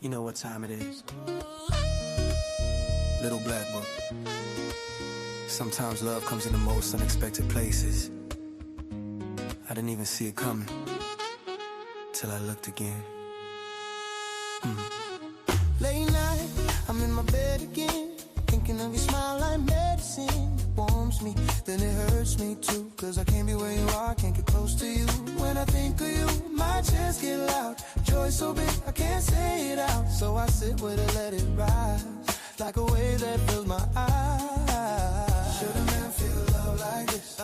You know what time it is. Little black book. Sometimes love comes in the most unexpected places. I didn't even see it coming till I looked again. Late night, I'm in my bed again, thinking of your smile like medicine. It warms me, then it hurts me too, cause I can't be where you are, can't get close to you. When I think of you, my chest get loud. Joy so big, I can't say it out. So I sit with it, let it rise, like a wave that fills my eyes. Should a man feel love like this?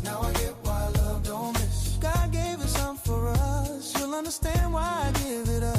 Now I get why love don't miss. God gave us something for us, you'll understand why I give it up.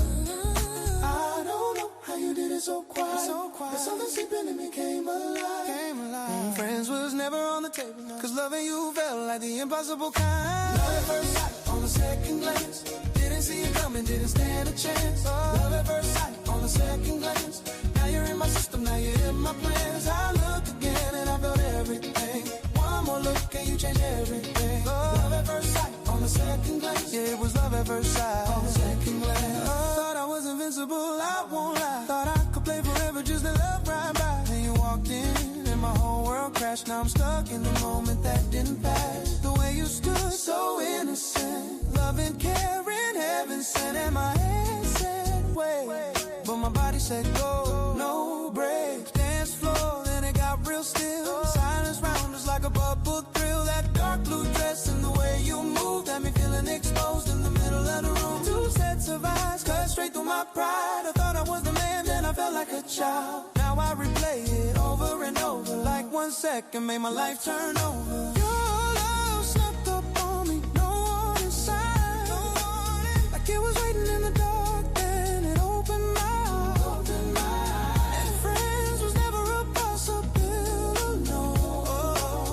I don't know how you did it so quiet, but something sleeping in me came alive. Friends was never on the table, cause loving you felt like the impossible kind. Love at first sight, on the second glance. Didn't see it coming, didn't stand a chance. Love at first sight, on the second glance. Now you're in my system, now you're in my plans. I looked again and I felt everything. One more look and you change everything. Love at first sight, on the second glance. Yeah, it was love at first sight, on the second glance. Thought I was invincible, I won't lie. Thought I could play forever just to love right by. Then you walked in and my whole world crashed. Now I'm stuck in the moment that didn't pass. The way you stood, so innocent, loving, caring, heaven sent. And my head said wait, but my body said go, no breaks. Dance floor, then it got real still. Silence round us like a bubble thrill. That dark blue dress and the way you moved had me feeling exposed in the middle of the room. Two sets of eyes cut straight through my pride. I thought I was the man, then I felt like a child. Now I replay it over and over, like 1 second made my life turn over. Your love snuck up on me, no one inside, no one. Like it was waiting in the dark, then it opened my eyes. And friends was never a possibility, no.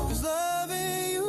Cause loving you,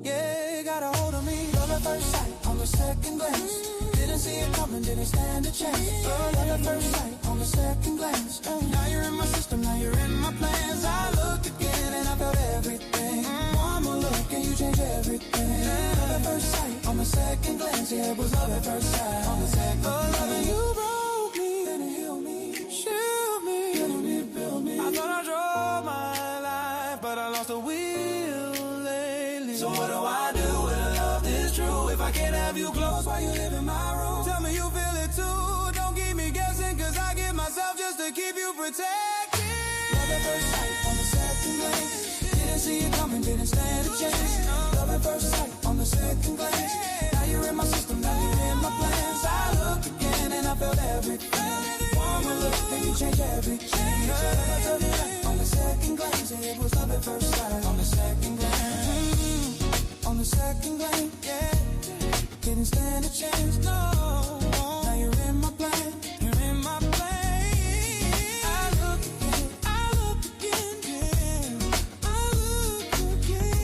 yeah, got a hold of me. Love at first sight, on the second glance. Didn't see it coming, didn't stand a chance. Love at first sight, on the second glance. Now you're in my system, now you're in my plans. I looked again and I felt everything. One more look and you change everything. Love at first sight, on the second glance. Yeah, it was love at first sight, on the second glance. Loving you broke me, then it healed me, shield me, build me. I thought I drove my life, but I lost the wheel lately. So what do I do when love is true? If I can't have you close while you live in my room, tell me you feel it too. Don't keep me guessing, cause I give myself just to keep you protected. Love at first sight, on the second glance. Didn't see it coming, didn't stand a chance. Love at first sight, on the second glance. Now you're in my system, now you're in my plans. I looked again and I felt everything. One more look and you change everything. On the second glance, yeah, it was love at first sight. On the second glance, on the second glance, yeah. Didn't stand a chance, no. Now you're in my plan, you're in my plan. I look again, yeah. I look again.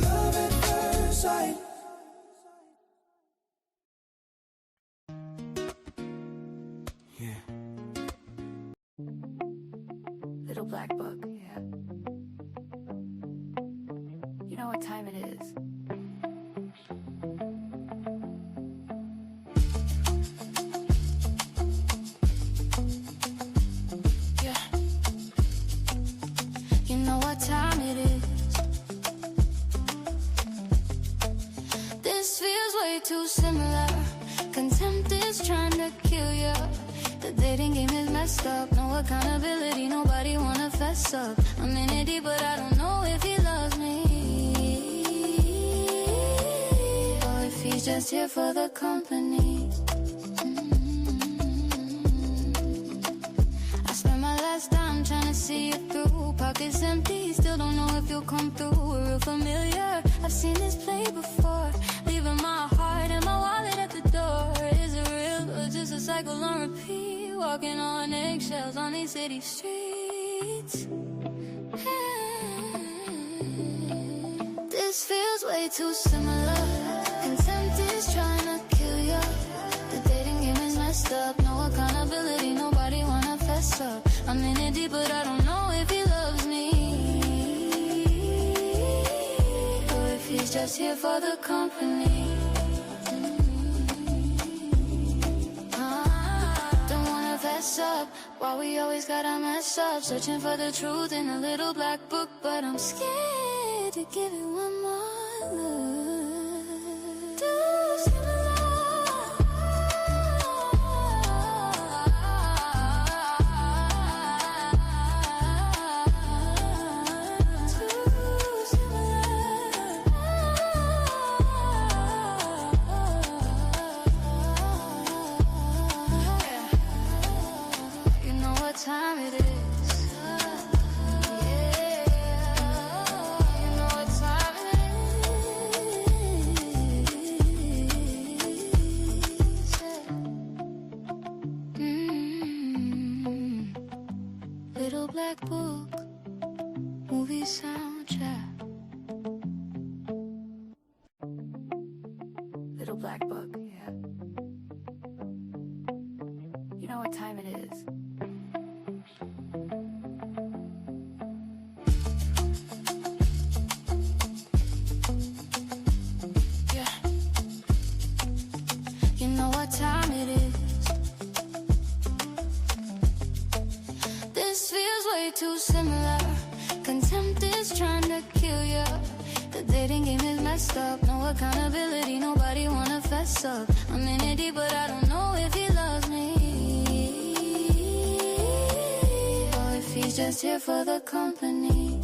Love at first sight. Yeah. Little black book, yeah. You know what time it is. Yeah. You know what time it is. This feels way too similar. Contempt is trying to kill you. The dating game is messed up. No accountability, nobody wanna fess up. I'm in it deep, but I don't know if he loves me. He's just here for the company. I spent my last time trying to see it through. Pockets empty, still don't know if you'll come through. We're real familiar, I've seen this play before. Leaving my heart and my wallet at the door. Is it real or just a cycle on repeat? Walking on eggshells on these city streets. This feels way too similar. Contempt is trying to kill you. The dating game is messed up. No accountability, nobody wanna fess up. I'm in it deep, but I don't know if he loves me. Or if he's just here for the company. fess up? Why we always gotta mess up? Searching for the truth in a little black book, but I'm scared to give it one more look. Too similar. Time it is. Yeah, you know what time it is. Little black book, movie soundtrack. Little black book, yeah. You know what time it is. Time it is. This feels way too similar. Contempt is trying to kill you. The dating game is messed up. No accountability, nobody wanna fess up. I'm in it deep, but I don't know if he loves me, or if he's just here for the company.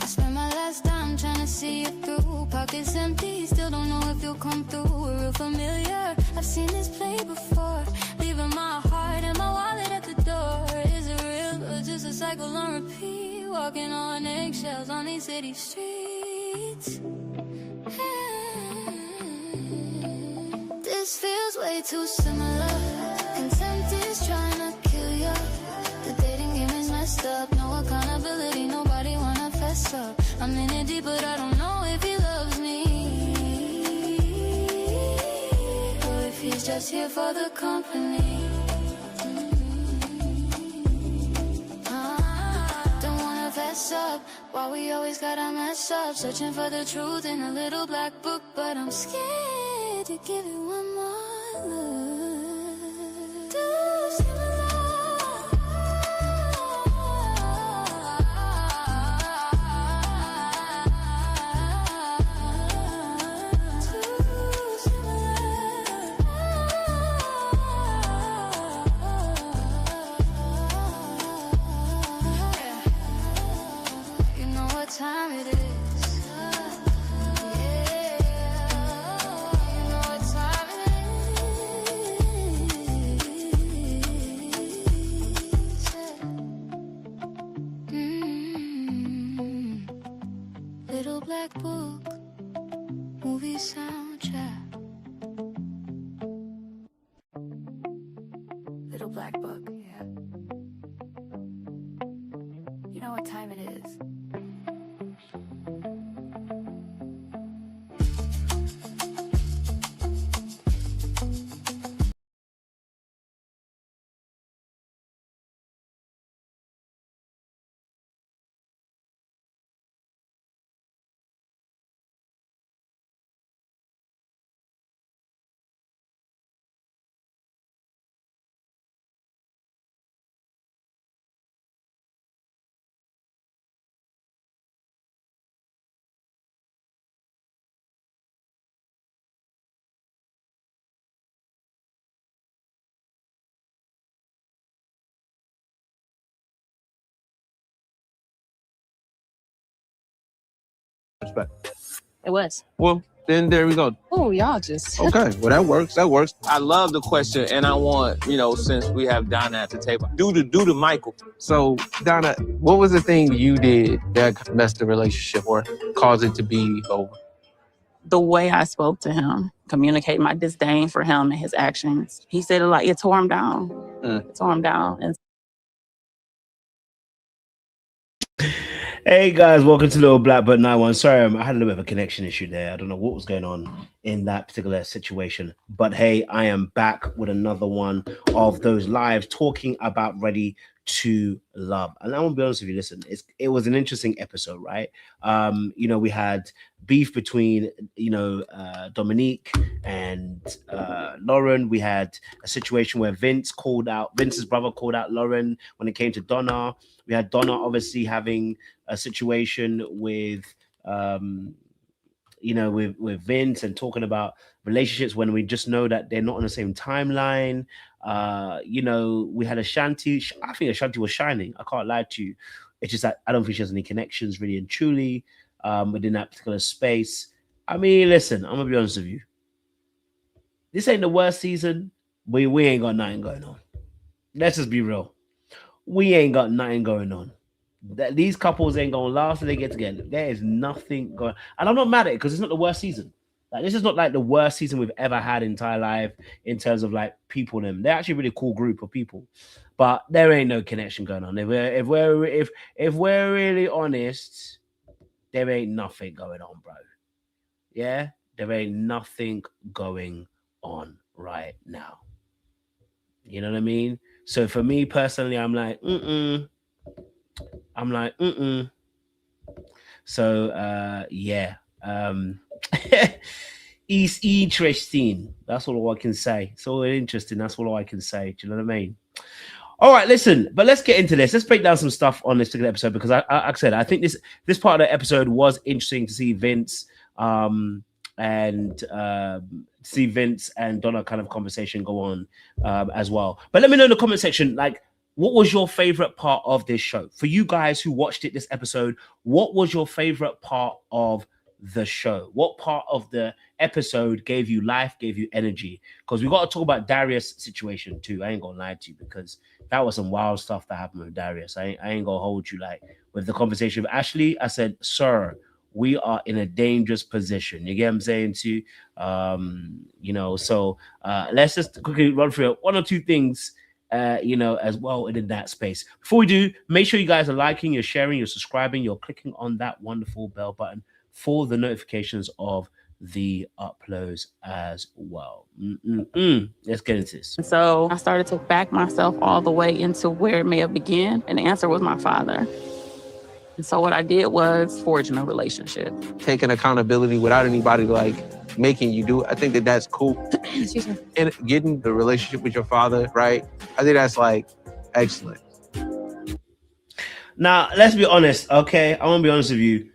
I spent my last time trying to see it through. Pockets empty, still don't know if you'll come through. We're real familiar, I've seen this play before. Leaving my heart and my wallet at the door. Is it real or just a cycle on repeat? Walking on eggshells on these city streets. This feels way too similar. Contempt is trying to kill you. The dating game is messed up. No accountability, nobody wanna fess up. I'm in it deep, but I don't know if he loves me, or if he's just here for the company. Don't wanna fess up. Why we always gotta mess up? Searching for the truth in a little black book, but I'm scared to give it one more look. Too similar. Time it is. Yeah, you know what time it is. Little black book, movie soundtrack. Little black book, yeah. You know what time it is. It was. Well, then there we go. Oh, y'all just. Okay, well, that works. That works. I love the question, and I want, since we have Donna at the table, do to Michael. So, Donna, what was the thing you did that messed the relationship or caused it to be over? The way I spoke to him, communicate my disdain for him and his actions. He said it tore him down. It tore him down. And Hey guys, welcome to Little Blackbird 91. Sorry, I had a little bit of a connection issue there. I don't know what was going on in that particular situation. But hey, I am back with another one of those lives talking about ready to love. And I want to be honest with you, listen, it was an interesting episode, right? We had beef between, Dominique and Lauren. We had a situation where Vince's brother called out Lauren when it came to Donna. We had Donna obviously having a situation with, with Vince and talking about relationships when we just know that they're not on the same timeline. We had Ashanti. I think Ashanti was shining. I can't lie to you. It's just that I don't think she has any connections really and truly within that particular space. I mean, listen, I'm gonna be honest with you. This ain't the worst season. We ain't got nothing going on. Let's just be real. We ain't got nothing going on. These couples ain't gonna last till they get together. There is nothing going, and I'm not mad at it because it's not the worst season. Like, this is not like the worst season we've ever had in Thai life in terms of like people. They're actually a really cool group of people, but there ain't no connection going on. If we're really honest, there ain't nothing going on, bro. Yeah, there ain't nothing going on right now. You know what I mean? So for me personally, I'm like, So yeah. It's interesting. That's all I can say. It's all interesting. That's all I can say. Do you know what I mean? All right, listen, but let's get into this. Let's break down some stuff on this particular episode because like I said, I think this part of the episode was interesting to see Vince and Donna kind of conversation go on as well. But let me know in the comment section, like, what was your favorite part of this show? For you guys who watched it this episode, what was your favorite part of the show? What part of the episode gave you life, gave you energy? Because we got to talk about Darius' situation too. I ain't gonna lie to you because that was some wild stuff that happened with Darius. I ain't gonna hold you. Like, with the conversation with Ashley, I said, sir, we are in a dangerous position. You get what I'm saying too? So let's just quickly run through one or two things as well in that space. Before we do, make sure you guys are liking, you're sharing, you're subscribing, you're clicking on that wonderful bell button for the notifications of the uploads as well. Let's get into this. So I started to back myself all the way into where it may have begun, and the answer was my father. And so what I did was forging a relationship. Taking accountability without anybody like making you do it. I think that's cool. Excuse me. And getting the relationship with your father, right? I think that's like excellent. Now, let's be honest, okay? I want to be honest with you.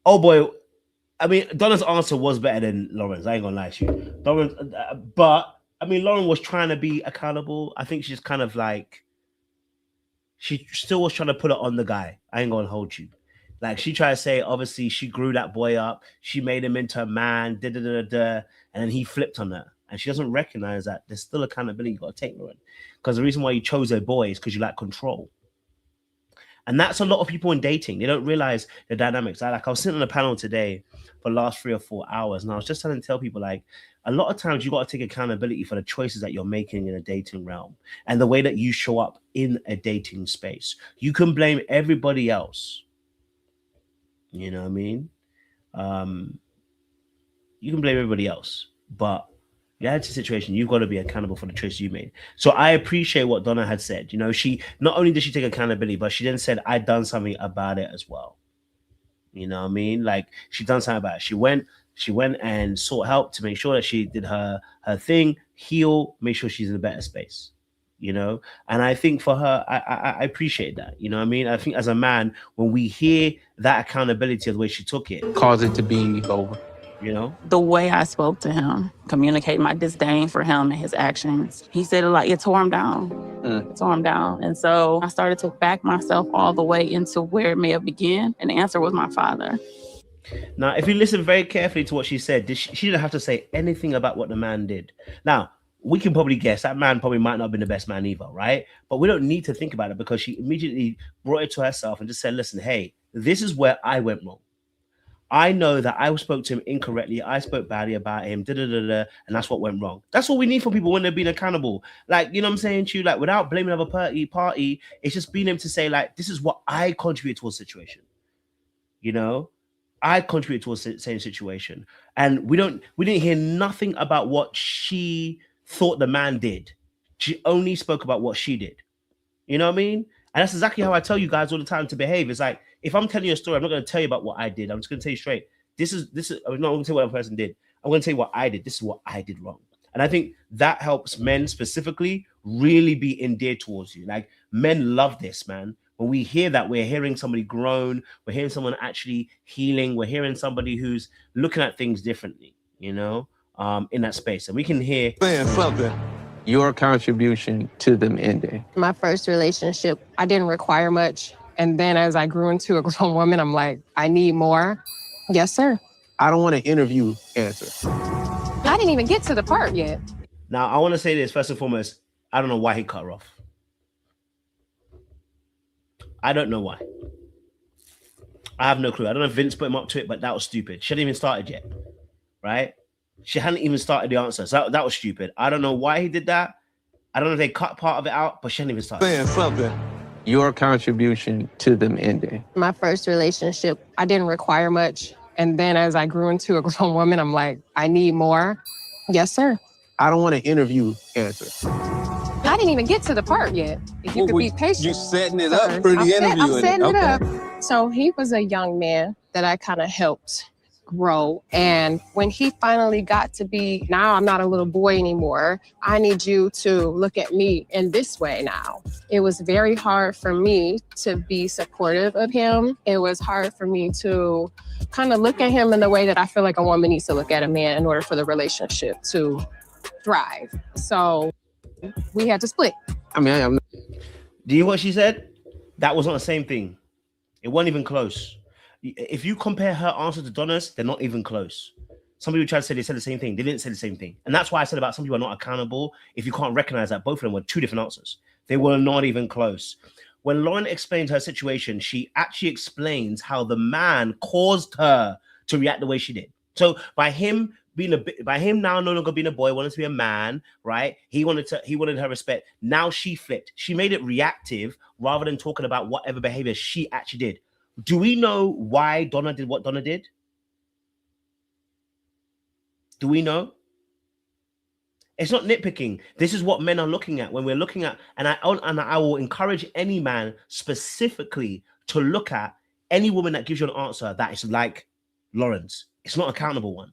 Oh boy, I mean, Donna's answer was better than Lauren's. I ain't gonna lie to you. Lauren was trying to be accountable. I think she's kind of like, she still was trying to put it on the guy. I ain't gonna hold you. Like, she tried to say, obviously, she grew that boy up. She made him into a man, and then he flipped on her. And she doesn't recognize that there's still accountability you got to take, Lauren. Because the reason why you chose a boy is because you like control. And that's a lot of people in dating. They don't realize the dynamics. I was sitting on a panel today for the last 3 or 4 hours, and I was just trying to tell people, like, a lot of times you got to take accountability for the choices that you're making in a dating realm and the way that you show up in a dating space. You can blame everybody else. You know what I mean? You can blame everybody else, but that's the situation. You've got to be accountable for the choice you made. So I appreciate what Donna had said. She not only did she take accountability, but she then said, I'd done something about it as well. You know what I mean? Like, she done something about it. She went and sought help to make sure that she did her thing, heal, make sure she's in a better space. And I think for her, I appreciate that. You know what I mean? I think as a man, when we hear that accountability of the way she took it, cause it to be over. The way I spoke to him, communicating my disdain for him and his actions, he said it tore him down. It tore him down. And so I started to back myself all the way into where it may have begun, and the answer was my father. Now, if you listen very carefully to what she said, she didn't have to say anything about what the man did. Now, we can probably guess that man probably might not have been the best man either, right? But we don't need to think about it because she immediately brought it to herself and just said, listen, hey, this is where I went wrong. I know that I spoke to him incorrectly. I spoke badly about him, and that's what went wrong. That's what we need for people when they're being accountable. Like, you know what I'm saying to you? Like, without blaming another party, it's just being able to say, like, this is what I contribute to a situation. I contribute to a same situation. And we didn't hear nothing about what she thought the man did. She only spoke about what she did. You know what I mean? And that's exactly how I tell you guys all the time to behave. It's like, if I'm telling you a story, I'm not going to tell you about what I did. I'm just going to tell you straight. This is, I'm not going to tell you what a person did. I'm going to tell you what I did. This is what I did wrong. And I think that helps men specifically really be endeared towards you. Like, men love this, man. When we hear that, we're hearing somebody grown. We're hearing someone actually healing. We're hearing somebody who's looking at things differently, you know, in that space. And we can hear saying something. Your contribution to them ending. My first relationship, I didn't require much. And then as I grew into a grown woman, I'm like, I need more. Yes, sir. I don't want to interview answer. I didn't even get to the part yet. Now, I want to say this first and foremost. I don't know why he cut her off. I don't know why. I have no clue. I don't know if Vince put him up to it, but that was stupid. She hadn't even started yet, right? She hadn't even started the answer. So that was stupid. I don't know why he did that. I don't know if they cut part of it out, but she hadn't even started. Saying something. Your contribution to them ending. My first relationship, I didn't require much. And then as I grew into a grown woman, I'm like, I need more. Yes, sir. I don't want to interview answer. I didn't even get to the part yet. If you could be patient. You setting it up for the interview. I'm setting it up. So he was a young man that I kind of helped grow. And when he finally got to be, now I'm not a little boy anymore. I need you to look at me in this way now. It was very hard for me to be supportive of him. It was hard for me to kind of look at him in the way that I feel like a woman needs to look at a man in order for the relationship to thrive. So we had to split. I mean, do you hear what she said? That was not the same thing. It wasn't even close. If you compare her answer to Donna's, they're not even close. Some people try to say they said the same thing. They didn't say the same thing. And that's why I said about some people are not accountable. If you can't recognize that both of them were two different answers. They were not even close. When Lauren explained her situation, she actually explains how the man caused her to react the way she did. So by him now no longer being a boy, wanted to be a man, right? He wanted her respect. Now she flipped. She made it reactive rather than talking about whatever behavior she actually did. Do we know why Donna did what Donna did? Do we know? It's not nitpicking. This is what men are looking at when we're looking at, and I will encourage any man specifically to look at any woman that gives you an answer that is like Lauren's. It's not an accountable one.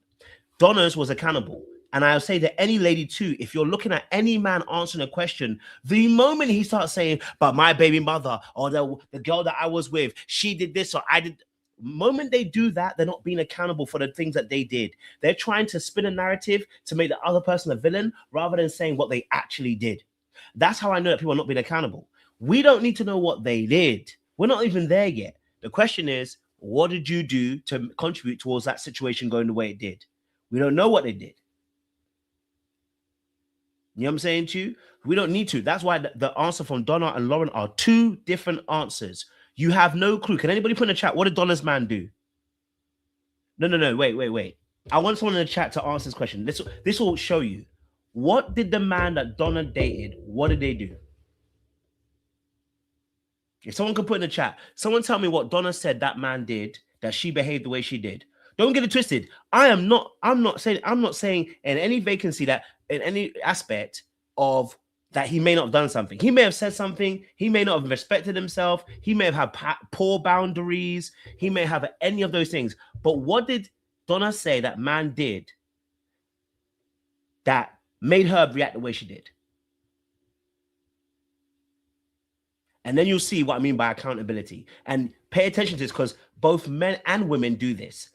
Donna's was accountable. And I'll say to any lady too, if you're looking at any man answering a question, the moment he starts saying, but my baby mother or the girl that I was with, she did this or I did. The moment they do that, they're not being accountable for the things that they did. They're trying to spin a narrative to make the other person a villain rather than saying what they actually did. That's how I know that people are not being accountable. We don't need to know what they did. We're not even there yet. The question is, what did you do to contribute towards that situation going the way it did? We don't know what they did. You know what I'm saying to you? We don't need to. That's why the answer from Donna and Lauren are two different answers. You have no clue. Can anybody put in the chat, what did Donna's man do? No. Wait. I want someone in the chat to answer this question. This will show you. What did the man that Donna dated, what did they do? If someone could put in the chat, someone tell me what Donna said that man did, that she behaved the way she did. Don't get it twisted. I'm not saying in any vacancy that in any aspect of that he may not have done something. He may have said something. He may not have respected himself. He may have had poor boundaries. He may have any of those things. But what did Donna say that man did that made her react the way she did? And then you'll see what I mean by accountability. And pay attention to this because both men and women do this.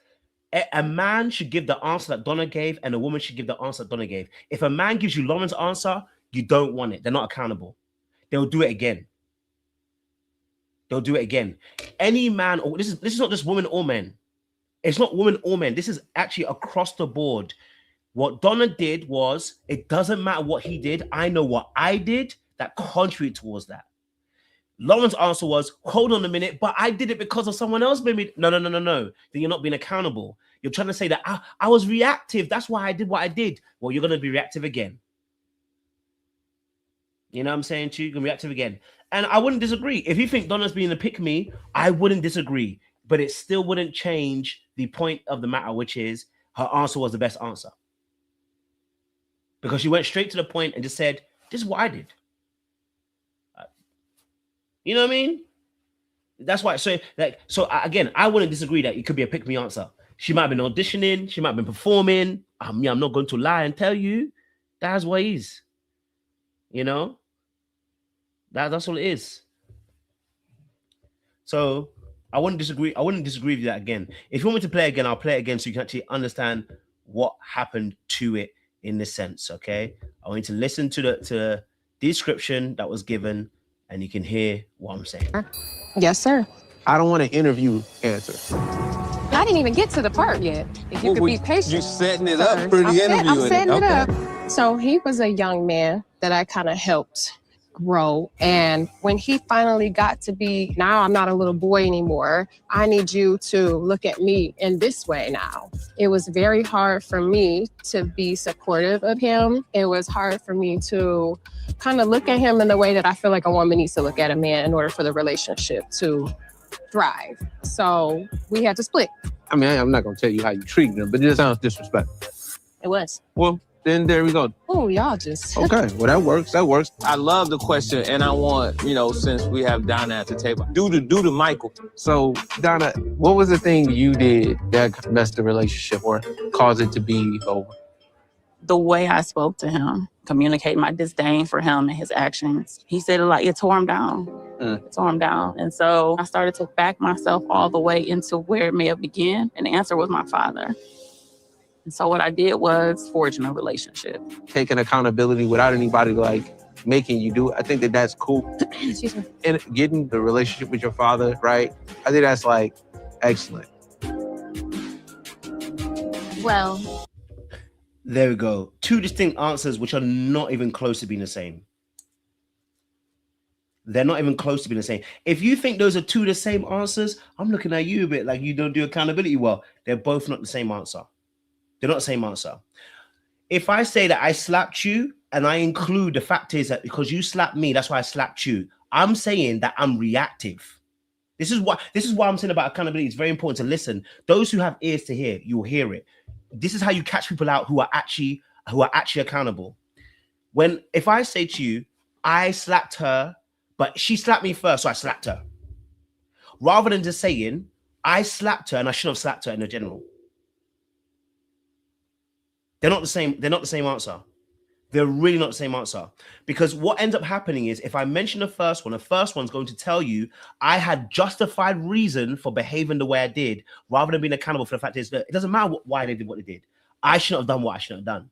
A man should give the answer that Donna gave, and a woman should give the answer that Donna gave. If a man gives you Lauren's answer, you don't want it. They're not accountable. They'll do it again. Any man, or this is not just women or men. It's not women or men. This is actually across the board. What Donna did was, it doesn't matter what he did. I know what I did that contributed towards that. Lauren's answer was, hold on a minute, but I did it because of someone else. Maybe no. Then you're not being accountable. You're trying to say that I was reactive. That's why I did what I did. Well, you're going to be reactive again. You know what I'm saying to you? You're going to be reactive again. And I wouldn't disagree. If you think Donna's being a pick-me, I wouldn't disagree. But it still wouldn't change the point of the matter, which is her answer was the best answer. Because she went straight to the point and just said, this is what I did. You know what I mean? That's why. So again, I wouldn't disagree that it could be a pick me answer. She might have been auditioning. She might have been performing. I'm not going to lie and tell you that's what it is. You know, that's all it is. So I wouldn't disagree. I wouldn't disagree with that again. If you want me to play again, I'll play it again so you can actually understand what happened to it in this sense. Okay, I want you to listen to the description that was given, and you can hear what I'm saying. Yes, sir. I don't want to interview answer. I didn't even get to the part yet. If you could be patient. You setting it up for the interview. I'm setting it up. So he was a young man that I kind of helped grow. And when he finally got to be, now I'm not a little boy anymore. I need you to look at me in this way now. It was very hard for me to be supportive of him. It was hard for me to kind of look at him in the way that I feel like a woman needs to look at a man in order for the relationship to thrive. So we had to split. I mean, I'm not going to tell you how you treat them, but it sounds disrespectful. It was. Well, then there we go. Oh, y'all just. Okay, well, that works. That works. I love the question, and I want, since we have Donna at the table, do to Michael. So, Donna, what was the thing you did that messed the relationship or caused it to be over? The way I spoke to him, communicate my disdain for him and his actions. He said it tore him down. It tore him down. And so I started to back myself all the way into where it may have begun. And the answer was my father. And so what I did was forging a relationship. Taking accountability without anybody making you do it. I think that's cool. Excuse me. And getting the relationship with your father, right? I think that's excellent. Well, there we go. Two distinct answers which are not even close to being the same. They're not even close to being the same. If you think those are two the same answers, I'm looking at you a bit like you don't do accountability well. They're both not the same answer. They're not the same answer. If I say that I slapped you and I include the fact is that because you slapped me, that's why I slapped you, I'm saying that I'm reactive. This is why I'm saying about accountability. It's very important to listen. Those who have ears to hear, you'll hear it. This is how you catch people out who are actually accountable. If I say to you, I slapped her, but she slapped me first, so I slapped her. Rather than just saying, I slapped her and I shouldn't have slapped her in the general. They're not the same. They're not the same answer. They're really not the same answer. Because what ends up happening is if I mention the first one's going to tell you I had justified reason for behaving the way I did, rather than being accountable for the fact is that it doesn't matter why they did what they did. I shouldn't have done what I shouldn't have done.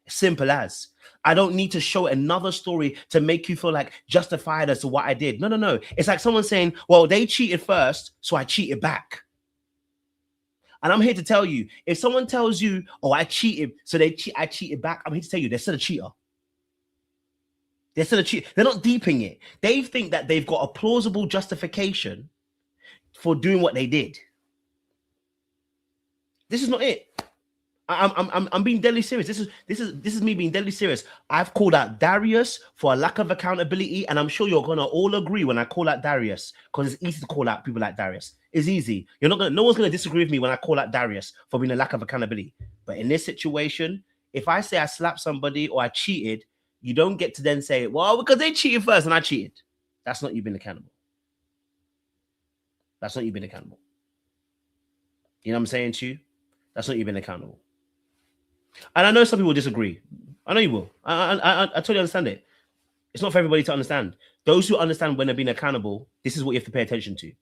Simple as. I don't need to show another story to make you feel justified as to what I did. No. It's like someone saying, well, they cheated first, so I cheated back. And I'm here to tell you, if someone tells you, oh, I cheated, so I cheated back, I'm here to tell you, they're still a cheater. They're still a cheater. They're not deeping it. They think that they've got a plausible justification for doing what they did. This is not it. I'm being deadly serious. This is me being deadly serious. I've called out Darius for a lack of accountability, and I'm sure you're gonna all agree when I call out Darius, because it's easy to call out people like Darius. It's easy. No one's gonna disagree with me when I call out Darius for being a lack of accountability. But in this situation, if I say I slapped somebody or I cheated, you don't get to then say, well, because they cheated first and I cheated. That's not you being accountable. That's not you being accountable. You know what I'm saying to you? That's not you being accountable. And I know some people will disagree. I know you will. I totally understand it. It's not for everybody to understand. Those who understand when they're being accountable, this is what you have to pay attention to.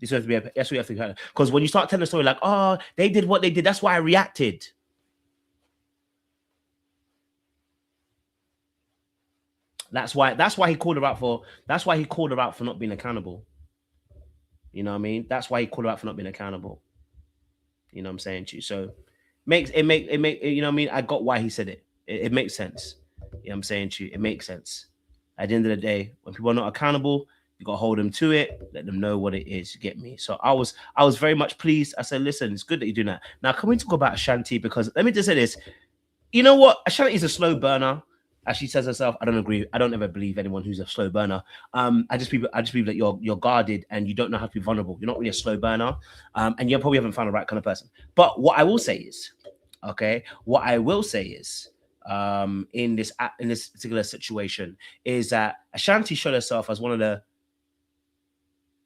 That's what you have to. Because when you start telling a story oh, they did what they did, that's why I reacted. That's why he called her out for. That's why he called her out for not being accountable. You know what I mean? That's why he called her out for not being accountable. You know what I'm saying to you? So you know what I mean? I got why he said it. It makes sense. You know what I'm saying to you? It makes sense. At the end of the day, when people are not accountable, you got to hold them to it, let them know what it is. You get me? So I was very much pleased. I said, listen, it's good that you're doing that. Now, can we talk about Ashanti? Because let me just say this. You know what? Ashanti is a slow burner. As she says herself, I don't agree. I don't ever believe anyone who's a slow burner. I just believe that you're guarded and you don't know how to be vulnerable. You're not really a slow burner, and you probably haven't found the right kind of person. But what I will say is, in this particular situation, is that Ashanti showed herself as one of the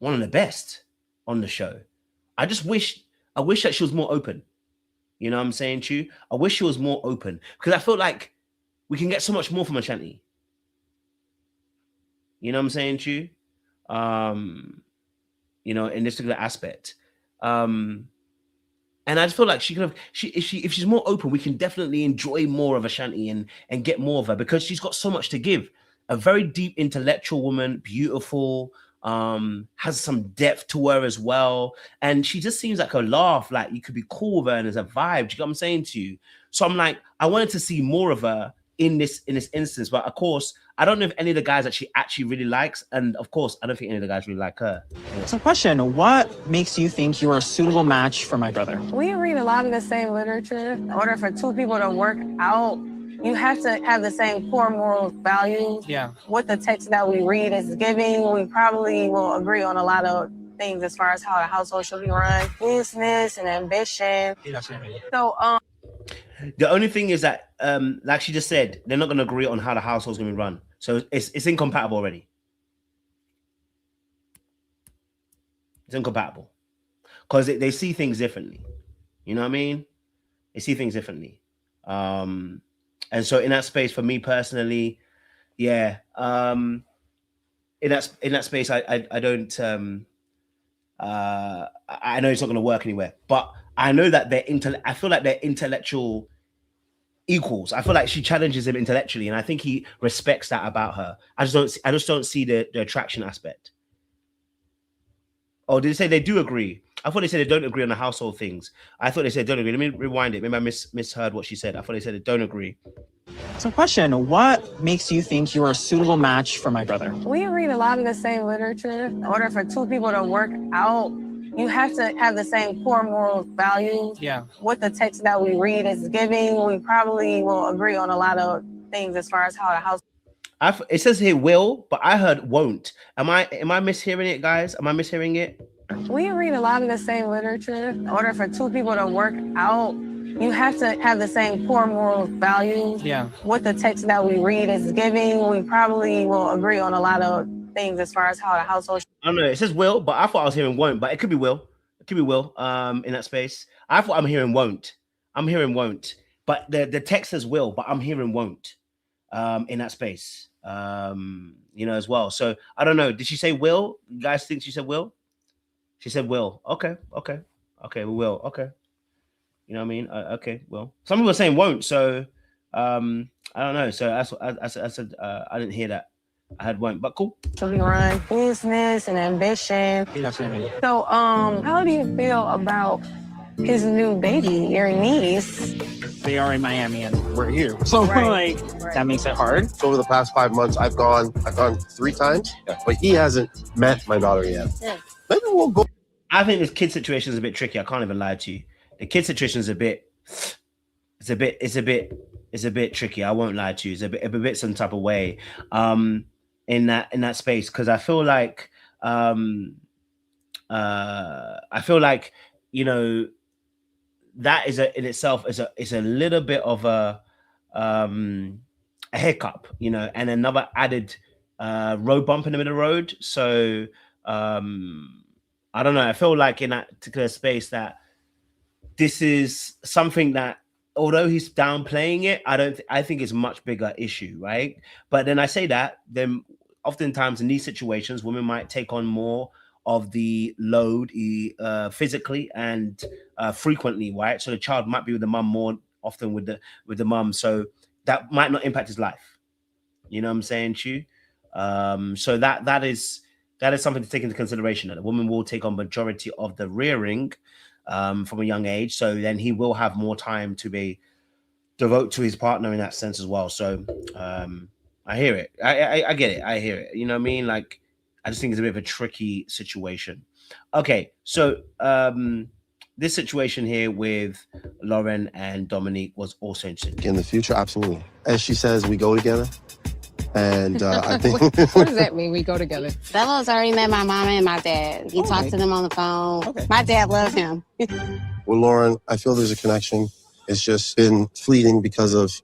one of the best on the show. I wish that she was more open. You know what I'm saying to you? I wish she was more open because I feel like we can get so much more from Ashanti. You know what I'm saying to you? You know, in this particular aspect. And I just feel like she could have, if she's more open, we can definitely enjoy more of Ashanti and get more of her because she's got so much to give. A very deep intellectual woman, beautiful, has some depth to her as well. And she just seems like a laugh, like you could be cool with her and there's a vibe. Do you know what I'm saying to you? So I'm like, I wanted to see more of her in this instance, but of course, I don't know if any of the guys that she actually really likes, and of course, I don't think any of the guys really like her. So question, what makes you think you are a suitable match for my brother? We read a lot of the same literature. In order for two people to work out, you have to have the same core moral values. Yeah. What the text that we read is giving, we probably will agree on a lot of things as far as how the household should be run, business and ambition. So, the only thing is that, like she just said, they're not going to agree on how the household's going to be run. So it's incompatible already. It's incompatible. Because they see things differently. You know what I mean? They see things differently. And so in that space, for me personally, yeah. In that space, I don't... I know it's not going to work anywhere. But I know that I feel like they're intellectual equals. I feel like she challenges him intellectually, and I think he respects that about her. I just don't see the attraction aspect. Oh, did they say they do agree? I thought they said they don't agree on the household things. I thought they said don't agree. Let me rewind it. Maybe I misheard what she said. I thought they said they don't agree. So question, what makes you think you are a suitable match for my brother? we read a lot of the same literature. In order for two people to work out, you have to have the same core moral values. Yeah. What the text that we read is giving, we probably will agree on a lot of things as far as how the house. It says here will, but I heard won't. Am I mishearing it, guys? Am I mishearing it? We read a lot of the same literature. In order for two people to work out, you have to have the same core moral values. Yeah. What the text that we read is giving, we probably will agree on a lot of things as far as how the household. I don't know. It says will, but I thought I was hearing won't, but it could be will. It could be will in that space. I thought I'm hearing won't. I'm hearing won't. But the text says will, but I'm hearing won't in that space. You know, as well. So I don't know. Did she say will? You guys think she said will? She said will. Okay. We will. Okay. You know what I mean? Okay, well. Some people are saying won't, so I don't know. So that's what I said. I didn't hear that. I had won't, but cool. So we run business and ambition. So how do you feel about his new baby, your niece? They are in Miami and we're here. So that makes it hard. So over the past 5 months, I've gone 3 times, but he hasn't met my daughter yet. Yeah. Maybe we'll go. I think this kid situation is a bit tricky. I can't even lie to you. The kid situation is a bit tricky. I won't lie to you. It's a bit some type of way in that space, because I feel like you know, that is in itself is a little bit of a hiccup, you know, and another added road bump in the middle of the road. So I don't know. I feel like in that particular space that this is something that, although he's downplaying it, I think it's a much bigger issue, right? But then I say that, then oftentimes in these situations, women might take on more of the load physically and frequently, right? So the child might be with the mum more often with the mum, so that might not impact his life. You know what I'm saying to you? So that is something to take into consideration, that a woman will take on majority of the rearing from a young age, so then he will have more time to be devote to his partner in that sense as well. So I hear it. I get it. I hear it. You know what I mean? Like, I just think it's a bit of a tricky situation. Okay, so this situation here with Lauren and Dominique was also interesting. In the future, absolutely. As she says, we go together. And I think... What does that mean, we go together? Bella's already met my mama and my dad. He talked to them on the phone. Okay. My dad loves him. With Lauren, I feel there's a connection. It's just been fleeting because of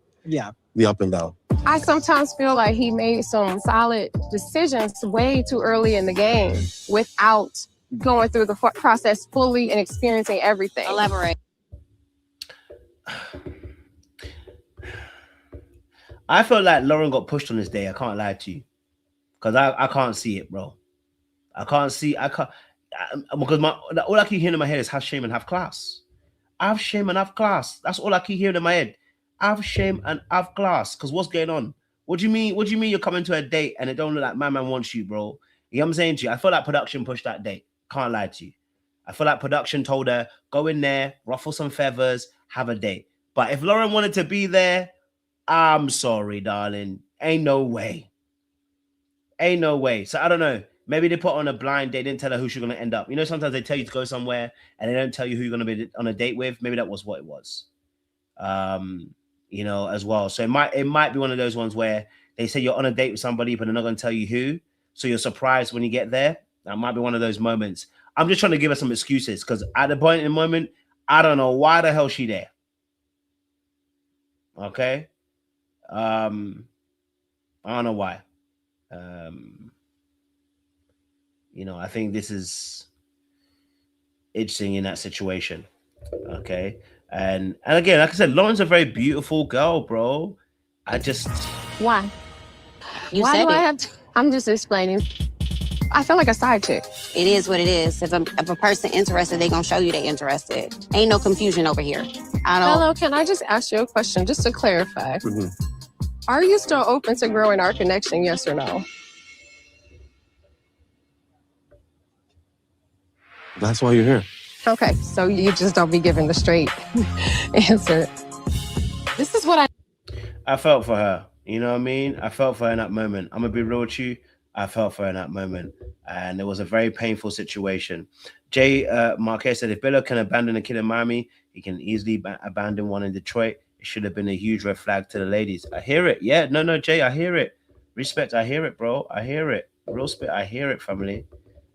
the up and down. I sometimes feel like he made some solid decisions way too early in the game without going through the process fully and experiencing everything. Elaborate. I felt like Lauren got pushed on this day. I can't lie to you. Because I can't see it, bro. Because all I keep hearing in my head is have shame and have class. Have shame and have class. That's all I keep hearing in my head. Have shame and have class. Because what's going on? What do you mean? What do you mean you're coming to a date and it don't look like my man wants you, bro? You know what I'm saying to you? I feel like production pushed that date. Can't lie to you. I feel like production told her, go in there, ruffle some feathers, have a date. But if Lauren wanted to be there, I'm sorry, darling. Ain't no way. Ain't no way. So I don't know. Maybe they put on a blind date, didn't tell her who she's going to end up. You know, sometimes they tell you to go somewhere and they don't tell you who you're going to be on a date with. Maybe that was what it was. You know, as well. So it might be one of those ones where they say you're on a date with somebody, but they're not going to tell you who. So you're surprised when you get there. That might be one of those moments. I'm just trying to give her some excuses because at the point in the moment, I don't know why the hell she there. Okay. I don't know why. You know, I think this is interesting in that situation. Okay. And again, like I said, Lauren's a very beautiful girl, bro. Why? Why do I have to? I'm just explaining. I feel like a side chick. It is what it is. If a person interested, they gonna show you they interested. Ain't no confusion over here. Hello, can I just ask you a question just to clarify? Mm-hmm. Are you still open to growing our connection, yes or no? That's why you're here. Okay, so you just don't be giving the straight answer. This is what I felt for her. You know what I mean? I felt for her in that moment. I'm going to be real with you. I felt for her in that moment. And it was a very painful situation. Jay Marquez said, if Bello can abandon a kid in Miami, he can easily abandon one in Detroit. It should have been a huge red flag to the ladies. I hear it. Yeah, no, Jay, I hear it. Respect, I hear it, bro. I hear it. Real spit, I hear it, family.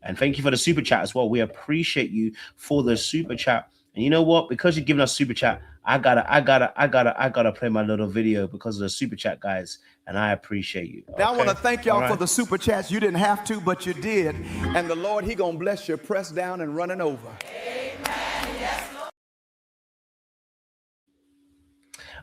And thank you for the super chat as well. We appreciate you for the super chat. And you know what? Because you're giving us super chat, I gotta play my little video because of the super chat, guys. And I appreciate you. Okay? Now I want to thank y'all for the super chats. You didn't have to, but you did. And the Lord, he gonna bless you, pressed down and running over. Amen. Yes, Lord.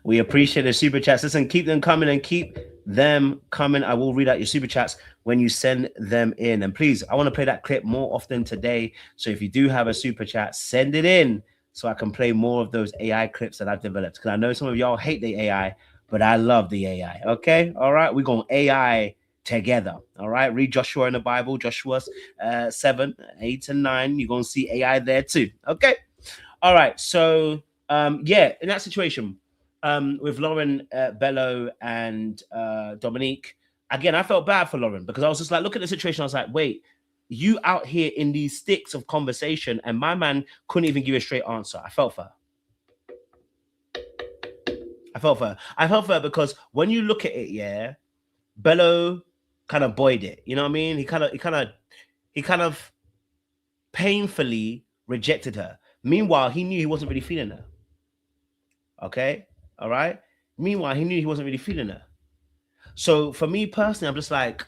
We appreciate the super chats. Listen, keep them coming and keep them coming. I will read out your super chats when you send them in. And please, I want to play that clip more often today. So if you do have a super chat, send it in so I can play more of those AI clips that I've developed. Because I know some of y'all hate the AI, but I love the AI. Okay? All right? We're going AI together. All right? Read Joshua in the Bible, Joshua 7, 8, and 9. You're going to see AI there too. Okay? All right. So, yeah, in that situation, with Lauren, Bello, and Dominique, again, I felt bad for Lauren because I was just like, look at the situation. I was like, wait, you out here in these sticks of conversation and my man couldn't even give you a straight answer. I felt for her. I felt for her because when you look at it, yeah, Bello kind of buoyed it. You know what I mean? He kind of painfully rejected her. Meanwhile, he knew he wasn't really feeling her. Okay? All right. Meanwhile, he knew he wasn't really feeling her. So for me personally, I'm just like,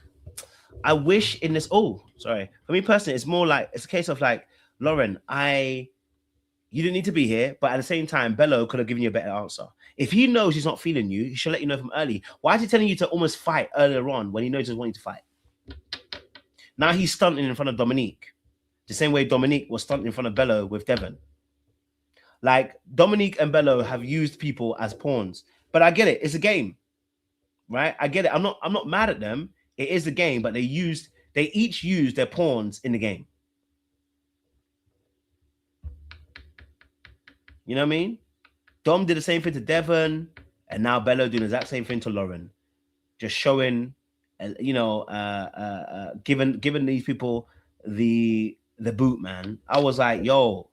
I wish in this. Oh, sorry. For me personally, it's more like it's a case of like, Lauren, you didn't need to be here, but at the same time, Bello could have given you a better answer. If he knows he's not feeling you, he should let you know from early. Why is he telling you to almost fight earlier on when he knows he's wanting to fight? Now he's stunting in front of Dominique, the same way Dominique was stunting in front of Bello with Devon. Like Dominique and Bello have used people as pawns, but I get it. It's a game, right? I get it. I'm not mad at them. It is a game, but they each used their pawns in the game. You know what I mean? Dom did the same thing to Devon, and now Bello doing the exact same thing to Lauren. Just showing, giving these people the boot, man. I was like, yo,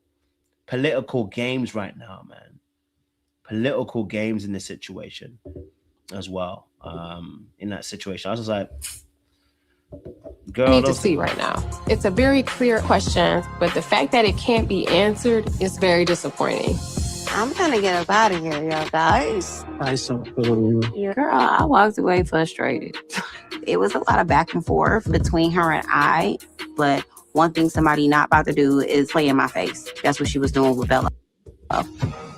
political games right now, man. Political games in this situation as well. In that situation, I was just like, girl, I need to see right now. It's a very clear question, but the fact that it can't be answered is very disappointing. I'm trying to get up out of here, y'all guys. I so feel you. Girl, I walked away frustrated. It was a lot of back and forth between her and I, but one thing somebody not about to do is play in my face. That's what she was doing with Bella.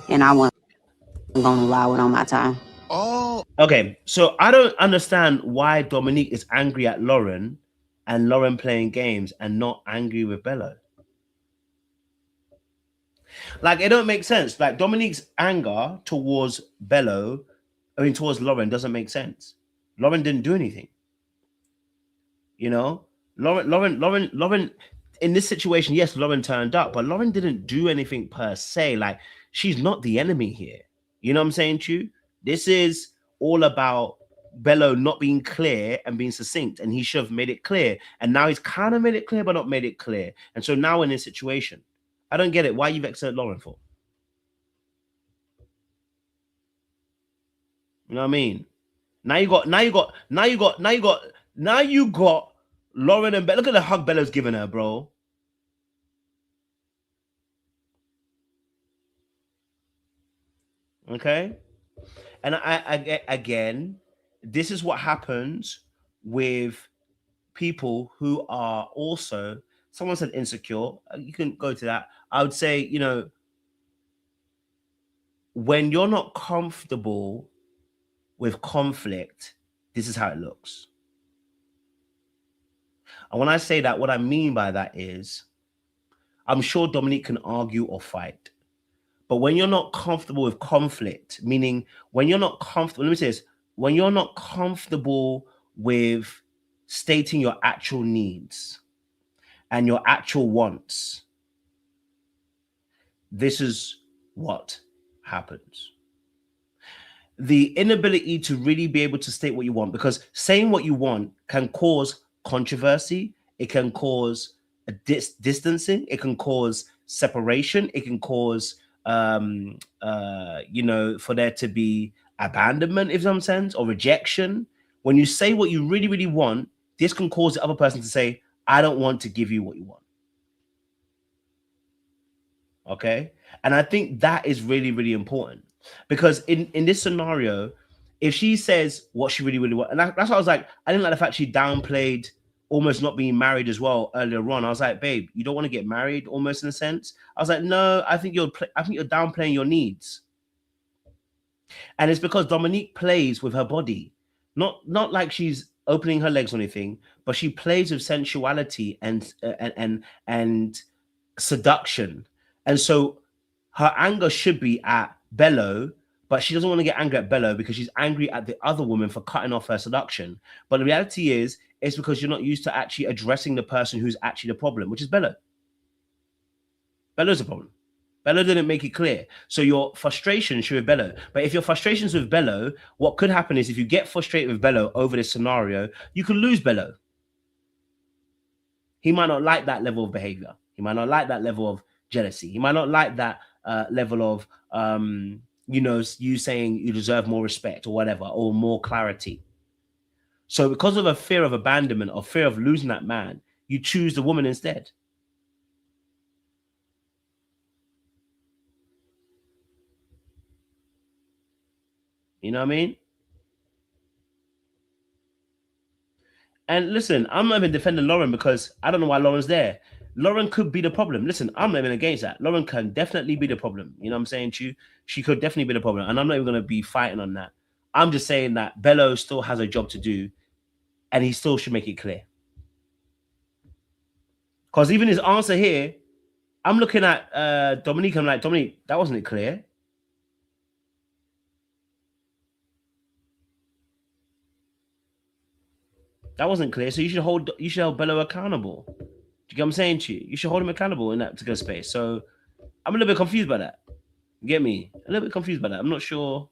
And I wasn't going to allow it on my time. Oh. Okay, so I don't understand why Dominique is angry at Lauren and Lauren playing games and not angry with Bello. Like, it don't make sense. Like, Dominique's anger towards towards Lauren doesn't make sense. Lauren didn't do anything. You know? Lauren, in this situation, yes, Lauren turned up, but Lauren didn't do anything per se. Like, she's not the enemy here. You know what I'm saying to you? This is all about Bello not being clear and being succinct, and he should have made it clear. And now he's kind of made it clear, but not made it clear. And so now in this situation, I don't get it. Why you vexed at Lauren for? You know what I mean? Now you got Lauren and Bello. Look at the hug Bello's giving her, bro. Okay. And I again, this is what happens with people who are also, someone said insecure. You can go to that. I would say, you know, when you're not comfortable with conflict, this is how it looks. And when I say that, what I mean by that is, I'm sure Dominique can argue or fight. But when you're not comfortable with conflict, meaning when you're not comfortable, let me say this, when you're not comfortable with stating your actual needs and your actual wants, this is what happens. The inability to really be able to state what you want, because saying what you want can cause controversy, it can cause a distancing, it can cause separation, it can cause you know, for there to be abandonment, if some sense, or rejection. When you say what you really, really want, this can cause the other person to say, I don't want to give you what you want. Okay? And I think that is really, really important, because in this scenario, if she says what she really, really wants, and that's why I was like, I didn't like the fact she downplayed almost not being married as well earlier on. I was like, babe, you don't want to get married, almost in a sense. I was like, no, I think you're downplaying your needs. And it's because Dominique plays with her body, not like she's opening her legs or anything, but she plays with sensuality and seduction. And so her anger should be at Bello, but she doesn't want to get angry at Bello because she's angry at the other woman for cutting off her seduction. But the reality is, it's because you're not used to actually addressing the person who's actually the problem, which is Bello. Bello's the problem. Bello didn't make it clear. So your frustration should be with Bello. But if your frustration's with Bello, what could happen is if you get frustrated with Bello over this scenario, you could lose Bello. He might not like that level of behavior. He might not like that level of jealousy. He might not like that level of, you know, you saying you deserve more respect or whatever, or more clarity. So because of a fear of abandonment or fear of losing that man, you choose the woman instead. You know what I mean? And listen, I'm not even defending Lauren because I don't know why Lauren's there. Lauren could be the problem. Listen, I'm not even against that. Lauren can definitely be the problem. You know what I'm saying to you? She could definitely be the problem. And I'm not even going to be fighting on that. I'm just saying that Bello still has a job to do and he still should make it clear. Because even his answer here, I'm looking at Dominique. I'm like, Dominique, that wasn't clear. That wasn't clear. So you should hold Bello accountable. Do you get what I'm saying to you? You should hold him accountable in that particular space. So I'm a little bit confused by that. You get me? A little bit confused by that. I'm not sure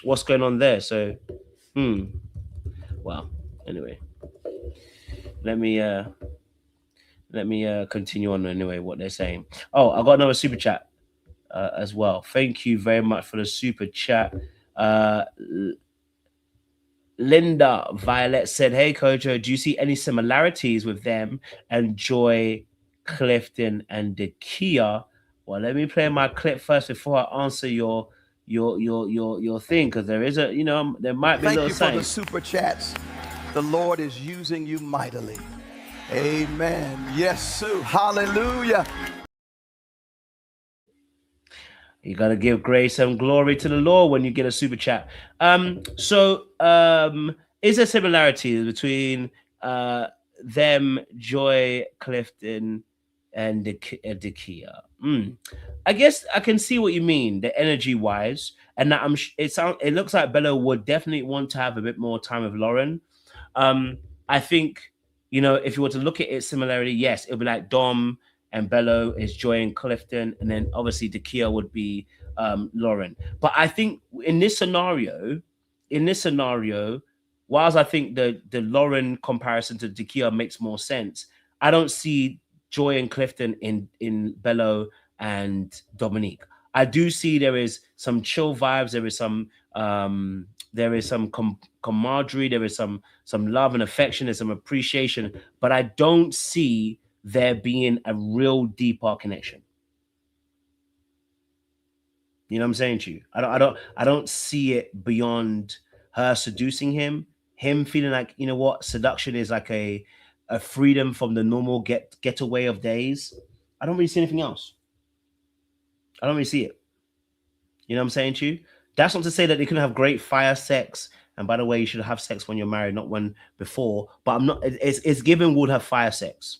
what's going on there. So, well, anyway, let me continue on anyway what they're saying. Oh, I got another super chat as well. Thank you very much for the super chat. Linda Violet said, hey, Kojo, do you see any similarities with them and Joy, Clifton, and Dakia? Well, let me play my clip first before I answer your thing, because there is a, you know, there might be a Thank little you for sign. the super chats. The Lord is using you mightily. Amen. Yes, sir. Hallelujah. You got to give grace and glory to the Lord when you get a super chat. So is there similarities between them, Joy, Clifton, and Dakia? I guess I can see what you mean, the energy wise, and that it looks like Bella would definitely want to have a bit more time with Lauren. I think, you know, if you were to look at it similarly, yes, it would be like Dom and Bello is Joy and Clifton, and then obviously Dakia would be Lauren. But I think in this scenario, whilst I think the Lauren comparison to Dakia makes more sense, I don't see Joy and Clifton in Bello and Dominique. I do see there is some chill vibes, there is some camaraderie, there is some love and affection, there's some appreciation, but I don't see there being a real deeper connection. You know what I'm saying to you? I don't see it beyond her seducing him feeling like, you know what, seduction is like a freedom from the normal getaway of days. I don't really see anything else. I don't really see it. You know what I'm saying to you? That's not to say that they couldn't have great fire sex. And by the way, you should have sex when you're married, not when before. But I'm not. It's given would have fire sex.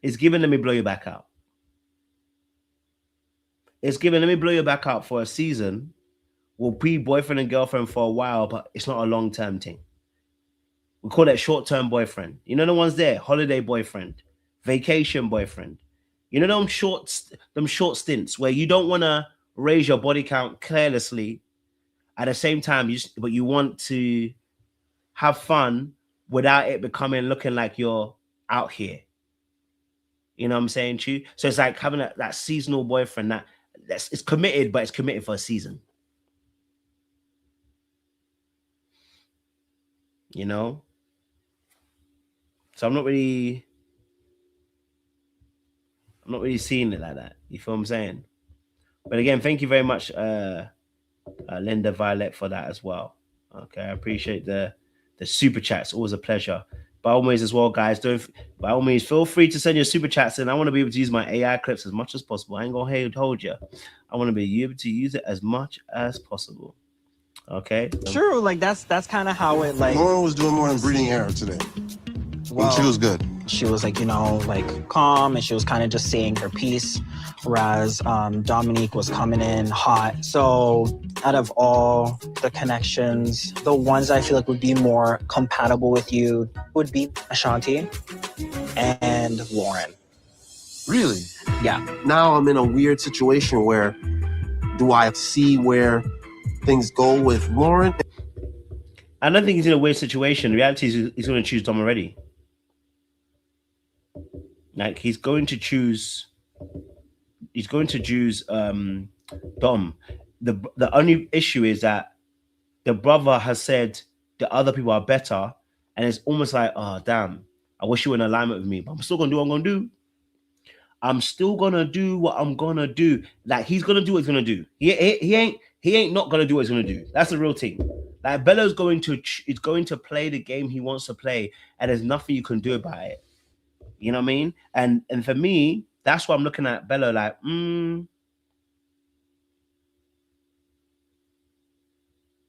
It's given let me blow you back out. It's given let me blow you back out for a season. We'll be boyfriend and girlfriend for a while, but it's not a long-term thing. We call that short-term boyfriend. You know the ones there, holiday boyfriend, vacation boyfriend. You know them short stints where you don't want to raise your body count carelessly. At the same time, but you want to have fun without it looking like you're out here. You know what I'm saying to you? So it's like having that seasonal boyfriend that's it's committed, but it's committed for a season. You know? So I'm not really seeing it like that. You feel what I'm saying? But again, thank you very much, Linda Violet, for that as well. Okay, I appreciate the super chats. Always a pleasure. By all means as well, guys, by all means feel free to send your super chats in. I want to be able to use my AI clips as much as possible. I ain't gonna hold you. I want to be able to use it as much as possible. Okay. True, like that's kind of how it like. Lauren was doing more than breathing air today. Well, she was good. She was like, you know, like calm, and she was kind of just saying her piece, whereas Dominique was coming in hot. So out of all the connections, the ones I feel like would be more compatible with you would be Ashanti and Lauren. Really? Yeah. Now I'm in a weird situation where do I see where things go with Lauren? I don't think he's in a weird situation. The reality is he's going to choose Dom already. Like he's going to choose Dom. The only issue is that the brother has said the other people are better, and it's almost like, oh damn, I wish you were in alignment with me, but I'm still gonna do what I'm gonna do. I'm still gonna do what I'm gonna do. Like he's gonna do what he's gonna do. He ain't not gonna do what he's gonna do. That's the real thing. Like Bello's going to play the game he wants to play, and there's nothing you can do about it. You know what I mean? And for me, that's why I'm looking at Bello like,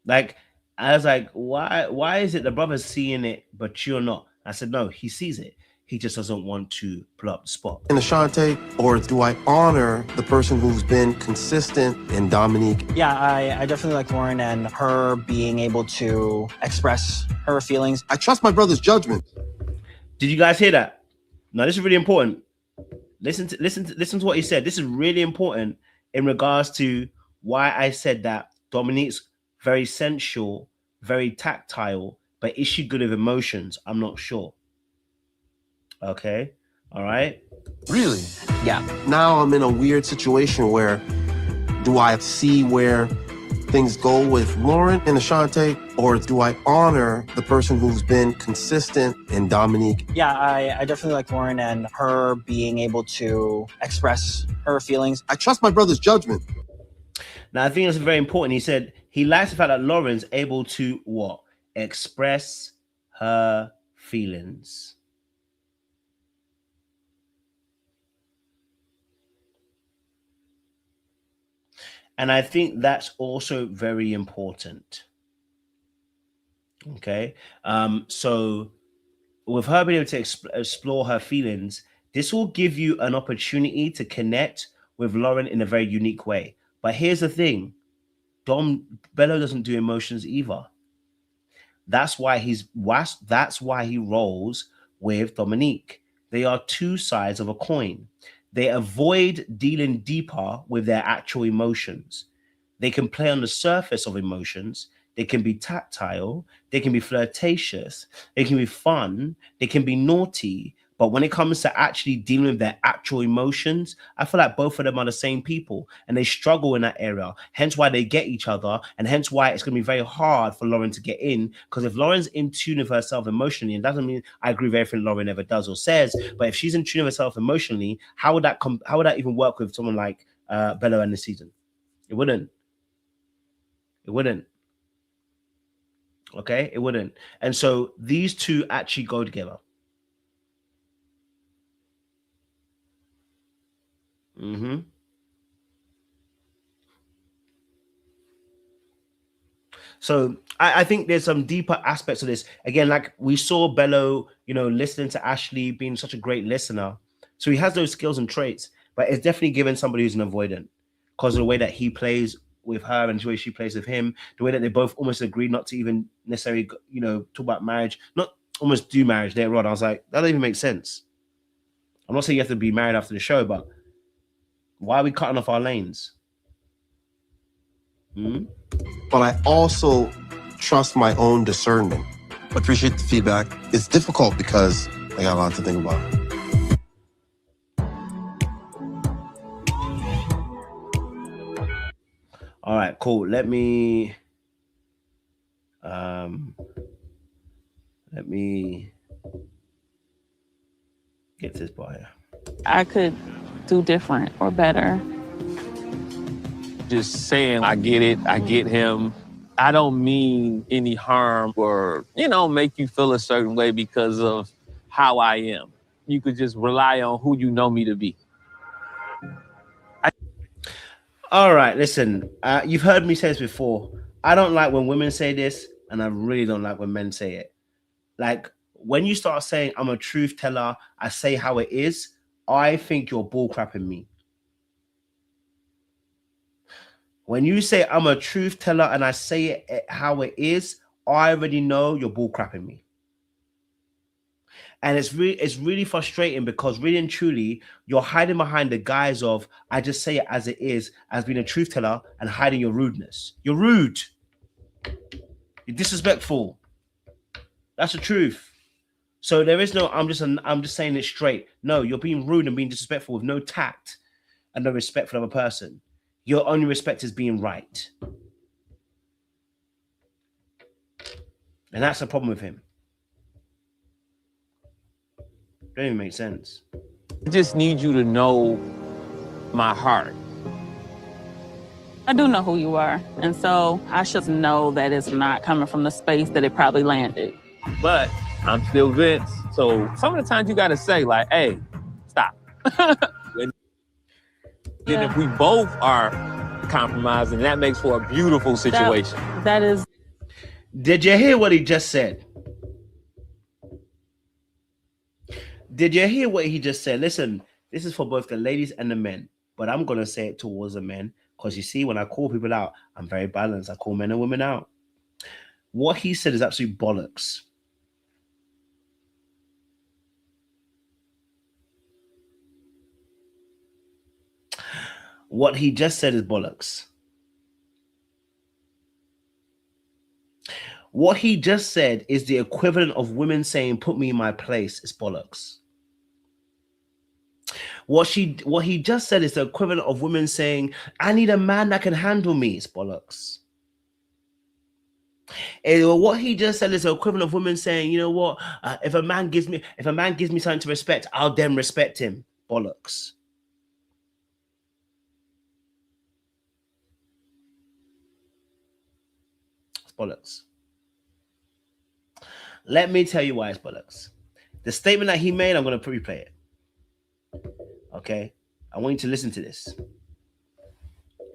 Like, I was like, why is it the brother's seeing it, but you're not? I said, no, he sees it. He just doesn't want to pull up the spot. In Ashanti, or do I honor the person who's been consistent in Dominique? Yeah, I definitely like Lauren and her being able to express her feelings. I trust my brother's judgment. Did you guys hear that? Now, this is really important. Listen to what he said. This is really important in regards to why I said that Dominique's very sensual, very tactile, but is she good with emotions? I'm not sure. Okay. All right. Really? Yeah. Now I'm in a weird situation where do I see where things go with Lauren and Ashante, or do I honor the person who's been consistent in Dominique? Yeah, I definitely like Lauren and her being able to express her feelings. I trust my brother's judgment. Now, I think that's very important. He said he likes the fact that Lauren's able to what? Express her feelings. And I think that's also very important. Okay. So with her being able to explore her feelings, this will give you an opportunity to connect with Lauren in a very unique way. But here's the thing. Bello doesn't do emotions either. That's why he rolls with Dominique. They are two sides of a coin. They avoid dealing deeper with their actual emotions. They can play on the surface of emotions. They can be tactile. They can be flirtatious. They can be fun. They can be naughty. But when it comes to actually dealing with their actual emotions, I feel like both of them are the same people and they struggle in that area. Hence why they get each other, and hence why it's going to be very hard for Lauren to get in. Because if Lauren's in tune with herself emotionally, and doesn't mean I agree with everything Lauren ever does or says, but if she's in tune with herself emotionally, how would that even work with someone like Bello in this season? It wouldn't. It wouldn't. Okay, it wouldn't. And so these two actually go together. So I think there's some deeper aspects of this. Again, like we saw Bello, listening to Ashley, being such a great listener. So he has those skills and traits, but it's definitely given somebody who's an avoidant because of the way that he plays with her and the way she plays with him, the way that they both almost agreed not to even necessarily, talk about marriage, not almost do marriage later on. I was like, that doesn't even make sense. I'm not saying you have to be married after the show, but why are we cutting off our lanes? But I also trust my own discernment. Appreciate the feedback. It's difficult because I got a lot to think about. All right, cool. Let me get this boy. I could do different or better. Just saying, I get it, I get him. I don't mean any harm or, make you feel a certain way because of how I am. You could just rely on who you know me to be. All right, listen, you've heard me say this before. I don't like when women say this, and I really don't like when men say it. Like, when you start saying, I'm a truth teller, I say how it is, I think you're bullcrapping me. When you say I'm a truth teller and I say it how it is, I already know you're bullcrapping me. And it's really frustrating because really and truly, you're hiding behind the guise of, I just say it as it is, as being a truth teller and hiding your rudeness. You're rude. You're disrespectful. That's the truth. So there is no, I'm just saying it straight. No, you're being rude and being disrespectful with no tact and no respect for another person. Your only respect is being right. And that's the problem with him. Don't even make sense. I just need you to know my heart. I do know who you are. And so I should know that it's not coming from the space that it probably landed. But I'm still Vince. So some of the times you got to say like, hey, stop. Then if we both are compromising, that makes for a beautiful situation. That is. Did you hear what he just said? Did you hear what he just said? Listen, this is for both the ladies and the men, but I'm going to say it towards the men because you see, when I call people out, I'm very balanced. I call men and women out. What he said is absolute bollocks. What he just said is bollocks. What he just said is the equivalent of women saying, put me in my place. It's bollocks. What he just said is the equivalent of women saying, I need a man that can handle me. It's bollocks. What he just said is the equivalent of women saying, you know what, if a man gives me something to respect, I'll then respect him. Bollocks. It's bollocks. Let me tell you why it's bollocks. The statement that he made, I'm going to replay it. Okay? I want you to listen to this.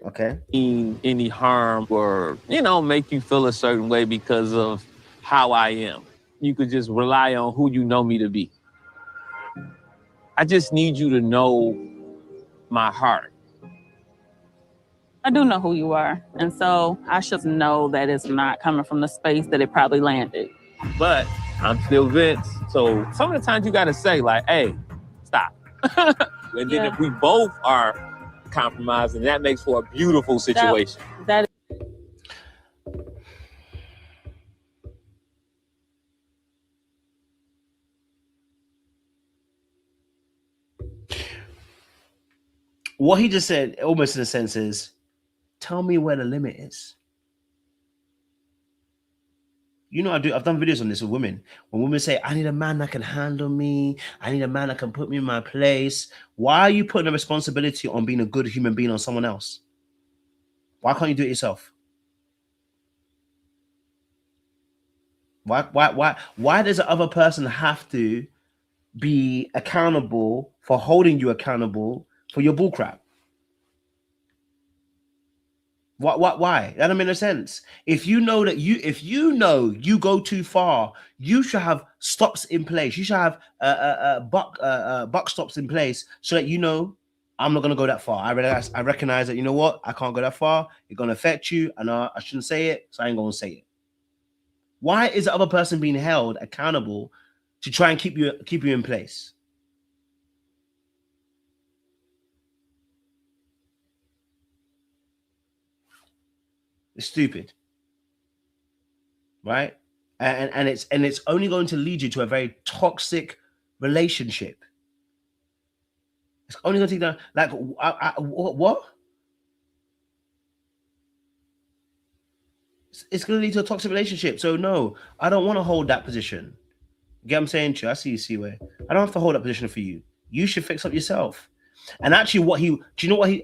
Okay? Any harm or, make you feel a certain way because of how I am. You could just rely on who you know me to be. I just need you to know my heart. I do know who you are. And so I should know that it's not coming from the space that it probably landed. But I'm still Vince. So some of the times you got to say like, hey, stop. And then if we both are compromising, that makes for a beautiful situation. That What he just said, almost in a sense, is tell me where the limit is. You know, I've done videos on this with women. When women say, I need a man that can handle me, I need a man that can put me in my place. Why are you putting the responsibility on being a good human being on someone else? Why can't you do it yourself? Why does the other person have to be accountable for holding you accountable for your bullcrap? Why? That don't make no sense. If you know you go too far, you should have stops in place. You should have buck stops in place so that you know I'm not gonna go that far. I recognize that, you know what, I can't go that far. It's gonna affect you, and I shouldn't say it, so I ain't gonna say it. Why is the other person being held accountable to try and keep you in place? It's stupid, right? And it's only going to lead you to a very toxic relationship. It's only going to take that. Like, what? It's going to lead to a toxic relationship. So no, I don't want to hold that position. You get what I'm saying to you? I see you, C-Way. I don't have to hold that position for you. You should fix up yourself. And actually,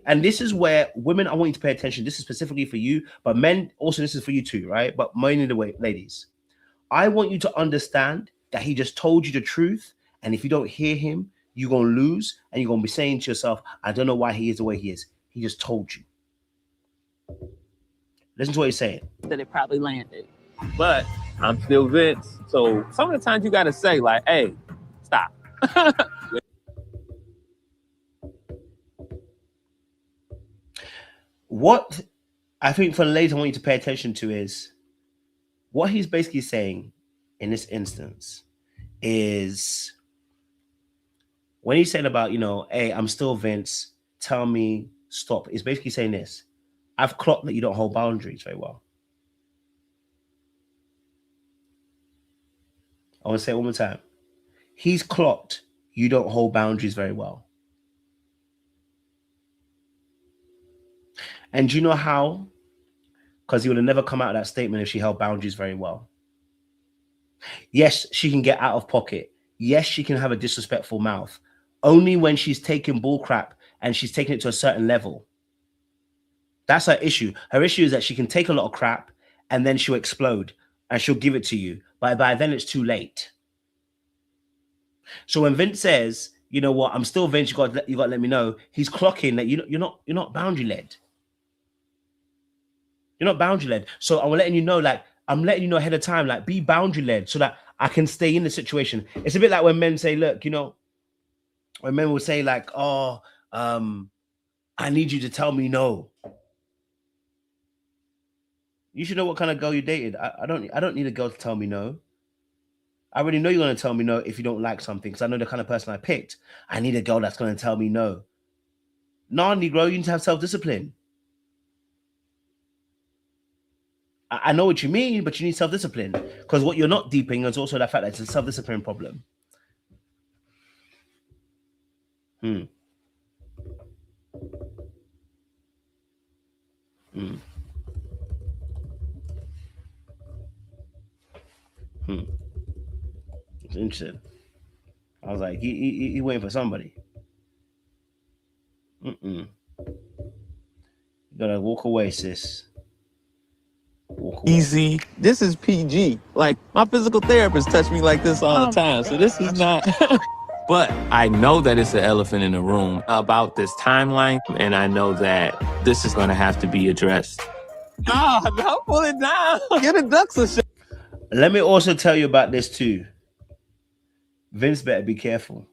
and this is where women, I want you to pay attention. This is specifically for you, but men also, this is for you too, right? But mainly the way, ladies, I want you to understand that he just told you the truth. And if you don't hear him, you're going to lose. And you're going to be saying to yourself, I don't know why he is the way he is. He just told you. Listen to what he's saying. That it probably landed. But I'm still Vince. So some of the times you got to say like, hey, stop. What I think for the ladies I want you to pay attention to is what he's basically saying in this instance is when he's saying about, hey, I'm still Vince, tell me stop. He's basically saying this. I've clocked that you don't hold boundaries very well. I want to say it one more time. He's clocked you don't hold boundaries very well. And do you know how? Because he would have never come out of that statement if she held boundaries very well. Yes, she can get out of pocket. Yes, she can have a disrespectful mouth. Only when she's taking bullcrap and she's taking it to a certain level. That's her issue. Her issue is that she can take a lot of crap and then she'll explode and she'll give it to you. But by then it's too late. So when Vince says, you know what, I'm still Vince, you got to let me know, he's clocking that you're not boundary led. You're not boundary led. So I'm letting you know, I'm letting you know ahead of time, be boundary led so that I can stay in the situation. It's a bit like when men say, look, when men will say I need you to tell me no. You should know what kind of girl you dated. I don't need a girl to tell me no. I already know you're going to tell me no if you don't like something, because I know the kind of person I picked. I need a girl that's going to tell me no. Nah, Negro, you need to have self-discipline. I know what you mean, but you need self-discipline, because what you're not deeping is also the fact that it's a self-discipline problem. It's interesting. I was like, he waiting for somebody. You gotta walk away, sis. Walk away. Easy. This is PG. Like, my physical therapist touch me like this all the time, so this is not... But I know that it's an elephant in the room about this timeline, and I know that this is going to have to be addressed. No, don't pull it down. Get a ducks or shit. Let me also tell you about this too. Vince better be careful.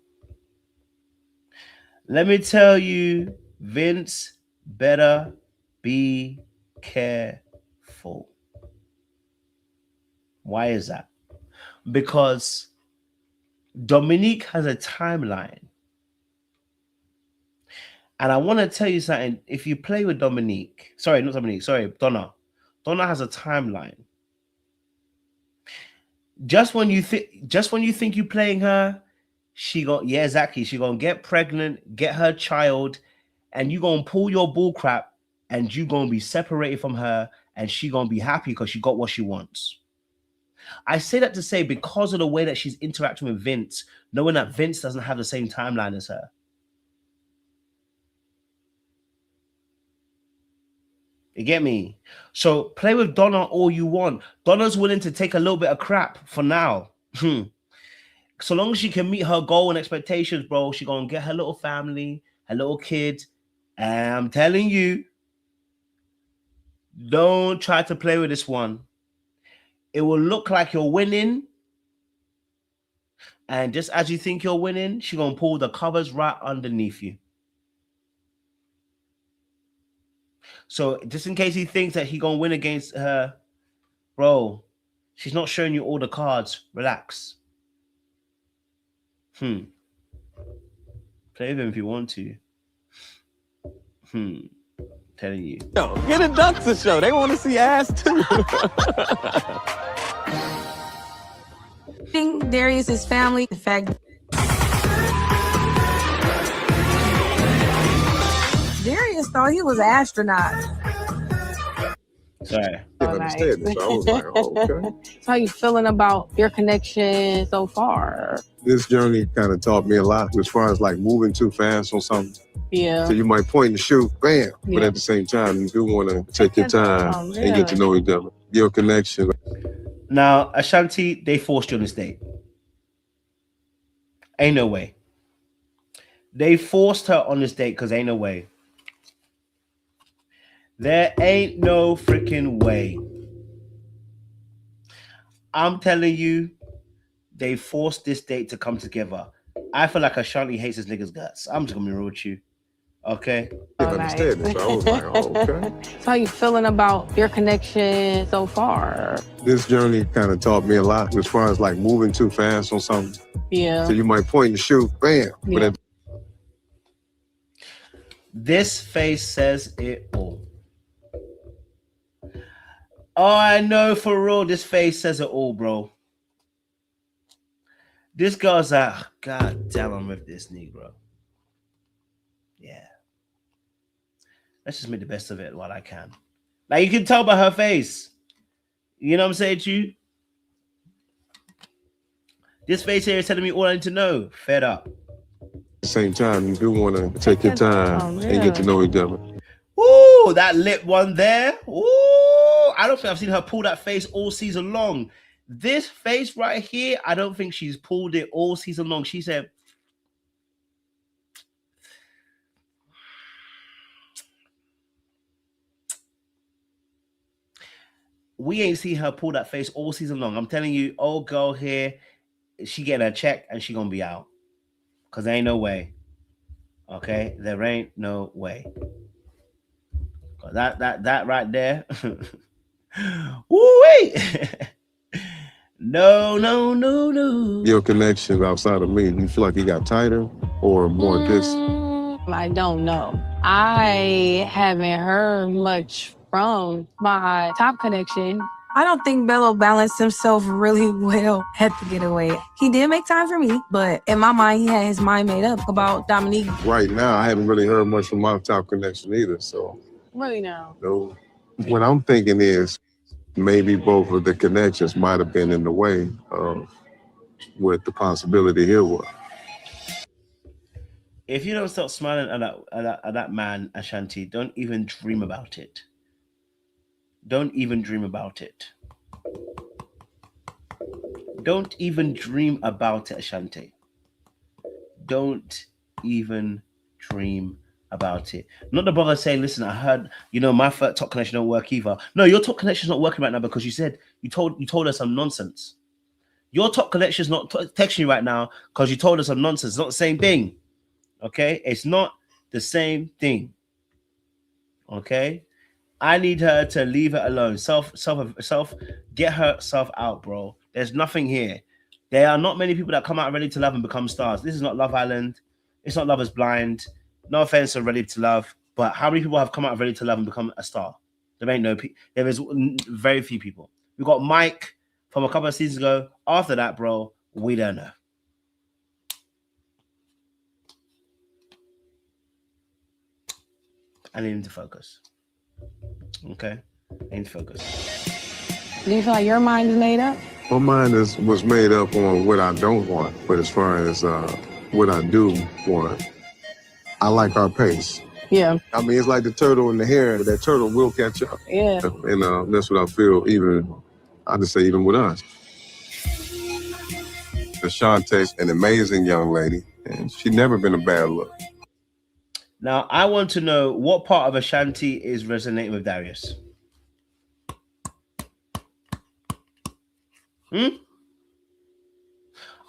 Let me tell you, Vince better be careful. Why is that? Because Dominique has a timeline. And I want to tell you something. If you play with Dominique, sorry, not Dominique, sorry, Donna. Donna has a timeline. Just when you think you're playing her, she gonna get pregnant, get her child, and you gonna pull your bull crap, and you gonna be separated from her, and she gonna be happy because she got what she wants. I say that to say, because of the way that she's interacting with Vince, knowing that Vince doesn't have the same timeline as her. You get me? So play with Donna all you want. Donna's willing to take a little bit of crap for now. So long as she can meet her goal and expectations, bro, she gonna get her little family, her little kid. And I'm telling you, don't try to play with this one. It will look like you're winning. And just as you think you're winning, she's gonna pull the covers right underneath you. So just in case he thinks that he's going to win against her, bro, she's not showing you all the cards. Relax. Play with him if you want to. Telling you. Yo, get a Duxer show. They want to see ass too. I think Darius's family, the fact Darius thought he was an astronaut. Sorry. I didn't understand this. So I was like, oh, okay. So how you feeling about your connection so far? This journey kind of taught me a lot as far as like moving too fast on something. Yeah. So you might point and shoot, bam. But at the same time, you do want to take your time and get to know each other. Your connection. Now, Ashanti, they forced you on this date. Ain't no way. They forced her on this date because ain't no way. There ain't no freaking way. I'm telling you, they forced this date to come together. I feel like Ashanti hates this nigga's guts. I'm just gonna be real with you. Okay? I didn't understand this. So I was like, oh, okay. So how you feeling about your connection so far? This journey kind of taught me a lot as far as like moving too fast on something. Yeah. So you might point and shoot, bam. Yeah. But this face says it all. Oh, I know for real, this face says it all, bro. This girl's like, God damn, I'm with this Negro. Yeah. Let's just make the best of it while I can. Like, you can tell by her face. You know what I'm saying to you? This face here is telling me all I need to know. Fed up. at the same time, you do want to take your time and get to know each other. Ooh, that lip one there. Ooh, I don't think I've seen her pull that face all season long. This face right here, I don't think she's pulled it all season long. She said, we ain't seen her pull that face all season long. I'm telling you, old girl here, she getting a check and she gonna be out. Cause there ain't no way. Okay, there ain't no way. That right there. Woo-wee. No. Your connections outside of me, you feel like you got tighter or more distant? I don't know. I haven't heard much from my top connection. I don't think Bello balanced himself really well at the getaway. He did make time for me, but in my mind, he had his mind made up about Dominique. Right now, I haven't really heard much from my top connection either, so. Really now? No. What I'm thinking is, maybe both of the connections might have been in the way of what the possibility here was. If you don't stop smiling at that man, Ashanti, don't even dream about it. Don't even dream about it. Don't even dream about it, Ashanti. Don't even dream about it. Not the brother saying, listen, I heard, my top connection don't work either. No, your top connection's not working right now because you told us some nonsense. Your top connection's not texting you right now because you told us some nonsense. It's not the same thing. Okay? It's not the same thing. Okay? I need her to leave it alone. Get herself out, bro. There's nothing here. There are not many people that come out Ready to Love and become stars. This is not Love Island. It's not Love is Blind. No offense to Ready to Love, but how many people have come out of Ready to Love and become a star? There ain't no. There is very few people. We got Mike from a couple of seasons ago. After that, bro, we don't know. I need him to focus. Okay, I need to focus. Do you feel like your mind is made up? My mind was made up on what I don't want, but as far as what I do want, I like our pace. Yeah. I mean, it's like the turtle and the hare. That turtle will catch up. Yeah. And that's what I feel. I just say even with us. Ashanti's an amazing young lady, and she's never been a bad look. Now, I want to know what part of Ashanti is resonating with Darius.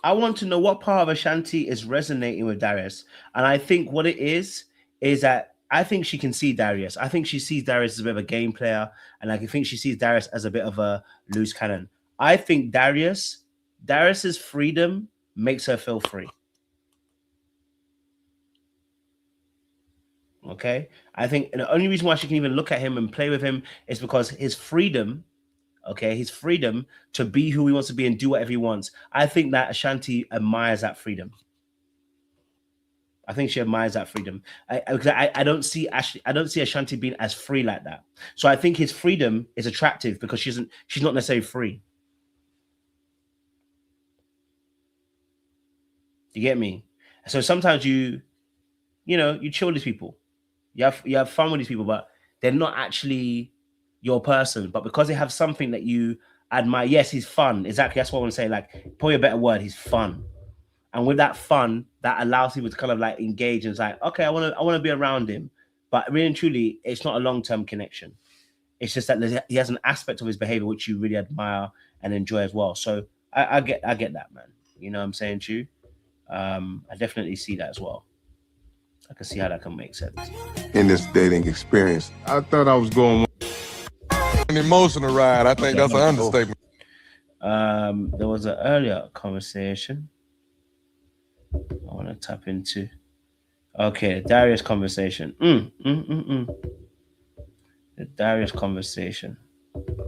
I want to know what part of Ashanti is resonating with Darius. And I think what it is that I think she can see Darius. I think she sees Darius as a bit of a game player. And I think she sees Darius as a bit of a loose cannon. I think Darius's freedom makes her feel free. Okay? I think the only reason why she can even look at him and play with him is because his freedom, his freedom to be who he wants to be and do whatever he wants. I think that Ashanti admires that freedom. I think she admires that freedom. I don't see Ashanti being as free like that. So I think his freedom is attractive because she's not necessarily free. You get me? So sometimes you chill with these people. You have fun with these people, but they're not actually your person. But because they have something that you admire, yes, he's fun. Exactly. That's what I want to say. Like, probably a better word, he's fun. And with that fun, that allows people to kind of like engage and it's like, okay, I want to be around him. But really and truly, it's not a long-term connection. It's just that he has an aspect of his behavior which you really admire and enjoy as well. So I get that, man. You know what I'm saying to you? I definitely see that as well. I can see how that can make sense. In this dating experience, I thought I was going an emotional ride. I think that's an understatement. There was an earlier conversation I want to tap into. Okay, Darius conversation. The Darius conversation.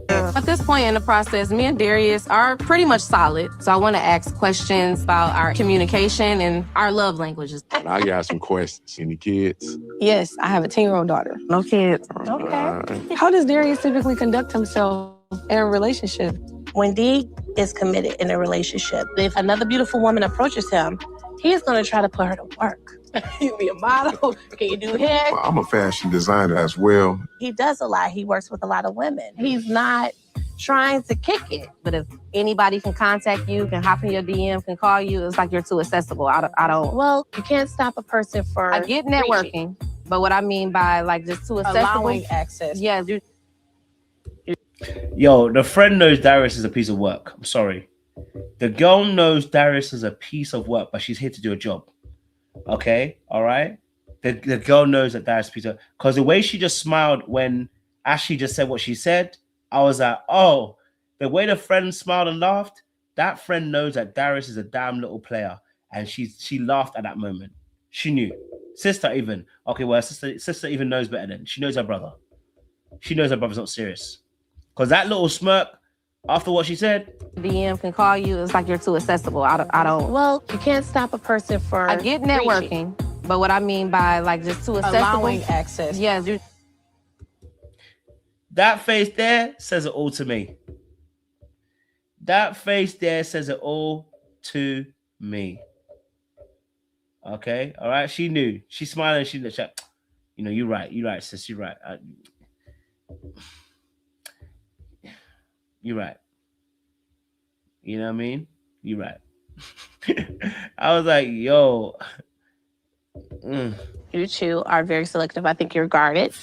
At this point in the process, me and Darius are pretty much solid. So I want to ask questions about our communication and our love languages. I got some questions. Any kids? Yes, I have a 10-year-old daughter. No kids. Okay. How does Darius typically conduct himself in a relationship? When D is committed in a relationship, if another beautiful woman approaches him, he's going to try to put her to work. You be a model. Can you do hair? I'm a fashion designer as well. He does a lot. He works with a lot of women. He's not trying to kick it. But if anybody can contact you, can hop in your DM, can call you, it's like you're too accessible. I don't. Well, you can't stop a person for. I get networking, but what I mean by like just too accessible. Allowing access. Yeah. Yo, the friend knows Darius is a piece of work. I'm sorry. The girl knows Darius is a piece of work, but she's here to do a job. Okay, all right. The girl knows that Darius is a piece of work. Because the way she just smiled when Ashley just said what she said, I was like, oh, the way the friend smiled and laughed, that friend knows that Darius is a damn little player. And she laughed at that moment. She knew. Sister even. Okay, well, sister even knows better than. She knows her brother. She knows her brother's not serious. Because that little smirk after what she said. DM can call you. It's like you're too accessible. I don't. Well, you can't stop a person for. I get networking, but what I mean by like just too accessible. Allowing access. Yeah. That face there says it all to me. That face there says it all to me. Okay, all right. She knew. She's smiling. She knew. You know, you're right, sis. You're right. You're right. You know what I mean? You're right. I was like, yo. You two are very selective. I think you're guarded.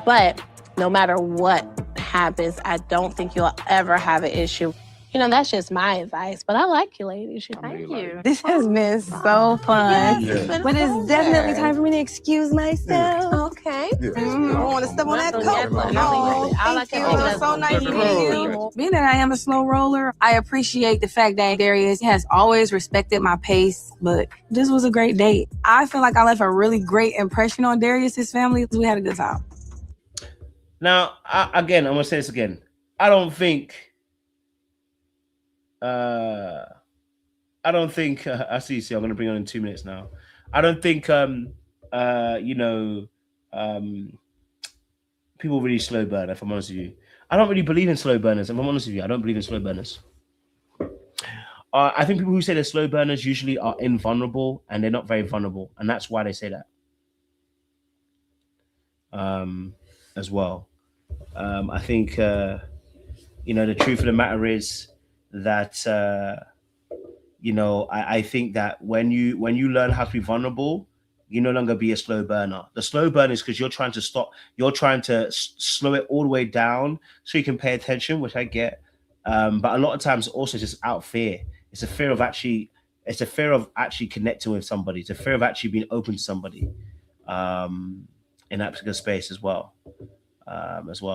But no matter what happens, I don't think you'll ever have an issue. You know, that's just my advice. But I like you, ladies. Thank you. This has been so fun. Yes, it's been But it's definitely time for me to excuse myself. Okay. I don't want to step on that coat. No, Thank you. It was so nice meeting you. Being that I am a slow roller, I appreciate the fact that Darius has always respected my pace, but this was a great date. I feel like I left a really great impression on Darius's family. We had a good time. Now, I'm going to say this again. I don't think I see you. I'm going to bring on in 2 minutes now. I don't think, people really slow burn, if I'm honest with you. I don't really believe in slow burners, if I'm honest with you. I don't believe in slow burners. I think people who say they're slow burners usually are invulnerable, and they're not very vulnerable. And that's why they say that. As well. I think, the truth of the matter is that, I think that when you learn how to be vulnerable, you no longer be a slow burner. The slow burn is because you're trying to slow it all the way down so you can pay attention, which I get. But a lot of times also just out fear. It's a fear of actually connecting with somebody. It's a fear of actually being open to somebody in that particular space as well.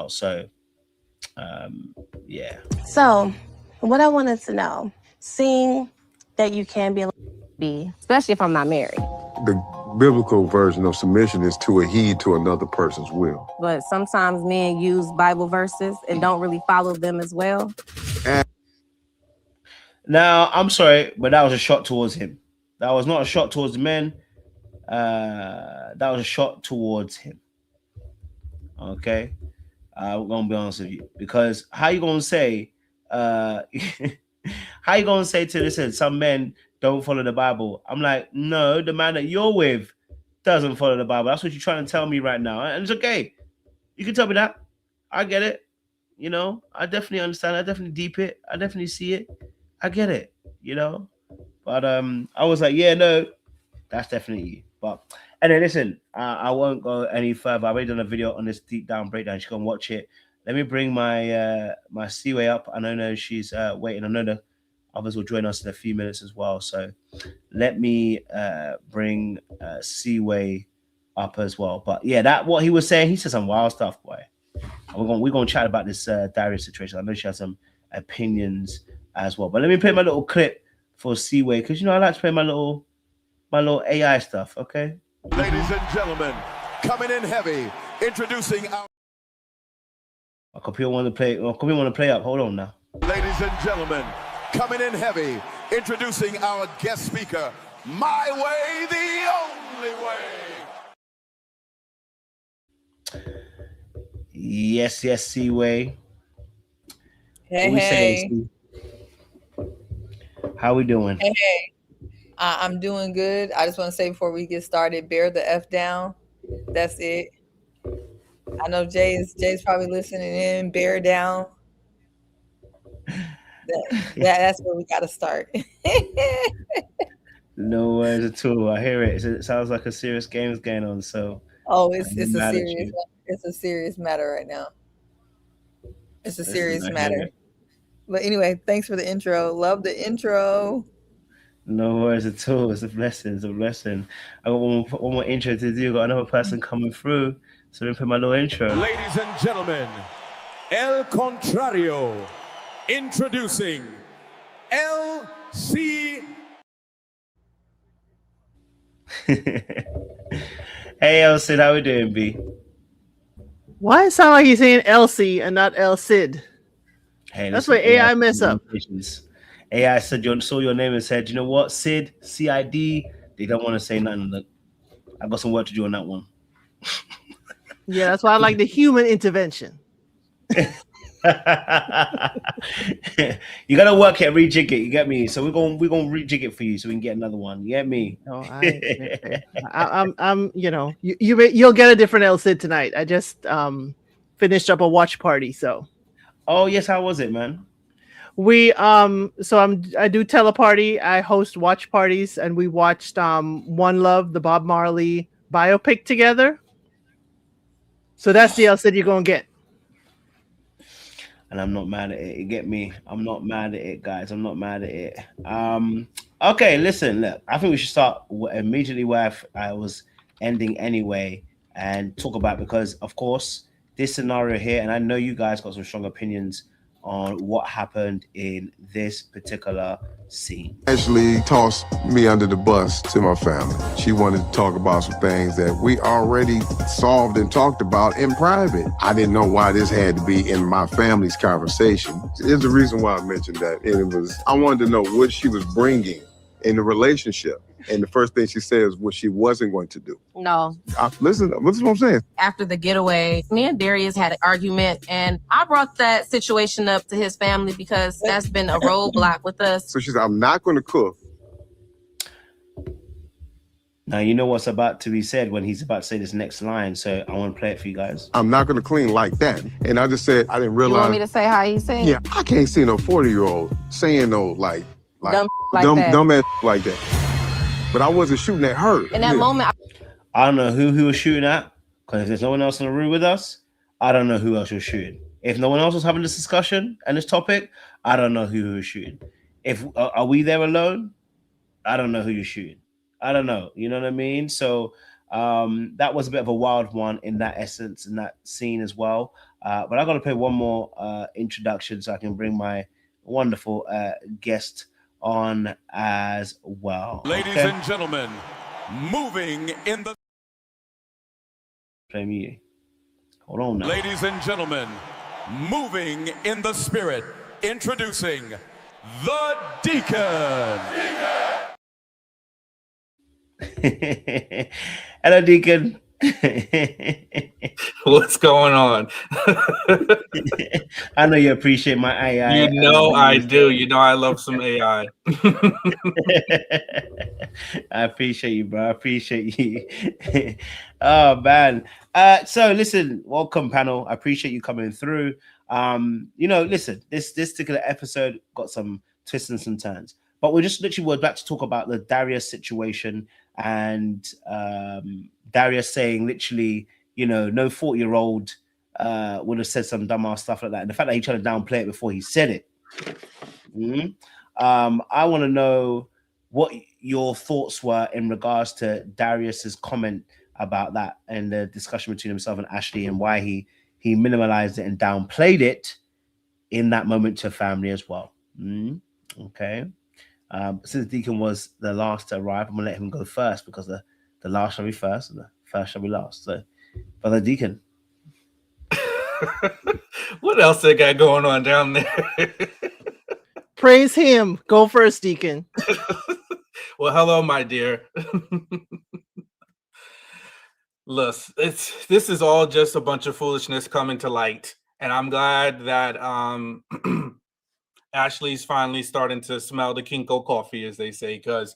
So, yeah. So, what I wanted to know, seeing that you can be, especially if I'm not married. The biblical version of submission is to adhere to another person's will. But sometimes men use Bible verses and don't really follow them as well. Now, I'm sorry, but that was a shot towards him. That was not a shot towards the men. That was a shot towards him. Okay? I'm going to be honest with you. Because how you going to say, to listen, some men don't follow the Bible? I'm like, no, the man that you're with doesn't follow the Bible. That's what you're trying to tell me right now. And it's okay. You can tell me that. I get it. You know, I definitely understand. I definitely deep it. I definitely see it. I get it, But I was like, yeah, no, that's definitely you. But anyway, listen, I won't go any further. I've already done a video on this deep down breakdown. You should go and watch it. Let me bring my my Seaway up. I know she's waiting. I know the others will join us in a few minutes as well. So let me bring Seaway up as well. But yeah, that what he was saying. He said some wild stuff, boy. We're gonna chat about this Darius situation. I know she has some opinions as well. But let me play my little clip for Seaway because I like to play my little AI stuff. Okay. Ladies and gentlemen, coming in heavy, introducing our. My computer want to play. My computer want to play up. Hold on now. Ladies and gentlemen, coming in heavy, introducing our guest speaker. My way, the only way. Yes, Seaway. Hey, what hey. Say, how we doing? Hey, I'm doing good. I just want to say before we get started, bear the F down. That's it. I know Jay's probably listening in. Bear down. That's where we got to start. No worries at all. I hear it. It sounds like a serious game's going on. So it's a serious matter right now. It's a serious matter. But anyway, thanks for the intro. Love the intro. No worries at all. It's a blessing. It's a blessing. I got one more intro to do. Got another person coming through. So let me put my little intro. Ladies and gentlemen, El Contrario, introducing LC. Hey, Elsie, how we doing, B? Why it sound like he's saying Elsie and not El Cid? Hey, that's where AI mess up. AI said saw your name and said, you know what, Sid, CID. They don't want to say nothing. Look, I got some work to do on that one. Yeah, that's why I like the human intervention. You gotta work it, rejig it. You get me? So we're gonna rejig it for you, so we can get another one. You get me? No, I'm you know, you'll get a different El Cid tonight. I just finished up a watch party, so. Oh yes, how was it, man? We so I do teleparty. I host watch parties, and we watched One Love, the Bob Marley biopic together. So that's the El Cid you're gonna get. And I'm not mad at it. You get me? I'm not mad at it, guys. I'm not mad at it. Okay, listen, look. I think we should start immediately where I was ending anyway, and talk about, because of course this scenario here, and I know you guys got some strong opinions on what happened in this particular scene. Ashley tossed me under the bus to my family. She wanted to talk about some things that we already solved and talked about in private. I didn't know why this had to be in my family's conversation. There's the reason why I mentioned that. And it was, I wanted to know what she was bringing in the relationship. And the first thing she said is what she wasn't going to do. No. Listen, this is what I'm saying. After the getaway, me and Darius had an argument, and I brought that situation up to his family because that's been a roadblock with us. So she said, I'm not going to cook. Now, you know what's about to be said when he's about to say this next line, so I want to play it for you guys. I'm not going to clean like that. And I just said, I didn't realize. You want me to say how he said? Yeah, I can't see no 40-year-old saying no, like dumb ass like that. But I wasn't shooting at her. In that moment, I don't know who he was shooting at, because if there's no one else in the room with us, I don't know who else was shooting. If no one else was having this discussion and this topic, I don't know who he was shooting. If are we there alone? I don't know who you're shooting. I don't know. You know what I mean? So that was a bit of a wild one in that essence, in that scene as well. But I'm going to play one more introduction so I can bring my wonderful guest on as well. Ladies and gentlemen, moving in the... Play me. Hold on now. Ladies and gentlemen, moving in the spirit, introducing the Deacon. Hello, Deacon. What's going on? I know you appreciate my AI. You know I do. You know I love some AI. I appreciate you, bro. I appreciate you. Oh, man. So listen, welcome, panel. I appreciate you coming through. You know, listen, this particular episode got some twists and some turns, but we're about to talk about the Darius situation, and Darius saying literally, you know, no 40-year-old would have said some dumbass stuff like that. And the fact that he tried to downplay it before he said it. I want to know what your thoughts were in regards to Darius's comment about that and the discussion between himself and Ashley, and why he minimalized it and downplayed it in that moment to family as well. Okay. Since Deacon was the last to arrive, I'm gonna let him go first, because the last shall be first and the first shall be last. So, Brother Deacon. What else they got going on down there? Praise him. Go first, Deacon. Well, hello, my dear. Look, this is all just a bunch of foolishness coming to light, and I'm glad that Ashley's finally starting to smell the Kinko coffee, as they say, because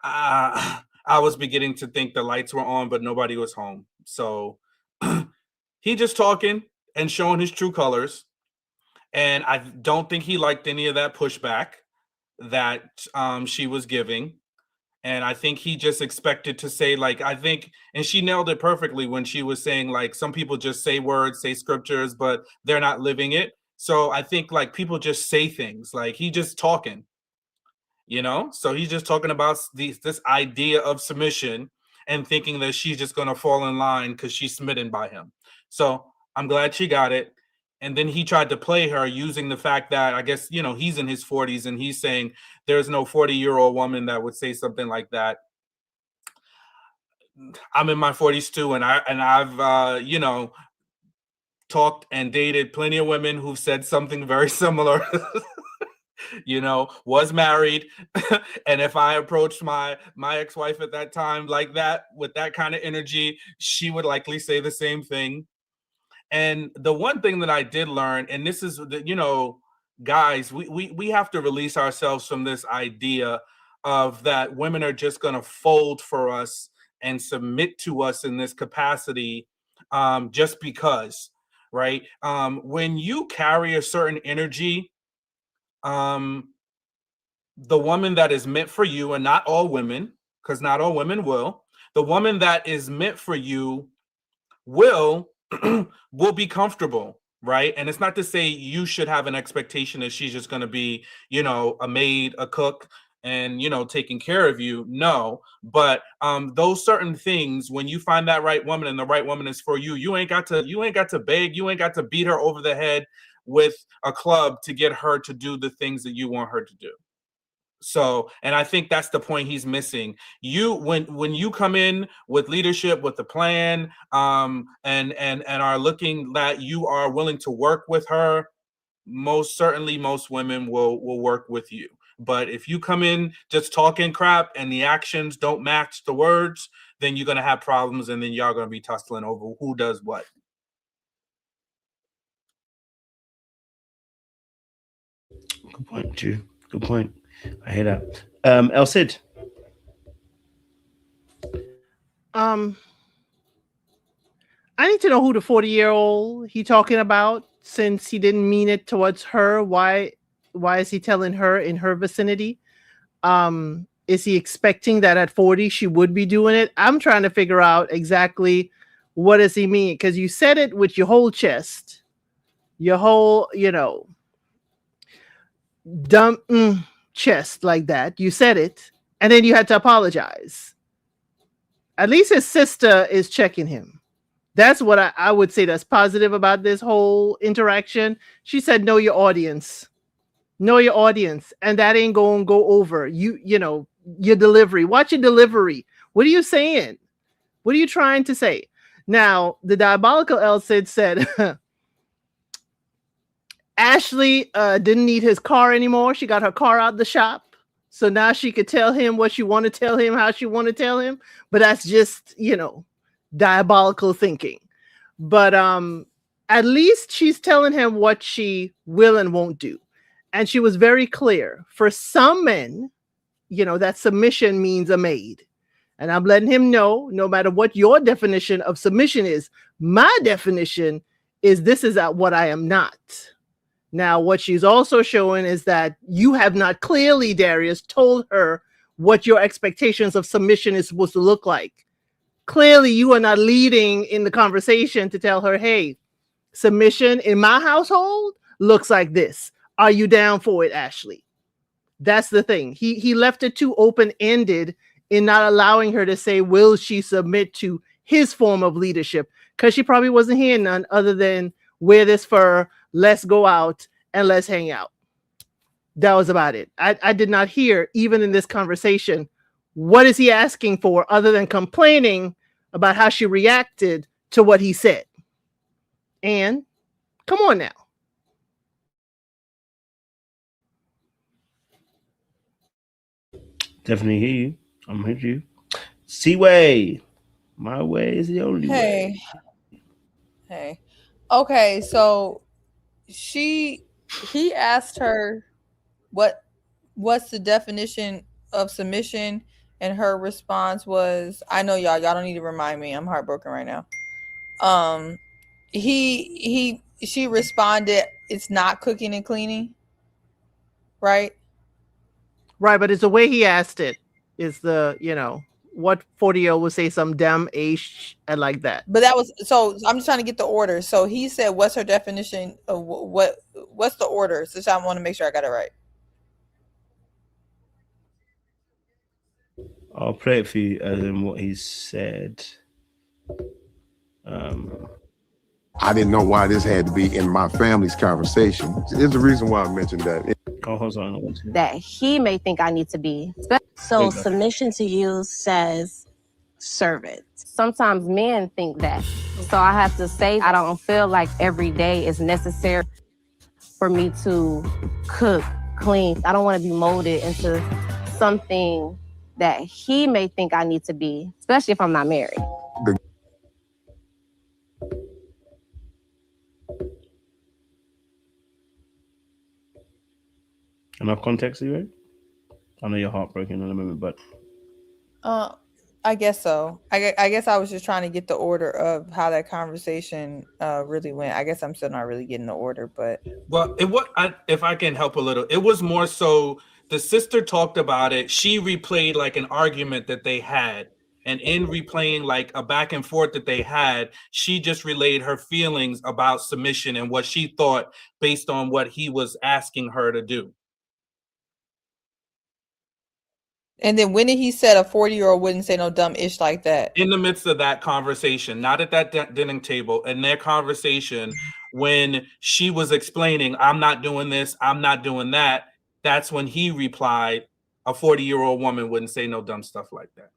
I was beginning to think the lights were on, but nobody was home. So he just talking and showing his true colors. And I don't think he liked any of that pushback that she was giving. And I think he just expected to say, like, and she nailed it perfectly when she was saying, like, some people just say words, say scriptures, but they're not living it. So I think, like, people just say things, like, he just talking, you know? So he's just talking about this idea of submission and thinking that she's just going to fall in line because she's smitten by him. So I'm glad she got it. And then he tried to play her using the fact that, I guess, you know, he's in his 40s and he's saying there's no 40-year-old woman that would say something like that. I'm in my 40s too, and I've you know, talked and dated plenty of women who've said something very similar. You know, was married, and if I approached my ex-wife at that time like that, with that kind of energy, she would likely say the same thing. And the one thing that I did learn, and this is the, you know, guys, we have to release ourselves from this idea of that women are just going to fold for us and submit to us in this capacity just because, right? When you carry a certain energy, the woman that is meant for you, and not all women, because not all women will, the woman that is meant for you will be comfortable, right? And it's not to say you should have an expectation that she's just going to be, you know, a maid, a cook, and, you know, taking care of you. No, but those certain things, when you find that right woman and the right woman is for you, you ain't got to beg, you ain't got to beat her over the head with a club to get her to do the things that you want her to do. So, and I think that's the point he's missing. You, when you come in with leadership, with the plan, and are looking that you are willing to work with her, most certainly most women will work with you. But if you come in just talking crap and the actions don't match the words, then you're gonna have problems, and then y'all gonna be tussling over who does what. Good point, too. Good point. I hear that. El Cid. I need to know who the 40-year-old he talking about, since he didn't mean it towards her. Why is he telling her in her vicinity? Is he expecting that at 40 she would be doing it? I'm trying to figure out exactly what does he mean, because you said it with your whole chest, your whole, you know, dumb chest like that. You said it, and then you had to apologize. At least his sister is checking him. That's what I would say that's positive about this whole interaction. She said, know your audience. Know your audience. And that ain't going to go over. You know, your delivery. Watch your delivery. What are you saying? What are you trying to say? Now, the diabolical El Cid said, Ashley didn't need his car anymore. She got her car out the shop. So now she could tell him what she want to tell him, how she want to tell him. But that's just, you know, diabolical thinking. But at least she's telling him what she will and won't do. And she was very clear. For some men, you know, that submission means a maid. And I'm letting him know, no matter what your definition of submission is, my definition is this is what I am not. Now, what she's also showing is that you have not clearly, Darius, told her what your expectations of submission is supposed to look like. Clearly, you are not leading in the conversation to tell her, hey, submission in my household looks like this. Are you down for it, Ashley? That's the thing. He left it too open-ended in not allowing her to say, will she submit to his form of leadership? Because she probably wasn't hearing none other than wear this fur, let's go out, and let's hang out. That was about it. I did not hear, even in this conversation, what is he asking for other than complaining about how she reacted to what he said. And come on now. Definitely hear you. I'm with you. Seaway. My way is the only way. Hey. Okay, so he asked her what's the definition of submission, and her response was, I know y'all don't need to remind me. I'm heartbroken right now. She responded, it's not cooking and cleaning. Right? Right, but it's the way he asked it is the, you know, what 40-year-old would say some damn age and like that. But that was, so I'm just trying to get the order. So he said, what's her definition of what's the order? So I want to make sure I got it right. I'll play it for you as in what he said. I didn't know why this had to be in my family's conversation. There's the reason why I mentioned that. That he may think I need to be. So submission to you says servant. Sometimes men think that. So I have to say, I don't feel like every day is necessary for me to cook, clean. I don't want to be molded into something that he may think I need to be, especially if I'm not married. Enough context, you? I know you're heartbroken in a moment, but I guess so. I guess I was just trying to get the order of how that conversation really went. I guess I'm still not really getting the order, but Well, if I can help a little, it was more so the sister talked about it. She replayed like an argument that they had. And in replaying like a back and forth that they had, she just relayed her feelings about submission and what she thought based on what he was asking her to do. and then when did he said a 40-year-old wouldn't say no dumb ish like that? In the midst of that conversation, not at that dinner table, in their conversation, when she was explaining, I'm not doing this, I'm not doing that, that's when he replied, a 40-year-old woman wouldn't say no dumb stuff like that.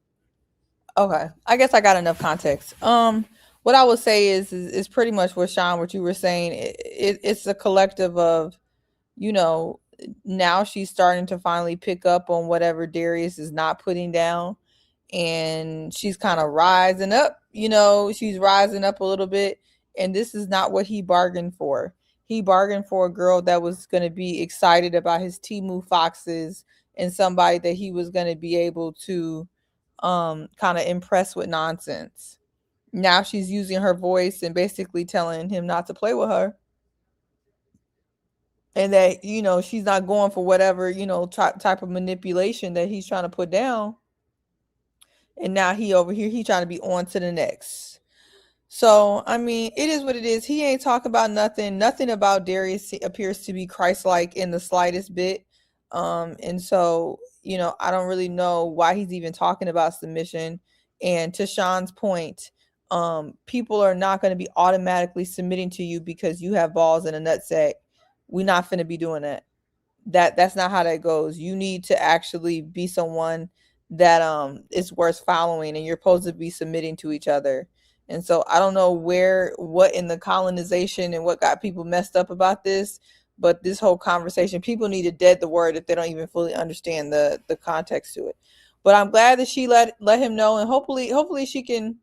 Okay, I guess I got enough context. What I would say is pretty much what Sean, what you were saying. It's a collective of, you know, now she's starting to finally pick up on whatever Darius is not putting down, and she's kind of rising up. You know, she's rising up a little bit, and this is not what he bargained for. He bargained for a girl that was going to be excited about his Temu foxes and somebody that he was going to be able to kind of impress with nonsense. Now she's using her voice and basically telling him not to play with her, and that, you know, she's not going for whatever, you know, type of manipulation that he's trying to put down. And now he over here, he trying to be on to the next. So I mean, it is what it is. He ain't talking about nothing about Darius appears to be Christ-like in the slightest bit. And so, you know, I don't really know why he's even talking about submission. And to Sean's point, people are not going to be automatically submitting to you because you have balls in a nutsack. We're not finna be doing that. That's not how that goes. You need to actually be someone that is worth following, and you're supposed to be submitting to each other. And so I don't know what in the colonization and what got people messed up about this, but this whole conversation, people need to dead the word if they don't even fully understand the context to it. But I'm glad that she let him know, and hopefully she can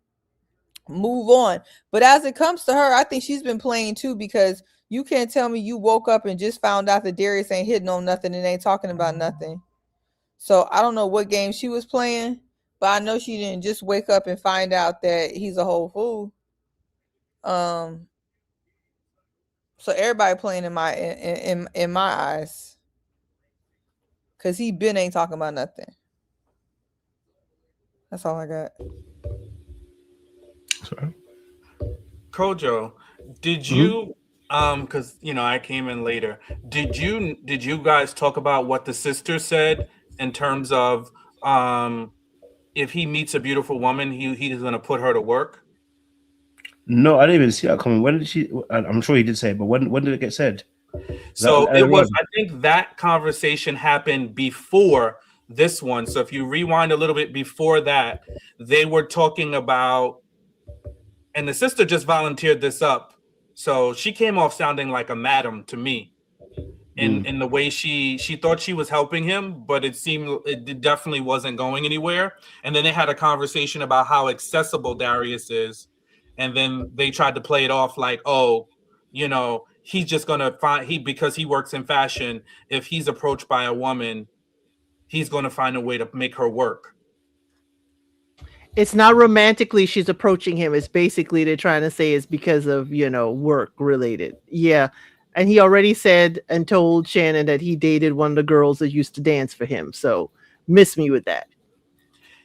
move on. But as it comes to her, I think she's been playing too, because you can't tell me you woke up and just found out that Darius ain't hitting on nothing and ain't talking about nothing. So I don't know what game she was playing, but I know she didn't just wake up and find out that he's a whole fool. So everybody playing in my eyes, because he been ain't talking about nothing. That's all I got. Sorry. Kojo, did you because you know I came in later, did you guys talk about what the sister said in terms of if he meets a beautiful woman, he's gonna put her to work? No, I didn't even see that coming. When did she? I'm sure he did say it, but when did it get said? So it was, I think that conversation happened before this one. So if you rewind a little bit before that, they were talking about, and the sister just volunteered this up. So she came off sounding like a madam to me in the way she thought she was helping him, but it seemed it definitely wasn't going anywhere. And then they had a conversation about how accessible Darius is. And then they tried to play it off like, oh, you know, he's just going to find, because he works in fashion, if he's approached by a woman, he's going to find a way to make her work. It's not romantically she's approaching him. It's basically they're trying to say it's because of, you know, work related. Yeah. And he already said and told Shannon that he dated one of the girls that used to dance for him. So miss me with that.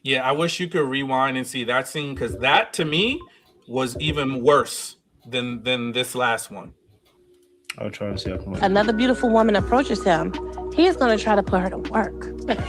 Yeah, I wish you could rewind and see that scene, because that to me was even worse than this last one. I'll try and see. Another beautiful woman approaches him. He's going to try to put her to work.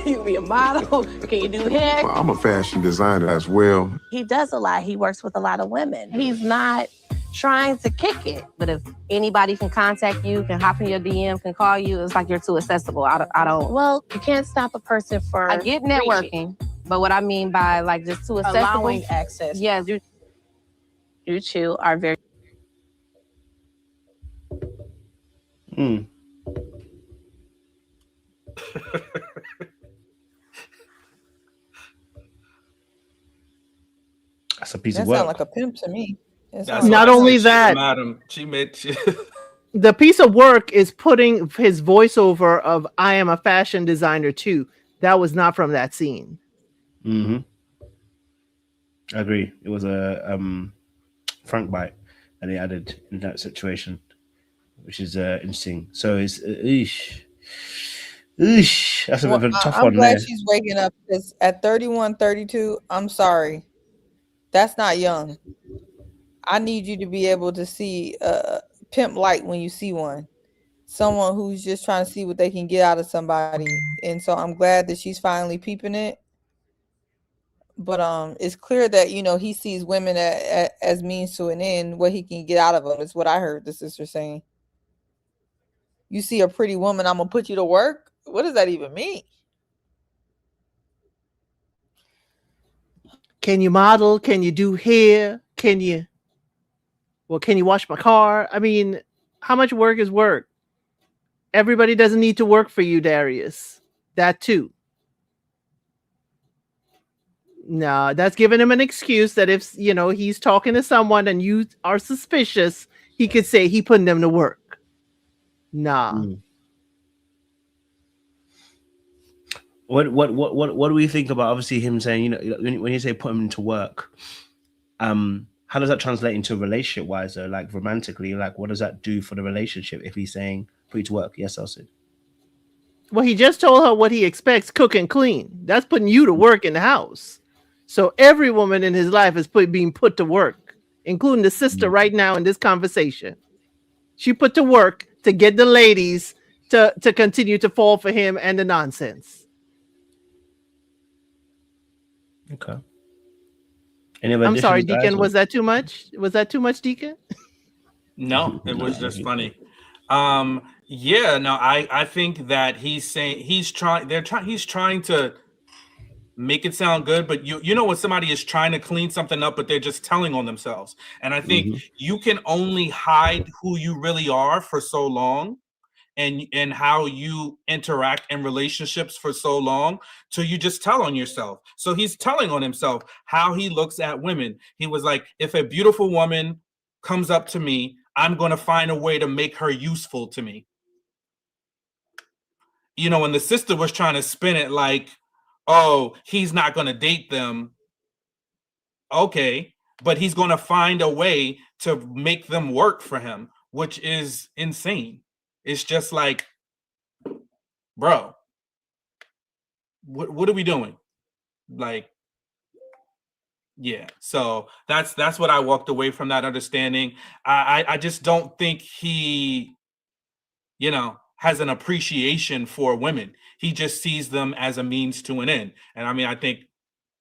You be a model. Can you do hair? I'm a fashion designer as well. He does a lot. He works with a lot of women. He's not trying to kick it. But if anybody can contact you, can hop in your DM, can call you, it's like you're too accessible. I don't. Well, you can't stop a person for. I get networking, but what I mean by like just too accessible. Allowing access. Yes, you two are very. That's a piece That of work. sounds like a pimp to me. Not only that, madam, she made. the piece of work is putting his voiceover of "I am a fashion designer too." That was not from that scene. Mm-hmm. I agree. It was a front bite that they added in that situation, which is interesting. So it's that's a bit of a tough I'm one glad there. she's waking up because at 31, 32, I'm sorry. That's not young. I need you to be able to see pimp light when you see one. Someone who's just trying to see what they can get out of somebody. And so I'm glad that she's finally peeping it. But it's clear that, you know, he sees women as means to an end. What he can get out of them is what I heard the sister saying. You see a pretty woman, I'm going to put you to work? What does that even mean? Can you model? Can you do hair? Can you wash my car? I mean, how much work is work? Everybody doesn't need to work for you, Darius. That too. No, that's giving him an excuse that if, you know, he's talking to someone and you are suspicious, he could say he putting them to work. Nah. What do we think about obviously him saying, you know, when you say put him to work, how does that translate into relationship wise though? Like romantically, like what does that do for the relationship if he's saying put you to work? Yes, Elsie. Well, he just told her what he expects, cook and clean. That's putting you to work in the house. So every woman in his life is being put to work, including the sister right now in this conversation. She put to work to get the ladies to continue to fall for him and the nonsense. Okay. I'm sorry, Deacon. Was that too much? Was that too much, Deacon? No, it was just funny. Yeah, no, I think that he's trying to make it sound good, but you know when somebody is trying to clean something up, but they're just telling on themselves. And I think you can only hide who you really are for so long. And how you interact in relationships for so long till you just tell on yourself. So he's telling on himself how he looks at women. He was like, if a beautiful woman comes up to me, I'm going to find a way to make her useful to me. You know, and the sister was trying to spin it like, oh, he's not going to date them. Okay, but he's going to find a way to make them work for him, which is insane. It's just like, bro, what are we doing? Like, yeah. So that's what I walked away from that understanding. I just don't think he, you know, has an appreciation for women. He just sees them as a means to an end. And I mean, I think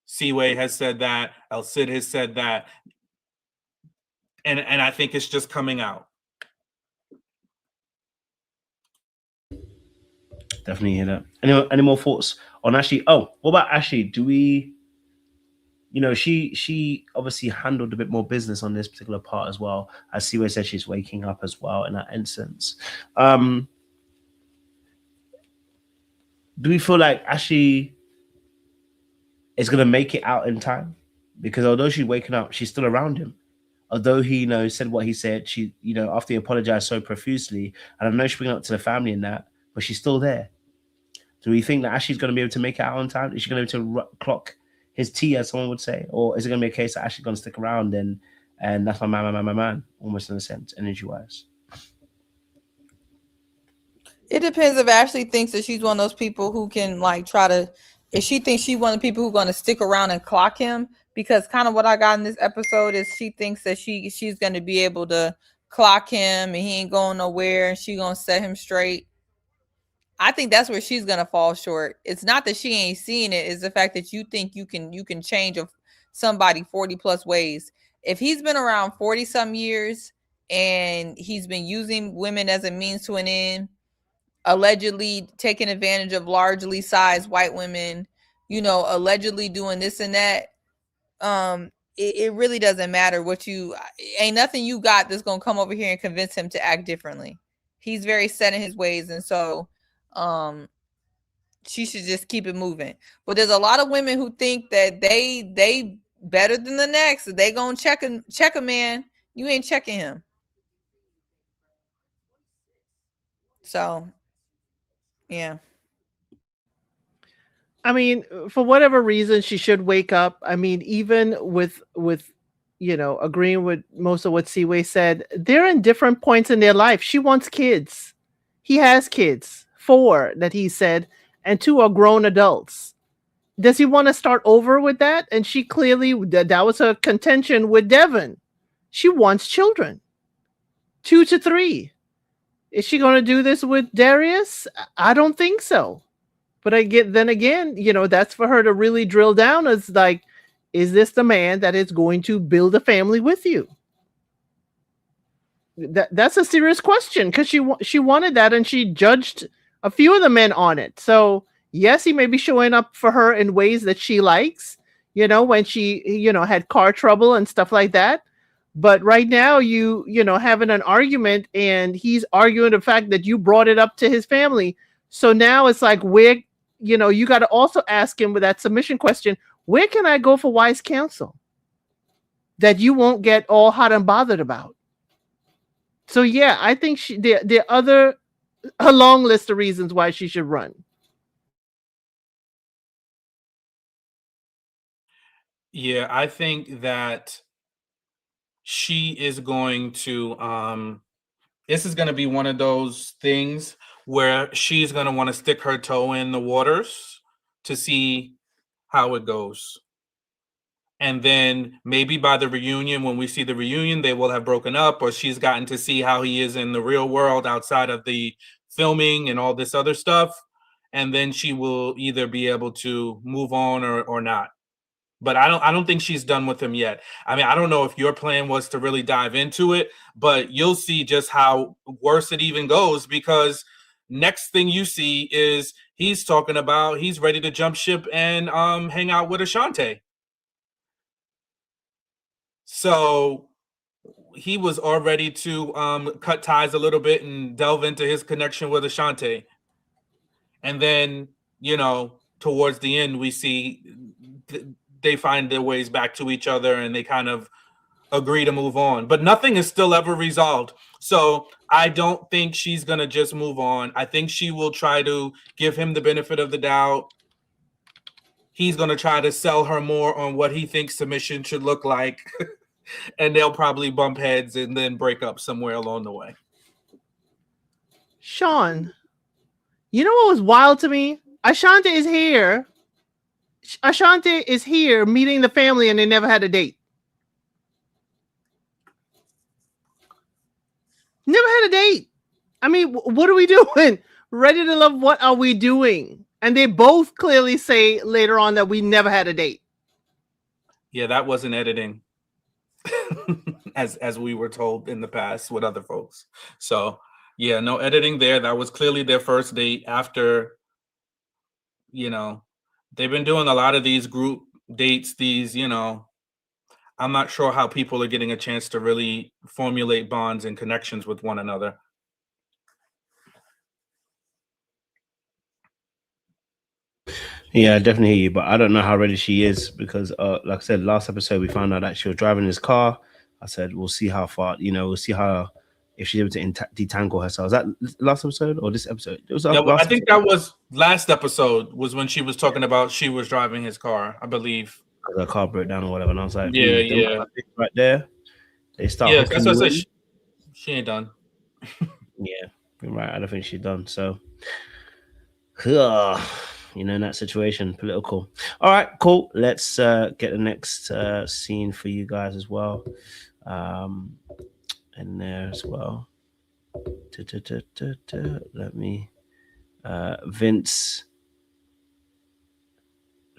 Seaway has said that, El Cid has said that, and I think it's just coming out. Definitely hear that. Any more thoughts on Ashley? Oh, what about Ashley? Do we, you know, she obviously handled a bit more business on this particular part as well. As Siwe said, she's waking up as well in that instance. Do we feel like Ashley is going to make it out in time? Because although she's waking up, she's still around him. Although he, you know, said what he said, she, you know, after he apologized so profusely, and I know she's bringing up to the family in that, but she's still there. Do we think that Ashley's going to be able to make it out on time? Is she going to be able to clock his tea, as someone would say? Or is it going to be a case that Ashley's going to stick around and that's my man, almost in a sense, energy-wise? It depends if Ashley thinks that she's one of those people who can like try to, if she thinks she's one of the people who's going to stick around and clock him, because kind of what I got in this episode is she thinks that she's going to be able to clock him and he ain't going nowhere and she going to set him straight. I think that's where she's going to fall short. It's not that she ain't seeing it. It's the fact that you think you can change somebody 40 plus ways. If he's been around 40 some years and he's been using women as a means to an end, allegedly taking advantage of largely sized white women, you know, allegedly doing this and that, it really doesn't matter what ain't nothing you got that's going to come over here and convince him to act differently. He's very set in his ways. And so, she should just keep it moving. But there's a lot of women who think that they better than the next. They gonna check a man. You ain't checking him. So, yeah. I mean, for whatever reason, she should wake up. I mean, even with agreeing with most of what Seaway said, they're in different points in their life. She wants kids. He has kids, 4 that he said, and 2 are grown adults. Does he want to start over with that? And she clearly, that was her contention with Devin. She wants children, 2 to 3. Is she going to do this with Darius? I don't think so. But then again, that's for her to really drill down. It's like, is this the man that is going to build a family with you? That's a serious question, because she wanted that, and she judged a few of the men on it. So yes, he may be showing up for her in ways that she likes, when she, had car trouble and stuff like that. But right now, having an argument, and he's arguing the fact that you brought it up to his family. So now it's like, you got to also ask him with that submission question, where can I go for wise counsel that you won't get all hot and bothered about? So yeah, I think there are a long list of reasons why she should run. Yeah, I think that she is going to this is going to be one of those things where she's going to want to stick her toe in the waters to see how it goes. And then maybe by the reunion, when we see the reunion, they will have broken up, or she's gotten to see how he is in the real world outside of the filming and all this other stuff. And then she will either be able to move on or not. But I don't think she's done with him yet. I mean, I don't know if your plan was to really dive into it, but you'll see just how worse it even goes, because next thing you see is he's talking about he's ready to jump ship and hang out with Ashante. So he was all ready to cut ties a little bit and delve into his connection with Ashante. And then, towards the end, we see they find their ways back to each other and they kind of agree to move on. But nothing is still ever resolved. So I don't think she's going to just move on. I think she will try to give him the benefit of the doubt. He's going to try to sell her more on what he thinks submission should look like. And they'll probably bump heads and then break up somewhere along the way. Sean, you know what was wild to me? Ashante is here. Ashante is here meeting the family, and they never had a date. Never had a date. I mean, what are we doing? Ready to Love, what are we doing? And they both clearly say later on that we never had a date. Yeah, that wasn't editing. as we were told in the past with other folks. So yeah, no editing there. That was clearly their first date after, they've been doing a lot of these group dates, I'm not sure how people are getting a chance to really formulate bonds and connections with one another. Yeah, I definitely hear you, but I don't know how ready she is because, like I said, last episode we found out that she was driving his car. I said we'll see how far, we'll see if she's able to detangle herself. Was that last episode or this episode? It was. Yeah, I think that was last episode. Was when she was talking about she was driving his car, I believe. Her car broke down or whatever, and I was like, yeah, right there. They start. Yeah, that's what I said. She ain't done. Yeah, right. I don't think she's done. So. In that situation, political. All right, cool. Let's get the next scene for you guys as well. In there as well. Let me Vince,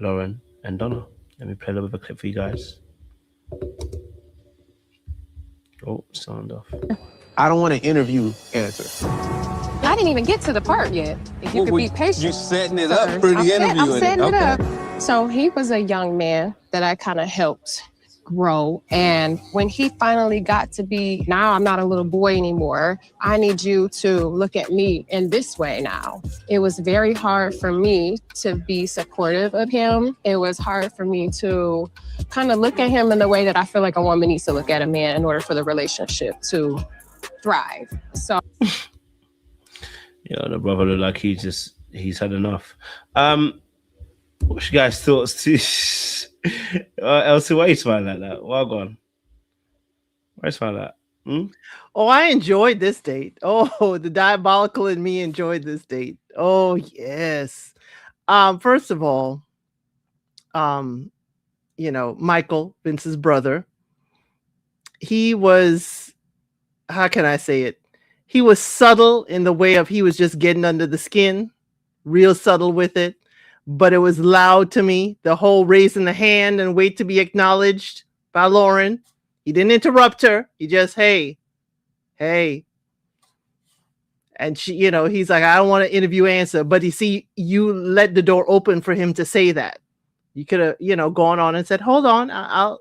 Lauren, and Donna. Let me play a little bit of a clip for you guys. Oh, sound off. I don't want to interview answer. I didn't even get to the part yet. If you could be patient. You're setting it up for the interview. I'm setting it up. So he was a young man that I kind of helped grow. And when he finally got to be, now I'm not a little boy anymore. I need you to look at me in this way now. It was very hard for me to be supportive of him. It was hard for me to kind of look at him in the way that I feel like a woman needs to look at a man in order for the relationship to thrive. So Yeah, the brother look like he's had enough. What's your guys' thoughts to Elsie? Why you smiling like that? Well gone. Why you smiling like that? Oh, I enjoyed this date. Oh, the diabolical in me enjoyed this date. Oh, yes. First of all, Michael, Vince's brother, he was, how can I say it? He was subtle in the way of he was just getting under the skin, real subtle with it, but it was loud to me. The whole raising the hand and wait to be acknowledged by Lauren. He didn't interrupt her. He just, hey. And she, he's like, I don't want to interview answer. But you let the door open for him to say that. You could have, gone on and said, hold on, I'll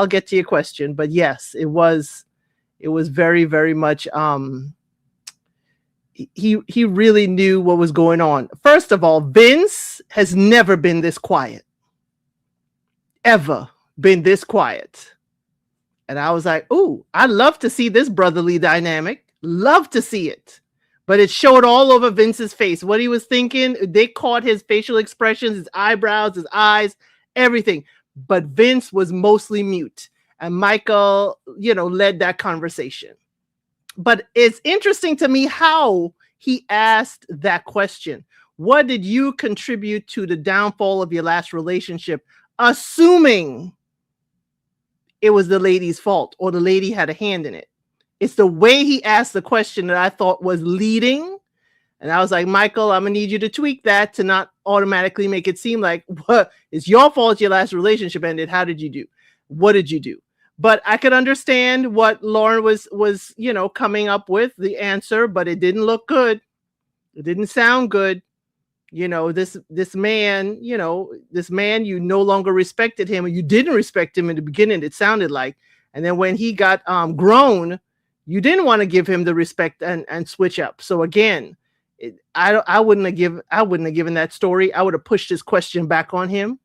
get to your question. But yes, it was very, very much, he really knew what was going on. First of all, Vince has never been this quiet. Ever been this quiet. And I was like, ooh, I love to see this brotherly dynamic. Love to see it. But it showed all over Vince's face. What he was thinking, they caught his facial expressions, his eyebrows, his eyes, everything. But Vince was mostly mute. And Michael, led that conversation. But it's interesting to me how he asked that question. What did you contribute to the downfall of your last relationship? Assuming it was the lady's fault or the lady had a hand in it. It's the way he asked the question that I thought was leading. And I was like, Michael, I'm going to need you to tweak that to not automatically make it seem like, well, it's your fault your last relationship ended. How did you do? What did you do? But I could understand what Lauren was coming up with, the answer, but it didn't look good. It didn't sound good. This man, you no longer respected him, or you didn't respect him in the beginning, it sounded like. And then when he got grown, you didn't want to give him the respect and switch up. So again, I wouldn't have given that story. I would have pushed his question back on him.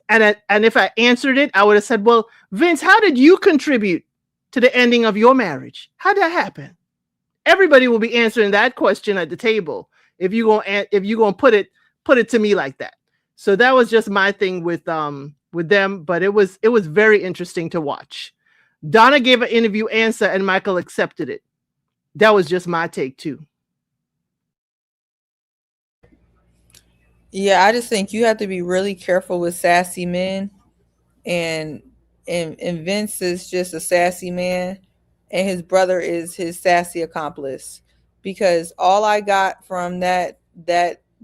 And if I answered it, I would have said, well, Vince, how did you contribute to the ending of your marriage? How did that happen? Everybody will be answering that question at the table if you're gonna put it to me like that. So that was just my thing with them, but it was very interesting to watch. Donna gave an interview answer and Michael accepted it. That was just my take too. Yeah, I just think you have to be really careful with sassy men, and Vince is just a sassy man, and his brother is his sassy accomplice. Because all I got from that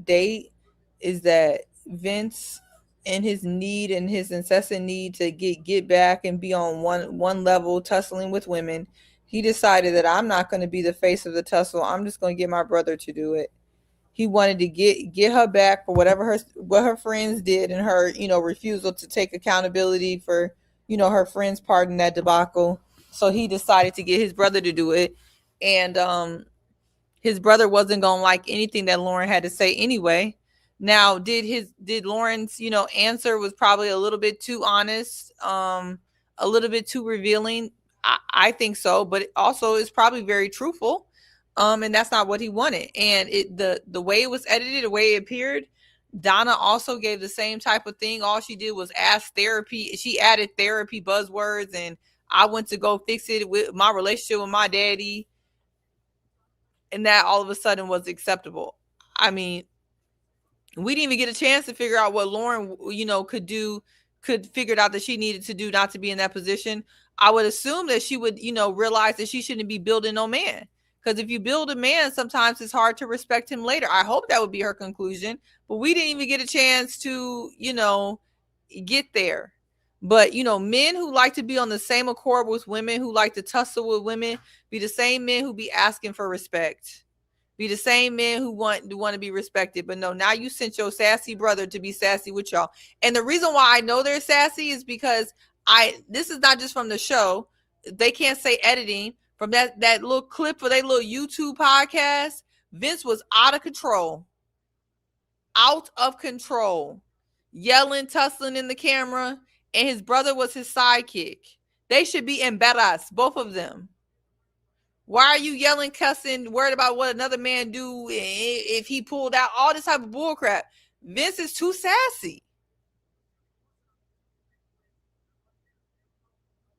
date is that Vince, and his need and his incessant need to get back and be on one level, tussling with women, he decided that I'm not going to be the face of the tussle. I'm just going to get my brother to do it. He wanted to get her back for what her friends did, and her, refusal to take accountability for, her friend's part in that debacle. So he decided to get his brother to do it. And his brother wasn't going to like anything that Lauren had to say anyway. Now, did Lauren's, answer was probably a little bit too honest, a little bit too revealing. I think so, but it also is probably very truthful. And that's not what he wanted. And the way it was edited, the way it appeared, Donna also gave the same type of thing. All she did was ask therapy. She added therapy buzzwords, and I went to go fix it with my relationship with my daddy. And that all of a sudden was acceptable. I mean, we didn't even get a chance to figure out what Lauren, could figure out that she needed to do not to be in that position. I would assume that she would, realize that she shouldn't be building no man. Because if you build a man, sometimes it's hard to respect him later. I hope that would be her conclusion. But we didn't even get a chance to, get there. But, men who like to be on the same accord with women, who like to tussle with women, be the same men who be asking for respect. Be the same men who want to be respected. But no, now you sent your sassy brother to be sassy with y'all. And the reason why I know they're sassy is because this is not just from the show. They can't say editing. From that little clip for their little YouTube podcast, Vince was out of control. Out of control. Yelling, tussling in the camera. And his brother was his sidekick. They should be embarrassed, both of them. Why are you yelling, cussing, worried about what another man do if he pulled out? All this type of bull crap. Vince is too sassy.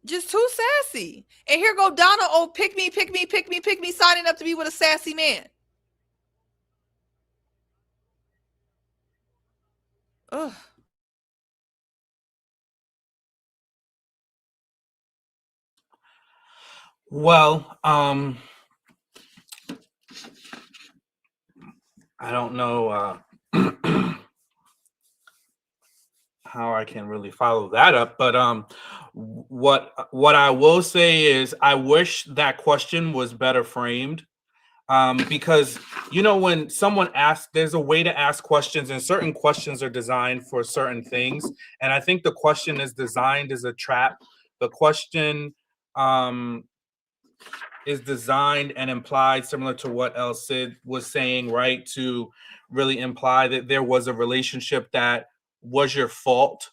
Just too sassy. And here go Donna, oh, pick me, signing up to be with a sassy man. Ugh. Well, I don't know how I can really follow that up, but what I will say is I wish that question was better framed, because you know, when someone asks, there's a way to ask questions, and certain questions are designed for certain things, and I think the question is designed as a trap. The question is designed and implied, similar to what El Cid was saying, right, to really imply that there was a relationship that was your fault.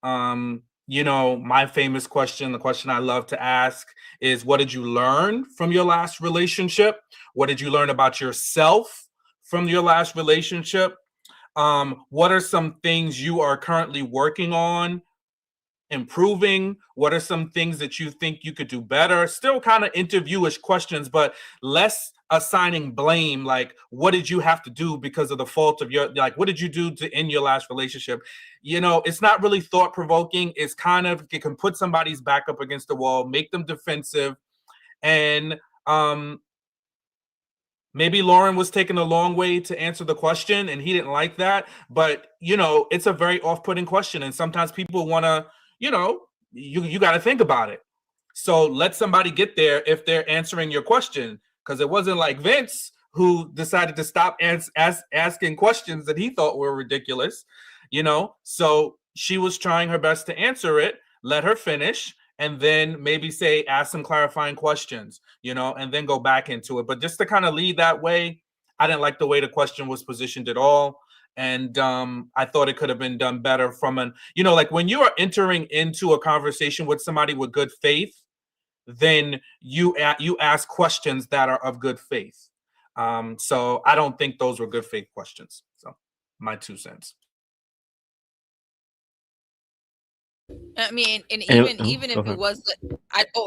You know, my famous question, the question I love to ask is, what did you learn from your last relationship? What did you learn about yourself from your last relationship? What are some things you are currently working on improving? What are some things that you think you could do better? Still kind of interviewish questions, but less assigning blame, like what did you have to do because of the fault of your, like what did you do to end your last relationship? You know, it's not really thought-provoking. It's kind of, it can put somebody's back up against the wall, make them defensive. And maybe Lauren was taking a long way to answer the question and he didn't like that, but you know, it's a very off-putting question, and sometimes people want to, you know, you got to think about it. So let somebody get there if they're answering your question, because it wasn't like Vince who decided to stop asking questions that he thought were ridiculous, you know. So she was trying her best to answer it. Let her finish, and then maybe say, ask some clarifying questions, you know, and then go back into it. But just to kind of lead that way, I didn't like the way the question was positioned at all. And I thought it could have been done better from an, you know, like when you are entering into a conversation with somebody with good faith, then you ask questions that are of good faith. So I don't think those were good faith questions. So my 2 cents. I mean, and even if it was,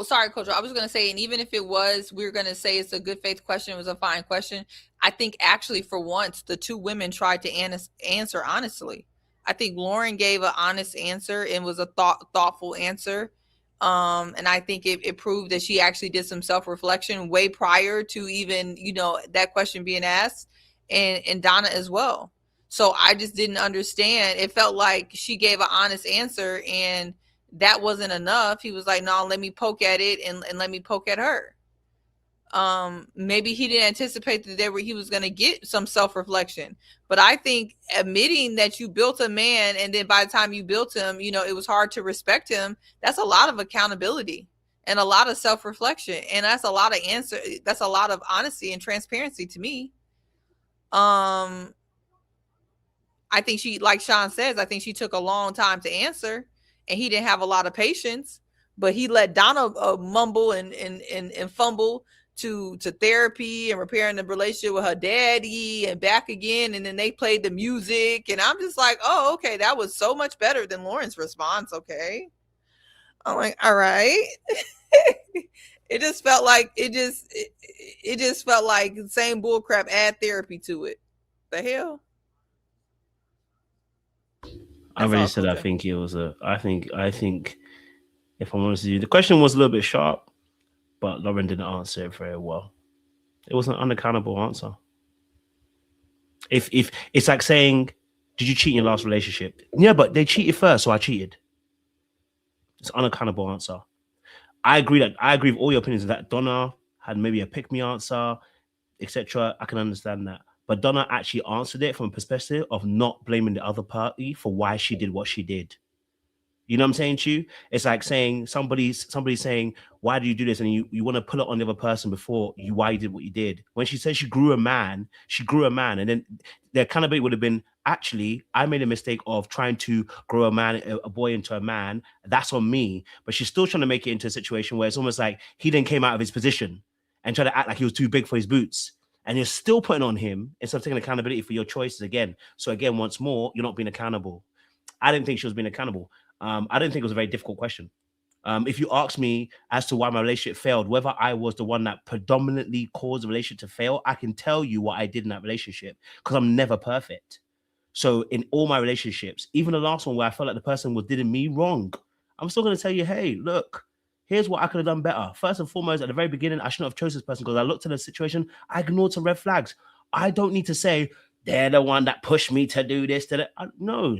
sorry, Coach, I was going to say, and even if it was, we were going to say it's a good faith question, it was a fine question. I think actually for once, the two women tried to answer honestly. I think Lauren gave an honest answer and was a thoughtful answer. And I think it proved that she actually did some self-reflection way prior to even, you know, that question being asked, and Donna as well. So I just didn't understand. It felt like she gave an honest answer and that wasn't enough. He was like, no, let me poke at it and let me poke at her. Maybe he didn't anticipate that he was going to get some self-reflection. But I think admitting that you built a man and then by the time you built him, you know, it was hard to respect him. That's a lot of accountability and a lot of self-reflection. And that's a lot of answer. That's a lot of honesty and transparency to me. I think she, like Sean says, I think she took a long time to answer and he didn't have a lot of patience, but he let Donna mumble and fumble to therapy and repairing the relationship with her daddy and back again. And then they played the music and I'm just like, oh, okay. That was so much better than Lauren's response. Okay. I'm like, all right. It just felt like, it just felt like the same bullcrap, add therapy to it. The hell? I really said I think it was I think if I'm honest with you, the question was a little bit sharp, but Lauren didn't answer it very well. It was an unaccountable answer. If it's like saying, did you cheat in your last relationship? Yeah, but they cheated first, so I cheated. It's an unaccountable answer. I agree with all your opinions that Donna had maybe a pick me answer, etc. I can understand that. But Donna actually answered it from a perspective of not blaming the other party for why she did what she did. You know what I'm saying to you? It's like saying somebody's saying, why do you do this? And you want to pull it on the other person before why you did what you did. When she said she grew a man. And then the accountability would have been, actually, I made a mistake of trying to grow a boy into a man. That's on me. But she's still trying to make it into a situation where it's almost like he then came out of his position. and try to act like he was too big for his boots. And you're still putting on him instead of taking accountability for your choices again. So again, once more, you're not being accountable. I didn't think she was being accountable. I didn't think it was a very difficult question. If you ask me as to why my relationship failed, whether I was the one that predominantly caused the relationship to fail, I can tell you what I did in that relationship because I'm never perfect. So in all my relationships, even the last one where I felt like the person was doing me wrong, I'm still going to tell you, hey, look, here's what I could have done better. First and foremost, at the very beginning, I shouldn't have chosen this person because I looked at the situation, I ignored some red flags. I don't need to say, they're the one that pushed me to do this. No,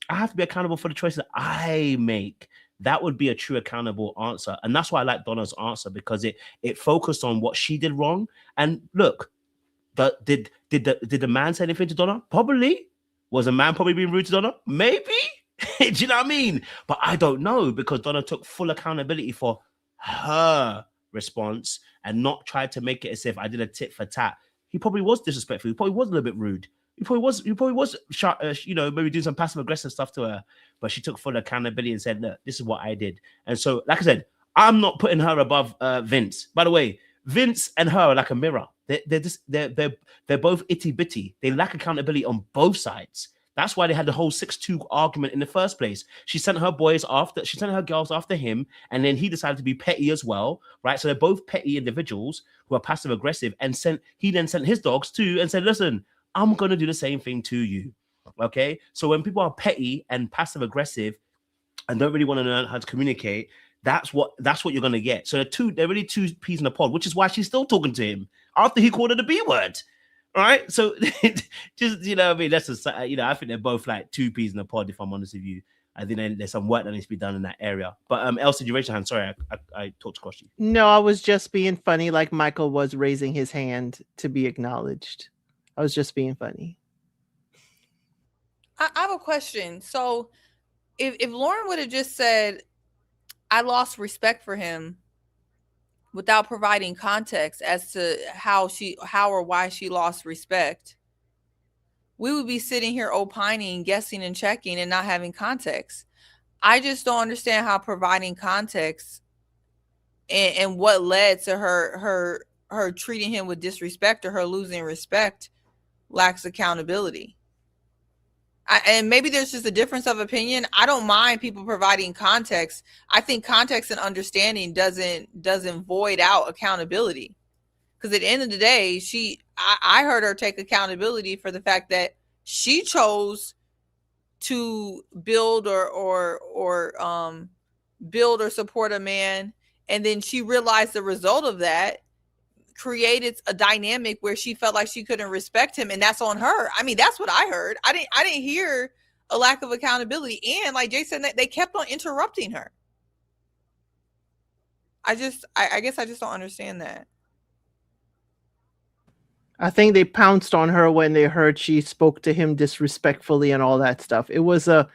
I have to be accountable for the choices I make. That would be a true accountable answer. And that's why I like Donna's answer, because it focused on what she did wrong. And look, did the man say anything to Donna? Probably. Was a man probably being rude to Donna? Maybe. Do you know what I mean? But I don't know, because Donna took full accountability for her response and not tried to make it as if I did a tit for tat. He probably was disrespectful. He probably was a little bit rude. He probably was maybe doing some passive aggressive stuff to her, but she took full accountability and said, look, this is what I did. And so, like I said, I'm not putting her above Vince. By the way, Vince and her are like a mirror. They're both itty bitty. They lack accountability on both sides. That's why they had the whole 6-2 argument in the first place. She sent her girls after him, and then he decided to be petty as well, right? So they're both petty individuals who are passive aggressive, and he then sent his dogs too and said, listen, I'm going to do the same thing to you. Okay. So when people are petty and passive aggressive and don't really want to learn how to communicate, that's what you're going to get. So they're really two peas in a pod, which is why she's still talking to him after he called her the B word. All right. So just, you know what I mean? That's I think they're both like two peas in a pod, if I'm honest with you. I think there's some work that needs to be done in that area. But Elsie, you raised your hand. Sorry, I talked across you. No, I was just being funny, like Michael was raising his hand to be acknowledged. I was just being funny. I have a question. So if Lauren would have just said, I lost respect for him without providing context as to how or why she lost respect, we would be sitting here opining, guessing, and checking and not having context. I just don't understand how providing context and what led to her treating him with disrespect or her losing respect lacks accountability. And maybe there's just a difference of opinion. I don't mind people providing context. I think context and understanding doesn't void out accountability. Because at the end of the day, I heard her take accountability for the fact that she chose to build or support a man, and then she realized the result of that created a dynamic where she felt like she couldn't respect him, and that's on her. I mean, that's what I heard. I didn't hear a lack of accountability, and like Jason, they kept on interrupting her. I guess I just don't understand that. I think they pounced on her when they heard she spoke to him disrespectfully and all that stuff. It wasn't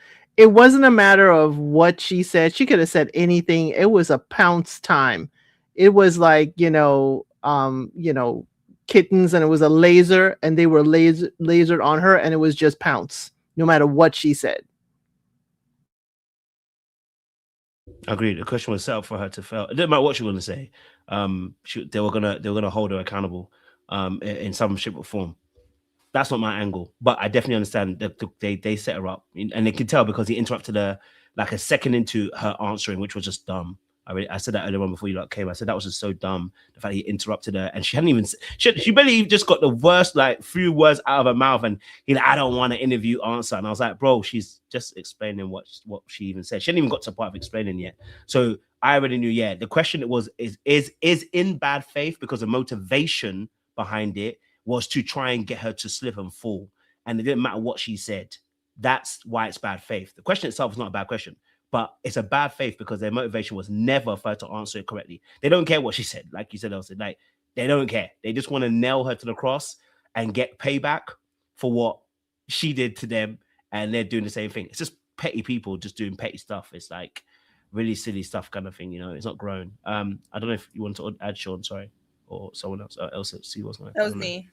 a matter of what she said. She could have said anything. It was a pounce time. It was like, kittens, and it was a laser, and they were lasered on her, and it was just pounce, no matter what she said. Agreed. The question was set up for her to fail. It didn't matter what she was going to say. They were gonna hold her accountable in some shape or form. That's not my angle, but I definitely understand that they set her up, and they could tell because he interrupted her like a second into her answering, which was just dumb. I said that earlier on before you came. I said that was just so dumb. The fact he interrupted her, and she hadn't even. She barely just got the worst few words out of her mouth, and I don't want to interview answer. And I was like, bro, she's just explaining what she even said. She hadn't even got to the part of explaining yet. So I already knew. Yeah, the question is in bad faith because the motivation behind it was to try and get her to slip and fall, and it didn't matter what she said. That's why it's bad faith. The question itself is not a bad question. But it's a bad faith because their motivation was never for her to answer it correctly. They don't care what she said. Like you said, Elsie, they don't care. They just want to nail her to the cross and get payback for what she did to them. And they're doing the same thing. It's just petty people just doing petty stuff. It's like really silly stuff kind of thing. It's not grown. I don't know if you want to add Sean, sorry, or someone else. Elsie was that was me.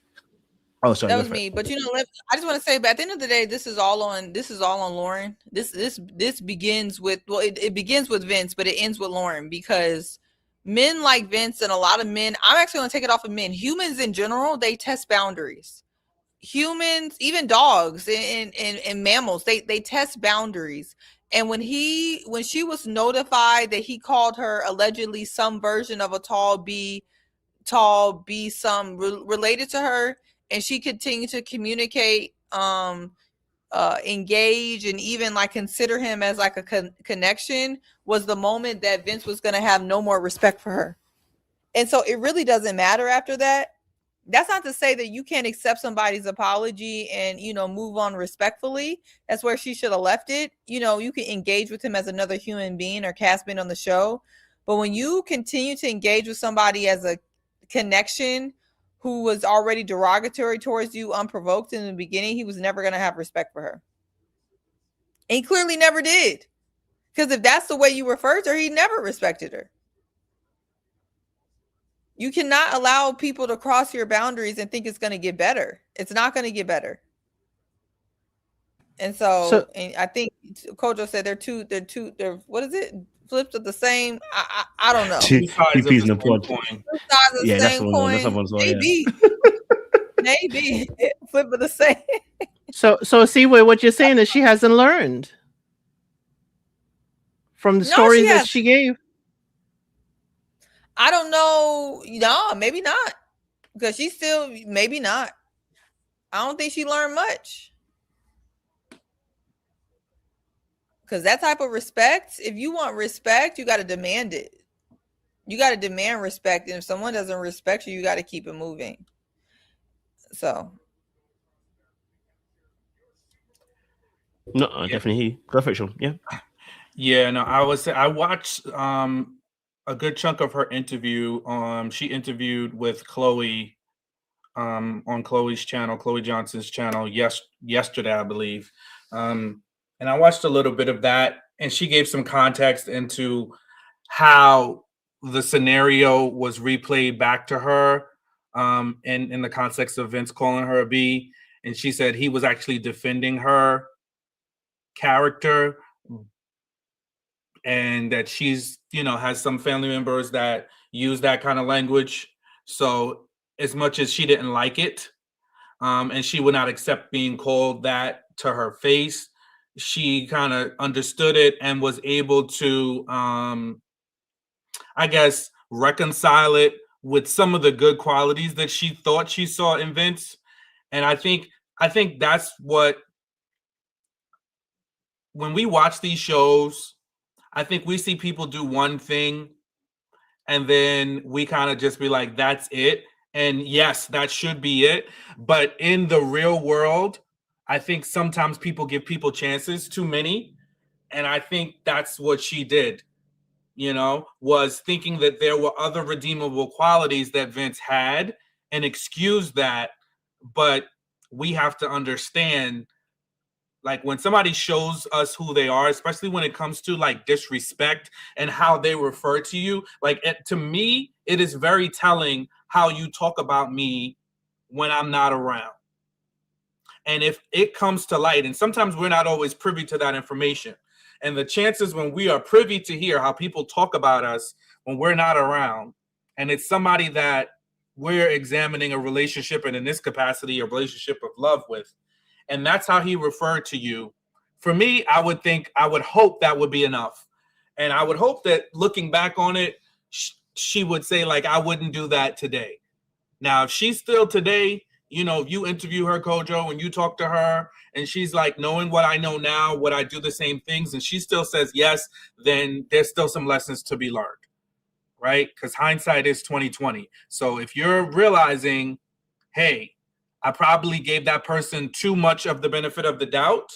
Oh, sorry. That was me. But I just want to say, but at the end of the day, this is all on Lauren. This begins with it begins with Vince, but it ends with Lauren, because men like Vince and a lot of men, I'm actually going to take it off of men. Humans in general, they test boundaries. Humans, even dogs and mammals, they test boundaries. And when she was notified that he called her allegedly some version of a tall B, some related to her, and she continued to communicate, engage, and even like consider him as like a connection, was the moment that Vince was going to have no more respect for her. And so it really doesn't matter after that. That's not to say that you can't accept somebody's apology and, move on respectfully. That's where she should have left it. You can engage with him as another human being or castmate on the show. But when you continue to engage with somebody as a connection who was already derogatory towards you unprovoked in the beginning, he was never going to have respect for her. And he clearly never did. Because if that's the way you refer to her, he never respected her. You cannot allow people to cross your boundaries and think it's going to get better. It's not going to get better. And so and I think Kojo said they're what is it? Flips of the same. I don't know. Two peas in a pod. Yeah, that's the one. That's someone's maybe. Maybe flip of the same. So Siwe, what you're saying is she hasn't learned from the stories that she gave. I don't know. No, maybe not. Because she still, maybe not. I don't think she learned much. Because that type of respect, if you want respect, you got to demand it. You got to demand respect. And if someone doesn't respect you, you got to keep it moving. So. No, I definitely hear you. Go for it, Sean. Yeah. Yeah, no, I watched a good chunk of her interview. She interviewed with Chloe on Chloe's channel, Chloe Johnson's channel, yesterday, I believe. And I watched a little bit of that, and she gave some context into how the scenario was replayed back to her in the context of Vince calling her a B. And she said he was actually defending her character, and that she's, has some family members that use that kind of language. So as much as she didn't like it, and she would not accept being called that to her face, she kind of understood it and was able to, I guess, reconcile it with some of the good qualities that she thought she saw in Vince. And I think that's what, when we watch these shows, I think we see people do one thing and then we kind of just be like, that's it. And yes, that should be it. But in the real world, I think sometimes people give people chances, too many. And I think that's what she did, was thinking that there were other redeemable qualities that Vince had and excuse that. But we have to understand, like, when somebody shows us who they are, especially when it comes to like disrespect and how they refer to you, like to me, it is very telling how you talk about me when I'm not around. And if it comes to light, and sometimes we're not always privy to that information, and the chances when we are privy to hear how people talk about us when we're not around, and it's somebody that we're examining a relationship, and in this capacity, a relationship of love with, and that's how he referred to you. For me, I would hope that would be enough. And I would hope that looking back on it, she would say, like, I wouldn't do that today. Now, if she's still today, if you interview her, Kojo, and you talk to her, and she's like, knowing what I know now, would I do the same things? And she still says yes, then there's still some lessons to be learned, right? Because hindsight is 20/20. So if you're realizing, hey, I probably gave that person too much of the benefit of the doubt,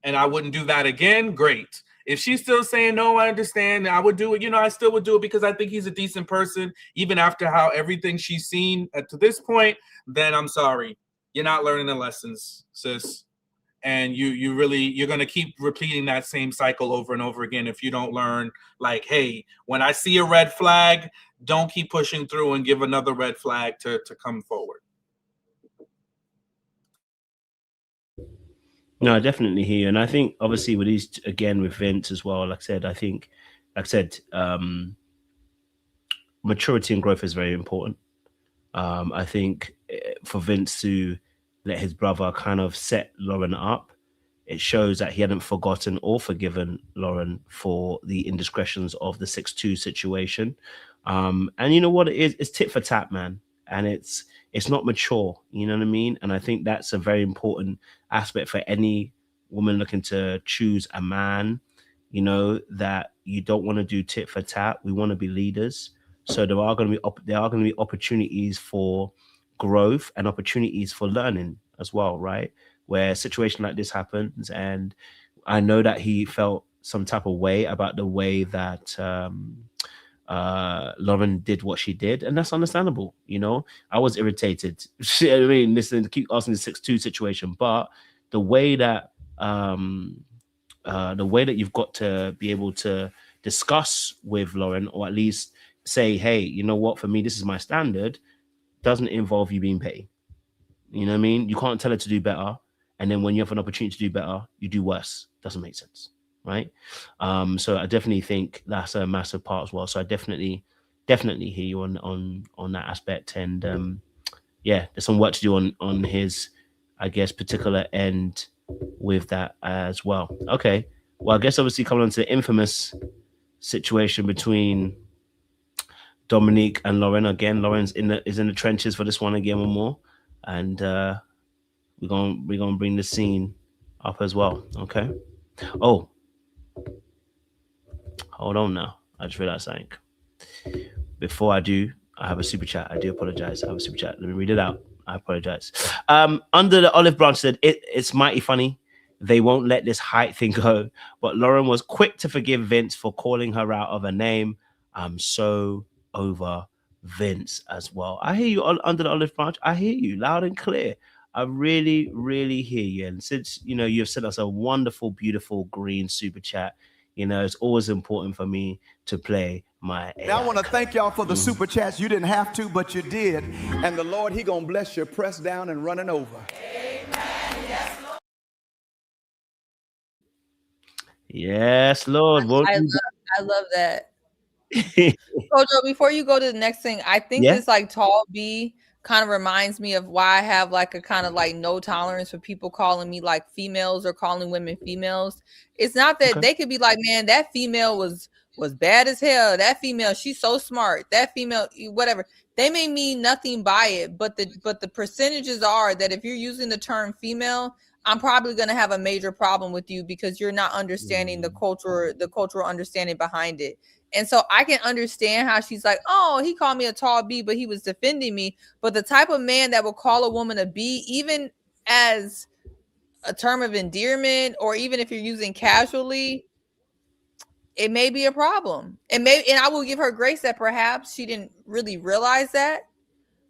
and I wouldn't do that again, great. If she's still saying, no, I understand, I would do it, I still would do it because I think he's a decent person, even after how everything she's seen to this point, then I'm sorry. You're not learning the lessons, sis. And you're going to keep repeating that same cycle over and over again if you don't learn, like, hey, when I see a red flag, don't keep pushing through and give another red flag to come forward. No, I definitely hear you. And I think obviously with these, again, with Vince as well, like I said, maturity and growth is very important. I think for Vince to let his brother kind of set Lauren up, it shows that he hadn't forgotten or forgiven Lauren for the indiscretions of the 6'2" situation. And you know what it is? It's tit for tat, man. And it's not mature, you know what I mean? And I think that's a very important aspect for any woman looking to choose a man, you know, that you don't want to do tit for tat. We want to be leaders. So there are going to be opportunities for growth and opportunities for learning as well, right? Where a situation like this happens, and I know that he felt some type of way about the way that Lauren did what she did, and that's understandable. You know, I was irritated. I mean, listen, keep asking the 6'2" situation, but the way that you've got to be able to discuss with Lauren, or at least say, hey, you know what, for me, this is my standard, doesn't involve you being petty. You know what I mean? You can't tell her to do better, and then when you have an opportunity to do better, you do worse. Doesn't make sense, right? So I definitely think that's a massive part as well. So I definitely hear you on that aspect, and yeah, there's some work to do on his, I guess, particular end with that as well. Okay, well, I guess obviously coming on to the infamous situation between Dominique and Lauren. Again, Lauren's is in the trenches for this one again, one more, and we're gonna bring the scene up as well. Okay. Oh, hold on now. I just realized something. Before I do, I have a super chat. I do apologize. I have a super chat. Let me read it out. I apologize. Under the olive branch said, it's mighty funny. They won't let this height thing go. But Lauren was quick to forgive Vince for calling her out of her name. I'm so over Vince as well. I hear you under the olive branch. I hear you loud and clear. I really, really hear you. And since, you know, you've sent us a wonderful, beautiful green super chat, you know, it's always important for me to play my AI. Now I want to thank y'all for the super chats. You didn't have to, but you did. And the Lord, he going to bless you, pressed down and running over. Yes, Lord. I love that. So, Joe, before you go to the next thing, I think this like tall B kind of reminds me of why I have like a kind of like no tolerance for people calling me like females or calling women females. It's not that they could be like, man, that female was bad as hell. That female, she's so smart. That female, whatever. They may mean nothing by it, but the percentages are that if you're using the term female, I'm probably going to have a major problem with you because you're not understanding the cultural understanding behind it. And so I can understand how she's like, oh, he called me a tall B, but he was defending me. But the type of man that will call a woman a B, even as a term of endearment, or even if you're using casually, it may be a problem. And I will give her grace that perhaps she didn't really realize that.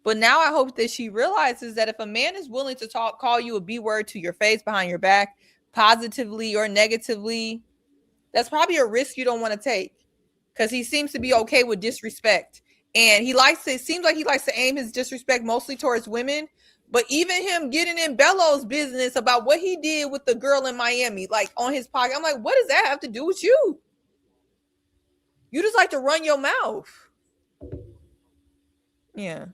But now I hope that she realizes that if a man is willing to call you a B word to your face, behind your back, positively or negatively, that's probably a risk you don't want to take. Because he seems to be okay with disrespect. And it seems like he likes to aim his disrespect mostly towards women. But even him getting in Bello's business about what he did with the girl in Miami, like on his podcast, I'm like, what does that have to do with you? You just like to run your mouth. Yeah.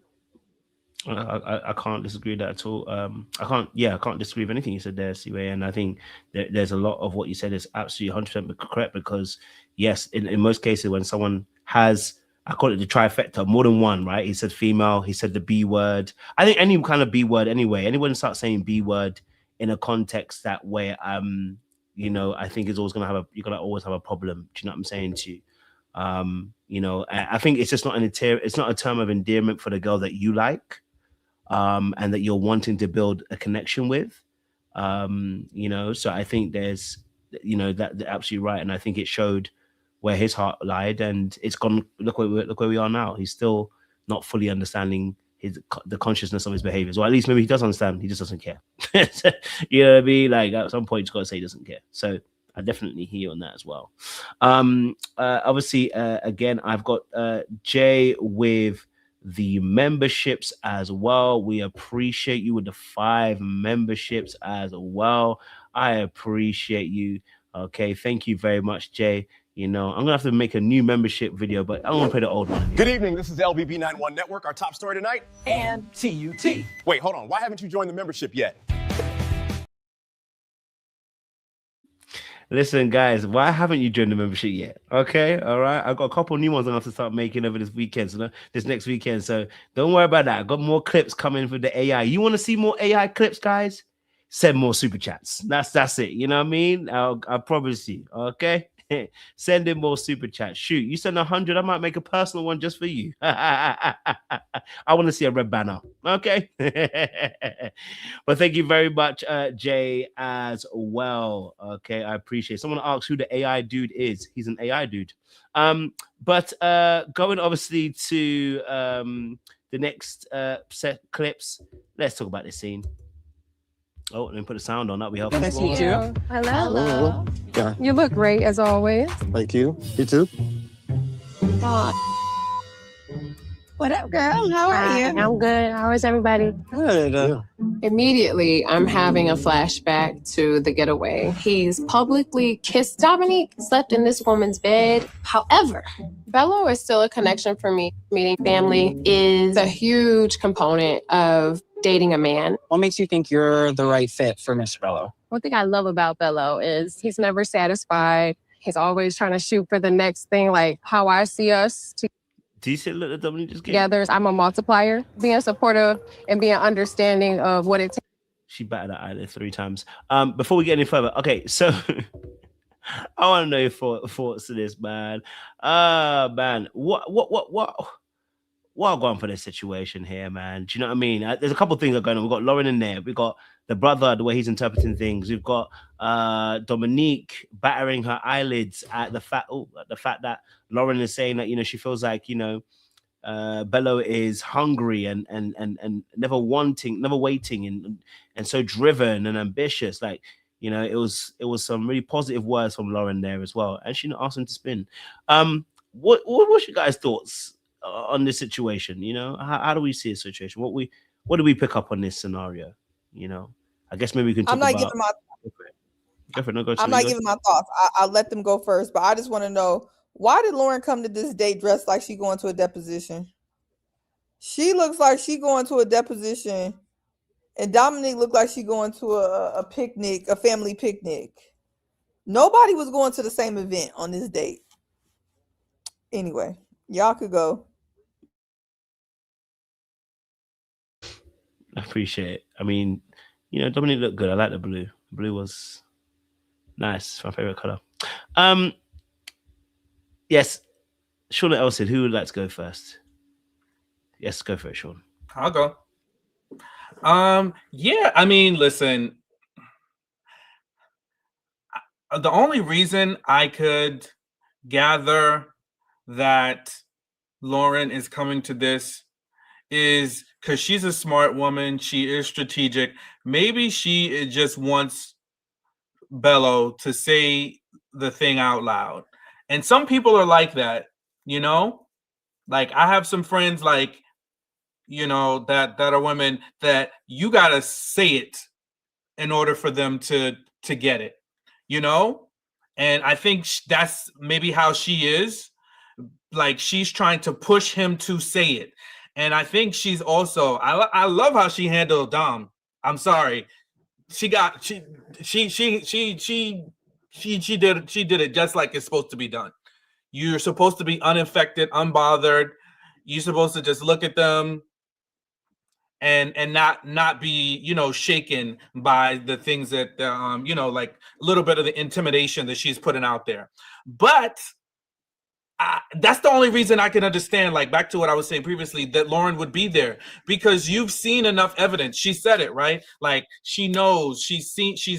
I can't disagree with that at all. I can't disagree with anything you said there, Siwe. And I think there's a lot of what you said is absolutely 100% correct, because yes, in most cases when someone has, I call it the trifecta, more than one, right? He said female, he said the B word. I think any kind of B word anyway, anyone starts saying B word in a context that way, you know, I think is always you're gonna always have a problem. Do you know what I'm saying to you? You know, I think it's just not it's not a term of endearment for the girl that you like. And that you're wanting to build a connection with, you know. So I think there's, you know, that absolutely right, and I think it showed where his heart lied, and it's gone. Look where we are now. He's still not fully understanding the consciousness of his behaviors, or at least maybe he does understand. He just doesn't care. You know what I mean? Like at some point, you got to say he doesn't care. So I definitely hear you on that as well. Obviously, again, I've got Jay with the memberships as well. We appreciate you with the 5 memberships as well. I appreciate you. Okay, thank you very much, Jay. You know, I'm gonna have to make a new membership video, but I don't want to play the old one. Good evening. This is LBB91 Network. Our top story tonight, and TUT. Wait, hold on. Why haven't you joined the membership yet? Listen, guys, why haven't you joined the membership yet? Okay, all right. I've got a couple new ones I'm going to have to start making over this weekend, this next weekend. So don't worry about that. I've got more clips coming for the AI. You want to see more AI clips, guys? Send more super chats. That's it. You know what I mean? I promise you. Okay. Send in more super chats. Shoot, you send 100, I might make a personal one just for you. I want to see a red banner. Okay. But thank you very much, Jay, as well. Okay, I appreciate it. Someone asked who the AI dude is. He's an AI dude. But going obviously to the next set clips, let's talk about this scene. Oh, let me put the sound on. That'll be helpful. Nice to meet you. Hello. Yeah. You look great as always. Thank you. You too. What up, girl? How are you? I'm good. How is everybody? Good. Immediately, I'm having a flashback to the getaway. He's publicly kissed Dominique, slept in this woman's bed. However, Bello is still a connection for me. Meeting family is a huge component of dating a man. What makes you think you're the right fit for Mr. Bello? One thing I love about Bello is he's never satisfied. He's always trying to shoot for the next thing, like how I see us Do you see look at Dominique just together. I'm a multiplier, being supportive and being understanding of what it takes. She batted that eyelid 3 times. Before we get any further, okay, so I want to know your thoughts to this, man. Man, what going for this situation here, man? Do you know what I mean? There's a couple of things that are going on. We've got Lauren in there. We've got the brother, the way he's interpreting things. We've got Dominique battering her eyelids at the fact that Lauren is saying that, you know, she feels like, you know, Bello is hungry and never waiting and so driven and ambitious. Like, you know, it was some really positive words from Lauren there as well. And she asked him to spin. What's your guys' thoughts on this situation? You know, how do we see a situation? What do we pick up on this scenario? You know, I guess maybe we can talk about. Giving my I'm not giving my thoughts. I'll let them go first, but I just want to know, why did Lauren come to this date dressed like she going to a deposition? She looks like she going to a deposition, and Dominique looked like she going to a picnic, a family picnic. Nobody was going to the same event on this date. Anyway, y'all could go. I appreciate it. I mean, you know, Dominique looked good. I like the blue. The blue was nice. It's my favorite color. Yes, Sean or Elson, who would like to go first? Yes, go for it, Sean. I'll go. Yeah, I mean, listen, the only reason I could gather that Lauren is coming to this is because she's a smart woman. She is strategic. Maybe she just wants Bello to say the thing out loud. And some people are like that, you know? Like, I have some friends, like, you know, that are women that you got to say it in order for them to get it, you know? And I think that's maybe how she is. Like, she's trying to push him to say it. And I think she's also, I love how she handled Dom. I'm sorry. She did it just like it's supposed to be done. You're supposed to be unaffected, unbothered. You're supposed to just look at them and not be, you know, shaken by the things that you know, like a little bit of the intimidation that she's putting out there. But that's the only reason I can understand, like, back to what I was saying previously, that Lauren would be there, because you've seen enough evidence. She said it, right? Like, she knows, she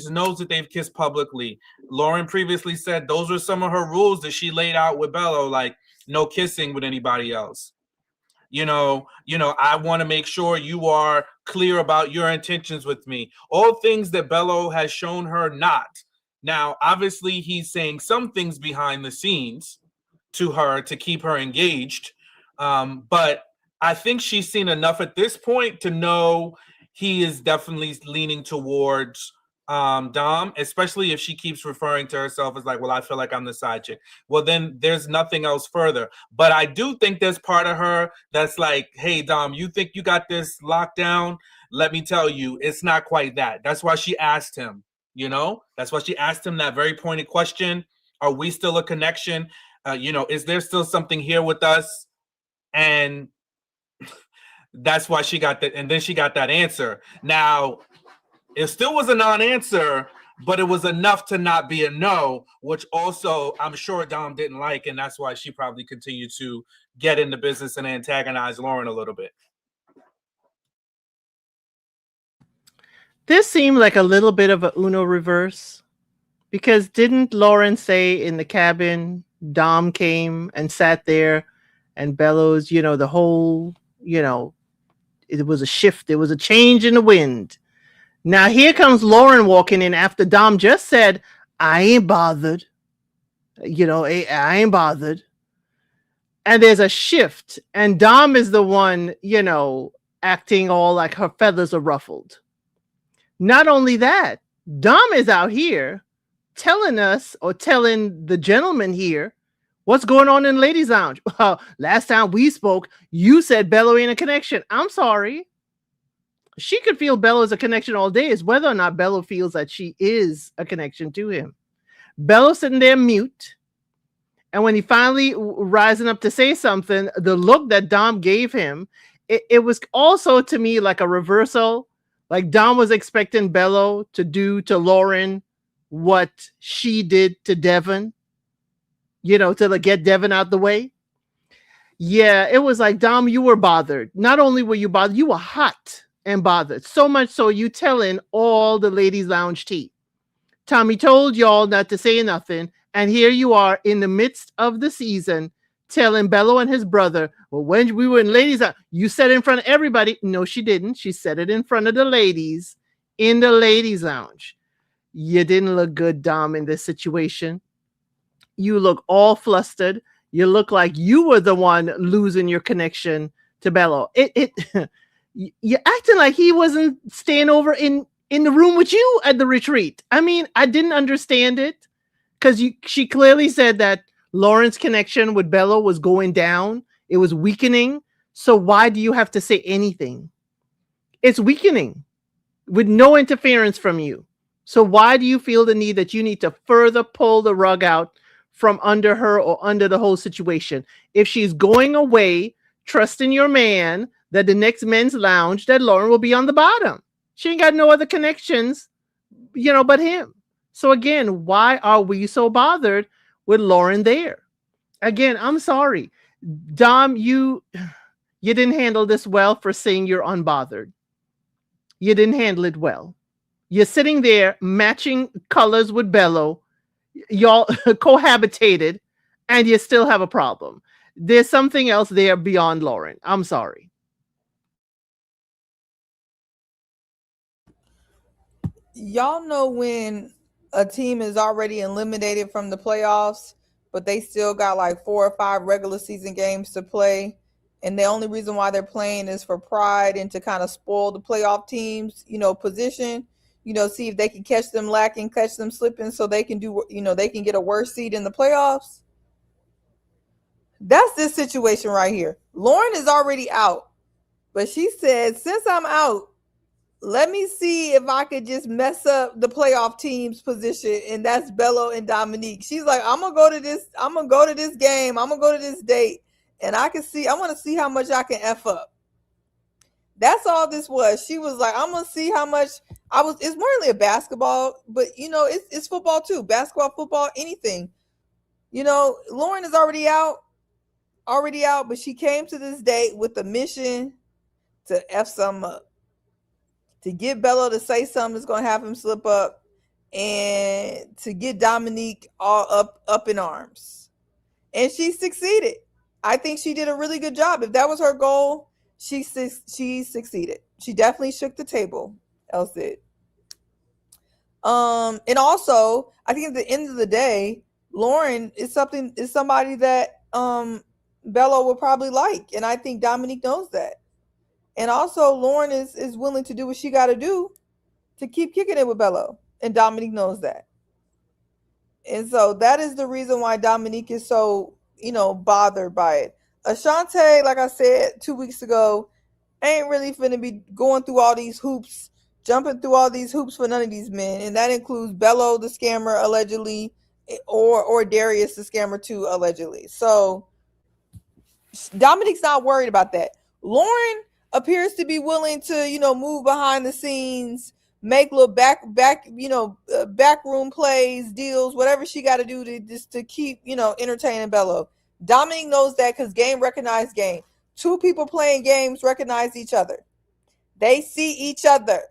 knows that they've kissed publicly. Lauren previously said those were some of her rules that she laid out with Bello, like no kissing with anybody else. You know, I want to make sure you are clear about your intentions with me. All things that Bello has shown her not. Now, obviously, he's saying some things behind the scenes to her to keep her engaged. But I think she's seen enough at this point to know he is definitely leaning towards Dom, especially if she keeps referring to herself as like, well, I feel like I'm the side chick. Well, then there's nothing else further. But I do think there's part of her that's like, hey, Dom, you think you got this locked down? Let me tell you, it's not quite that. That's why she asked him, you know? That's why she asked him that very pointed question. Are we still a connection? You know, is there still something here with us? And that's why she got that. And then she got that answer. Now, it still was a non-answer, but it was enough to not be a no, which also I'm sure Dom didn't like, and that's why she probably continued to get in the business and antagonize Lauren a little bit. This seemed like a little bit of a Uno reverse, because didn't Lauren say in the cabin, Dom came and sat there and Bellows, you know, the whole, you know, it was a shift. It was a change in the wind. Now here comes Lauren walking in after Dom just said, I ain't bothered. You know, I ain't bothered. And there's a shift. And Dom is the one, you know, acting all like her feathers are ruffled. Not only that, Dom is out here telling us, or telling the gentleman here, what's going on in Ladies Lounge. Well, last time we spoke, you said Bello ain't a connection. I'm sorry. She could feel Bello is a connection all day. Is whether or not Bello feels that she is a connection to him. Bello sitting there mute. And when he finally rising up to say something, the look that Dom gave him, it was also to me like a reversal. Like Dom was expecting Bello to do to Lauren what she did to Devin, you know, to get Devin out the way. Yeah, it was like, Dom, you were bothered. Not only were you bothered, you were hot and bothered. So much so you telling all the Ladies Lounge tea. Tommy told y'all not to say nothing. And here you are in the midst of the season telling Bello and his brother, well, when we were in Ladies Lounge, you said it in front of everybody. No, she didn't. She said it in front of the ladies in the Ladies Lounge. You didn't look good, Dom, in this situation. You look all flustered. You look like you were the one losing your connection to Bello. You're acting like he wasn't staying over in the room with you at the retreat. I mean, I didn't understand it because she clearly said that Lauren's connection with Bello was going down. It was weakening. So why do you have to say anything? It's weakening with no interference from you. So why do you feel the need that you need to further pull the rug out from under her or under the whole situation? If she's going away, trusting your man that the next men's lounge, that Lauren will be on the bottom. She ain't got no other connections, you know, but him. So again, why are we so bothered with Lauren there? Again, I'm sorry. Dom, you didn't handle this well for saying you're unbothered. You didn't handle it well. You're sitting there matching colors with Bello. Y'all cohabitated and you still have a problem. There's something else there beyond Lauren. I'm sorry. Y'all know when a team is already eliminated from the playoffs, but they still got like 4 or 5 regular season games to play, and the only reason why they're playing is for pride and to kind of spoil the playoff teams, you know, position, you know, see if they can catch them lacking, catch them slipping, so they can do, you know, they can get a worse seed in the playoffs. That's this situation right here. Lauren is already out, but she said, since I'm out, let me see if I could just mess up the playoff team's position, and that's Bello and Dominique. She's like, I'm gonna go to this game, I'm gonna go to this date, and I want to see how much I can F up. That's all this was. She was like, I'm gonna see how much it's more really a basketball, but you know, it's football too. Basketball, football, anything. You know, Lauren is already out, but she came to this date with the mission to F something up. To get Bello to say something that's going to have him slip up, and to get Dominique all up in arms. And she succeeded. I think she did a really good job. If that was her goal, she succeeded. She definitely shook the table. Else did. And also, I think at the end of the day, Lauren is somebody that Bello will probably like, and I think Dominique knows that. And also, Lauren is willing to do what she got to do to keep kicking it with Bello. And Dominique knows that. And so that is the reason why Dominique is so, bothered by it. Ashante, like I said 2 weeks ago, ain't really finna be going through all these hoops, jumping through all these hoops for none of these men. And that includes Bello, the scammer, allegedly, or Darius, the scammer, too, allegedly. So Dominique's not worried about that. Lauren appears to be willing to, move behind the scenes, make little backroom plays, deals, whatever she got to do to keep, entertaining Bello. Dominique knows that because game recognized game. Two people playing games recognize each other. They see each other.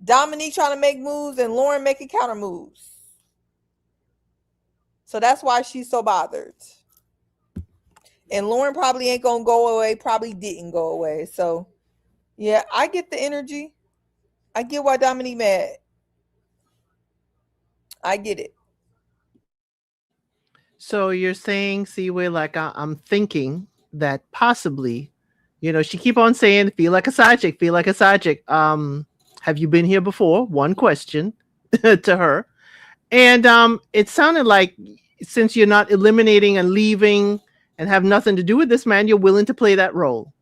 Dominique trying to make moves and Lauren making counter moves. So that's why she's so bothered. And Lauren probably ain't going to go away, probably didn't go away. So, yeah, I get the energy. I get why Dominique mad. I get it. So you're saying, Seaway, like I'm thinking that possibly, she keep on saying, feel like a side chick, feel like a side chick. Have you been here before? One question to her. And it sounded like since you're not eliminating and leaving and have nothing to do with this man, you're willing to play that role.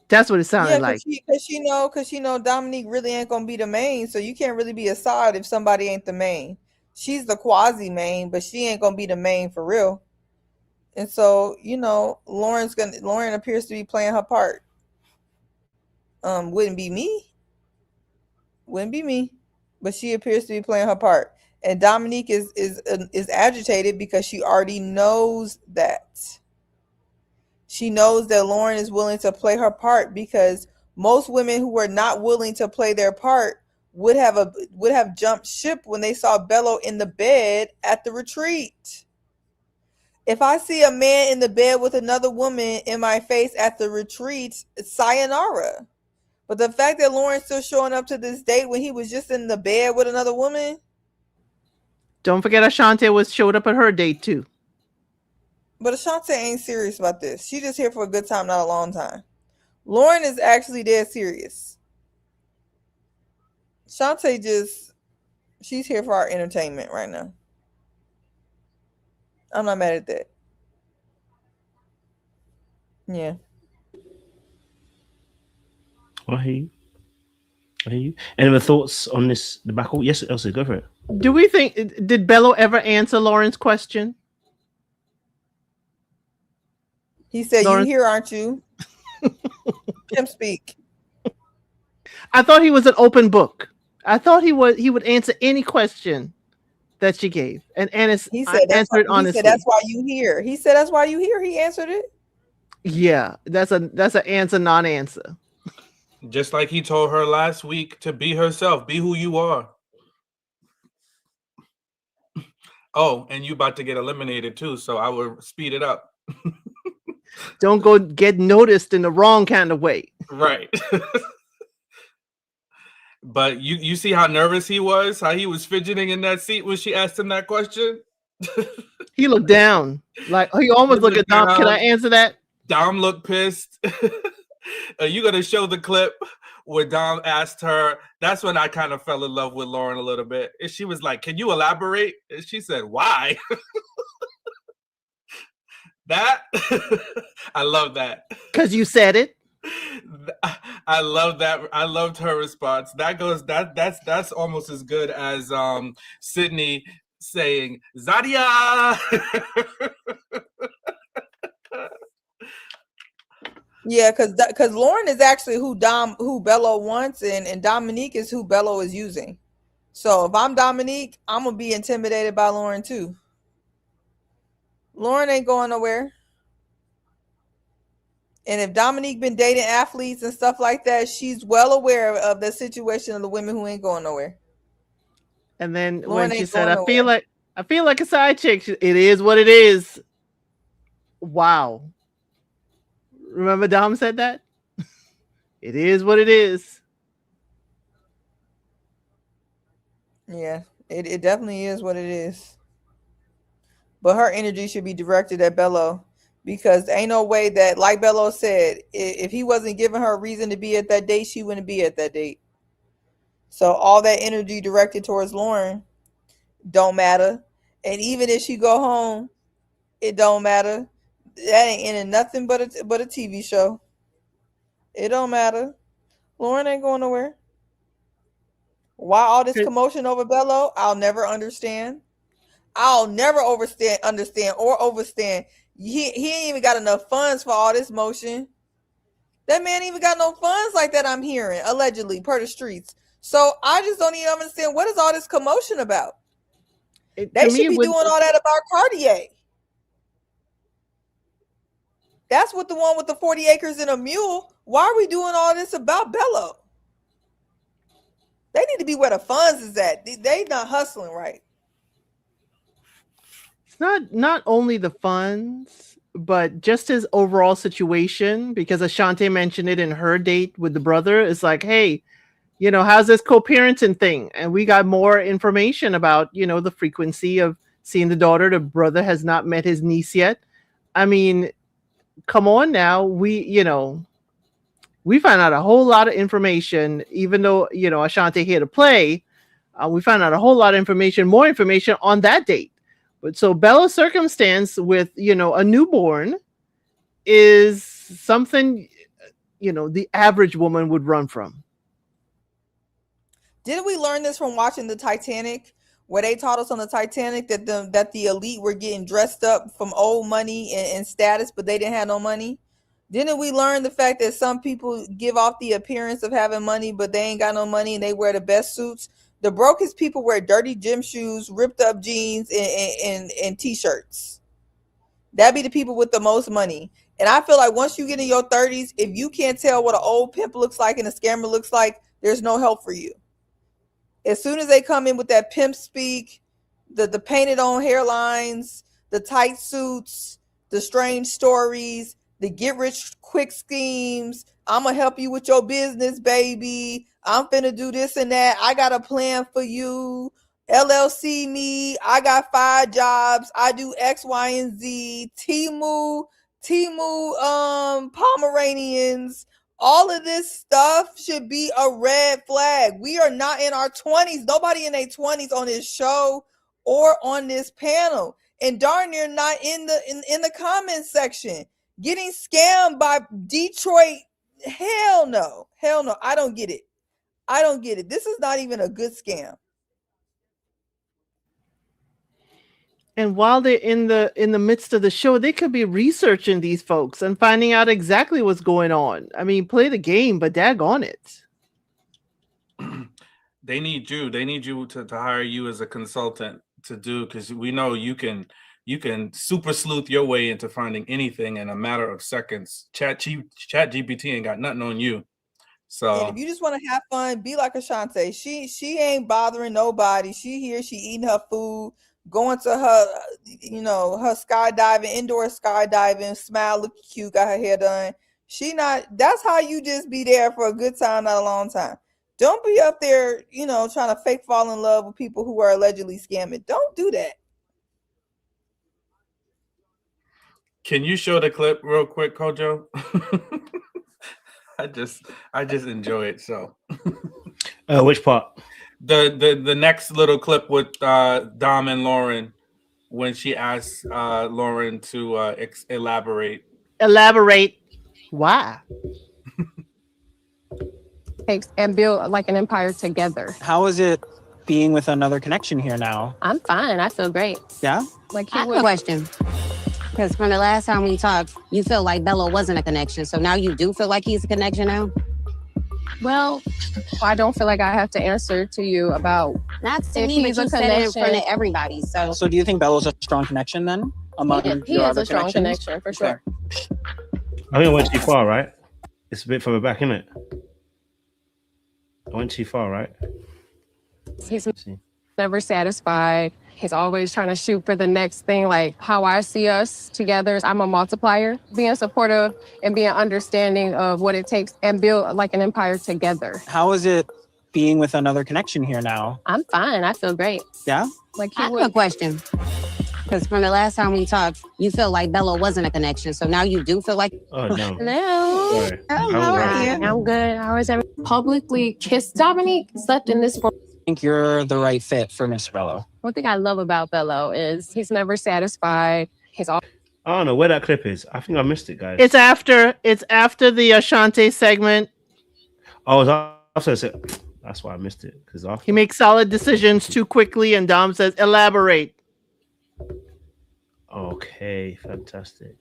That's what it sounded like. Because she know Dominique really ain't gonna be the main, so you can't really be a side if somebody ain't the main. She's the quasi main, but she ain't gonna be the main for real. And so, Lauren appears to be playing her part. Wouldn't be me, but she appears to be playing her part. And Dominique is agitated because she already knows that. She knows that Lauren is willing to play her part because most women who were not willing to play their part would have jumped ship when they saw Bello in the bed at the retreat. If I see a man in the bed with another woman in my face at the retreat, sayonara. But the fact that Lauren's still showing up to this date when he was just in the bed with another woman. Don't forget Ashante showed up at her date too. But Ashante ain't serious about this. She just here for a good time, not a long time. Lauren is actually dead serious. Ashante she's here for our entertainment right now. I'm not mad at that. Yeah. I hear you. Any other thoughts on this debacle? Yes, Elsie, go for it. Do we think, did Bello ever answer Lauren's question? He said, Lauren, you here, aren't you? Him speak. I thought he was an open book. I thought he would answer any question that she gave. And he said answered honestly. He said, that's why you here. He said, that's why you here. He answered it. Yeah, that's an answer, non-answer. Just like he told her last week to be herself, be who you are. Oh, and you about to get eliminated too, so I will speed it up. Don't go get noticed in the wrong kind of way. Right. But you see how nervous he was, how he was fidgeting in that seat when she asked him that question? He looked down. Like he almost looked at Dom. Can I answer that? Dom looked pissed. Are you going to show the clip where Dom asked her? That's when I kind of fell in love with Lauren a little bit. And she was like, can you elaborate? And she said, why? That I love that. Because you said it. I love that. I loved her response. That's almost as good as Sydney saying Zadia. Yeah, because Lauren is actually who Bello wants, and Dominique is who Bello is using. So if I'm Dominique, I'm gonna be intimidated by Lauren too. Lauren ain't going nowhere. And if Dominique been dating athletes and stuff like that, she's well aware of the situation of the women who ain't going nowhere. And then Lauren, when she said, I feel like a side chick, it is what it is. Wow. Remember Dom said that? It is what it is. Yeah, it definitely is what it is. But her energy should be directed at Bello, because ain't no way that, like Bello said, if he wasn't giving her a reason to be at that date, she wouldn't be at that date. So all that energy directed towards Lauren don't matter. And even if she go home, it don't matter. That ain't ending nothing but a TV show. It don't matter. Lauren ain't going nowhere. Why all this commotion over Bello? I'll never understand. I'll never understand or overstand. He ain't even got enough funds for all this motion. That man ain't even got no funds like that, I'm hearing, allegedly, per the streets. So I just don't even understand, what is all this commotion about? They should be doing all that about Cartier. That's what the one with the 40 acres and a mule. Why are we doing all this about Bello? They need to be where the funds is at. They not hustling right. It's not only the funds, but just his overall situation, because Ashante mentioned it in her date with the brother. It's like, hey, you know, how's this co-parenting thing? And we got more information about, you know, the frequency of seeing the daughter. The brother has not met his niece yet. I mean, come on now. We found out a whole lot of information, even though, you know, Ashante here to play. We found out a whole lot of information, more information on that date. But so Bella's circumstance with, you know, a newborn is something, you know, the average woman would run from. Didn't we learn this from watching the Titanic, where they taught us on the Titanic that the elite were getting dressed up from old money and status, but they didn't have no money? Didn't we learn the fact that some people give off the appearance of having money, but they ain't got no money and they wear the best suits? The brokest people wear dirty gym shoes, ripped up jeans, and t-shirts. That'd be the people with the most money. And I feel like once you get in your 30s, if you can't tell what an old pimp looks like and a scammer looks like, there's no help for you. As soon as they come in with that pimp speak, the painted on hairlines, the tight suits, the strange stories, the get rich quick schemes, I'm gonna help you with your business, baby. I'm finna do this and that. I got a plan for you. LLC me. I got 5 jobs. I do X, Y, and Z. Timu, Pomeranians. All of this stuff should be a red flag. We are not in our 20s. Nobody in their 20s on this show or on this panel. And darn near not in the comment section. Getting scammed by Detroit. Hell no. Hell no. I don't get it. I don't get it. This is not even a good scam. And while they're in the midst of the show, they could be researching these folks and finding out exactly what's going on. I mean, play the game, but daggone it. They need you. They need you to hire you as a consultant to do, because we know you can super sleuth your way into finding anything in a matter of seconds. Chat GPT ain't got nothing on you. So and if you just want to have fun, be like Ashante. She ain't bothering nobody. She here, she eating her food, going to her, you know, her skydiving, indoor skydiving, smile, look cute, got her hair done. She not, that's how you just be there for a good time, not a long time. Don't be up there, you know, trying to fake fall in love with people who are allegedly scamming. Don't do that. can you show the clip real quick, Kojo? I just enjoy it so. Which part? The next little clip with Dom and Lauren when she asks Lauren to elaborate. Elaborate. Why? And build like an empire together. How is it being with another connection here now? I'm fine. I feel great. Yeah? Like, I have a question. Because from the last time we talked, you felt like Bello wasn't a connection. So now you do feel like he's a connection now? Well, I don't feel like I have to answer to you about not to me, but you said it in front of everybody. So do you think Bello's a strong connection then? Among he is a strong connection for sure. I think I went too far, right? It's a bit further back, isn't it? I went too far, right? He's never satisfied. He's always trying to shoot for the next thing. Like how I see us together, I'm a multiplier. Being supportive and being understanding of what it takes and build like an empire together. How is it being with another connection here now? I'm fine. I feel great. Yeah? Like I have a question. Because from the last time we talked, you felt like Bello wasn't a connection. So now you do feel like. Oh, no. Hello. Sorry. How are you? I'm good. How is everyone? Publicly kissed Dominique, slept in this room. I think you're the right fit for Mr. Bello. One thing I love about Bello is he's never satisfied. He's all. I don't know where that clip is. I think I missed it, guys. It's after the Ashante segment. Oh, that's why I missed it. Because He makes solid decisions too quickly, and Dom says, elaborate. Okay, fantastic.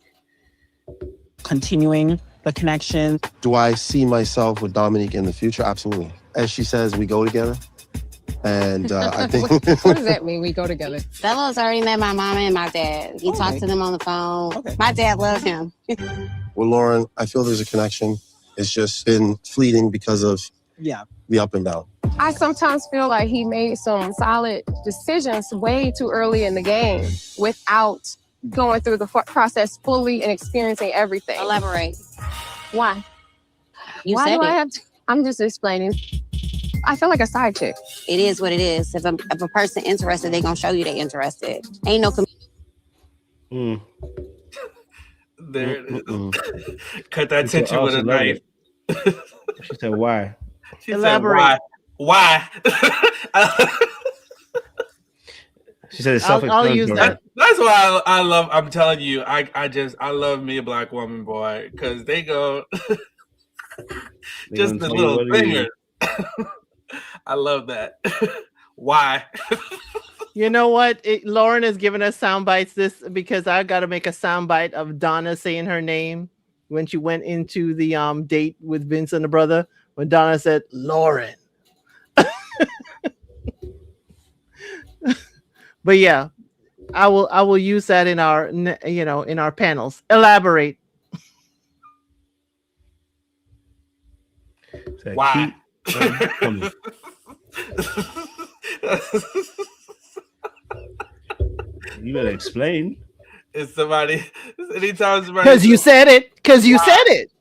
Continuing the connection. Do I see myself with Dominique in the future? Absolutely. As she says, we go together. And I think... what does that mean, we go together? Bello's already met my mama and my dad. He talked to them on the phone. Okay. My dad loves him. With Lauren, I feel there's a connection. It's just been fleeting because of the up and down. I sometimes feel like he made some solid decisions way too early in the game without going through the process fully and experiencing everything. Elaborate. Why? Why do said I it. have to? I'm just explaining. I feel like a side chick. It is what it is. If a person interested, they gonna show you they interested. Ain't no. There it is. Cut that tension with a knife. She said, "Why?" She Elaborate. said, "Why? She said, "It's I'll use that. That's why I love. I'm telling you, I love me a black woman, boy, because they go just the little fingers. I love that. Why? You know what? Lauren has given us sound bites this because I got to make a sound bite of Donna saying her name when she went into the date with Vince and the brother. When Donna said Lauren. But yeah, I will use that in our in our panels. Elaborate. Why? You better explain. It's somebody. Anytime somebody. Because you said it. Because you said it.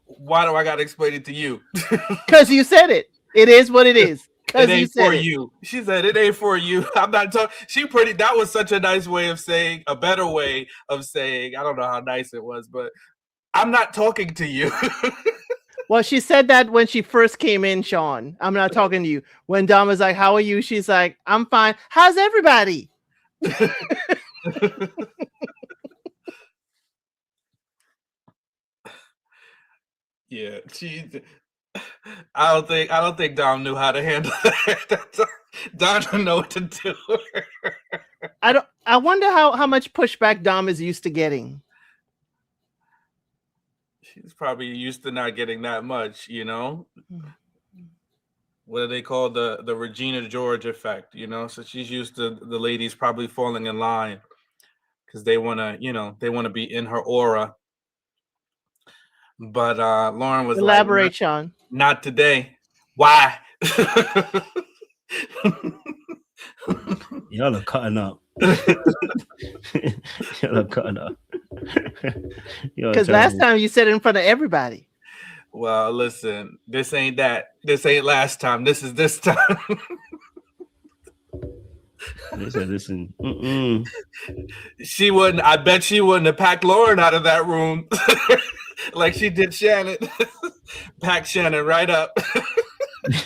Why do I gotta explain it to you? Because you said it. It is what it is. It ain't for you. She said it ain't for you. I'm not talking. That was such a nice way of saying, a better way of saying. I don't know how nice it was, but I'm not talking to you. Well, she said that when she first came in, Sean. I'm not talking to you. When Dom was like, "How are you?" She's like, "I'm fine. How's everybody?" Yeah, I don't think Dom knew how to handle that. Dom don't know what to do. I wonder how much pushback Dom is used to getting. She's probably used to not getting that much, you know. What do they call the Regina George effect, you know? So she's used to the ladies probably falling in line because they want to be in her aura. But Lauren was elaborate, like, Sean. Not today. Why? Y'all are cutting up. Y'all are cutting up. Because last time you said it in front of everybody. Well, listen, this ain't that. This ain't last time. This is this time. They said, listen. She wouldn't. I bet she wouldn't have packed Lauren out of that room like she did Shannon. Packed Shannon right up.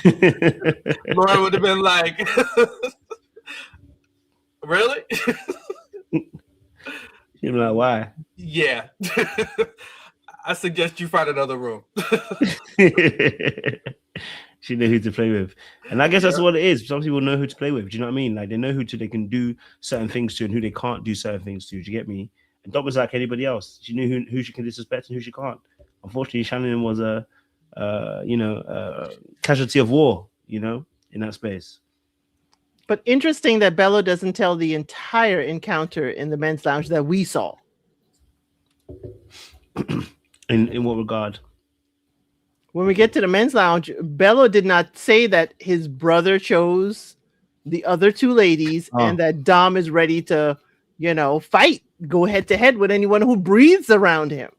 Lauren would have been like, "Really?" You're like, "Why?" Yeah. I suggest you find another room. She knew who to play with. And I guess that's what it is. Some people know who to play with. Do you know what I mean? Like, they know they can do certain things to and who they can't do certain things to. Do you get me? And Dom was like anybody else. She knew who she can disrespect and who she can't. Unfortunately, Shannon was a casualty of war, you know, in that space. But interesting that Bello doesn't tell the entire encounter in the men's lounge that we saw. In what regard? When we get to the men's lounge, Bello did not say that his brother chose the other two ladies and that Dom is ready to, fight, go head to head with anyone who breathes around him.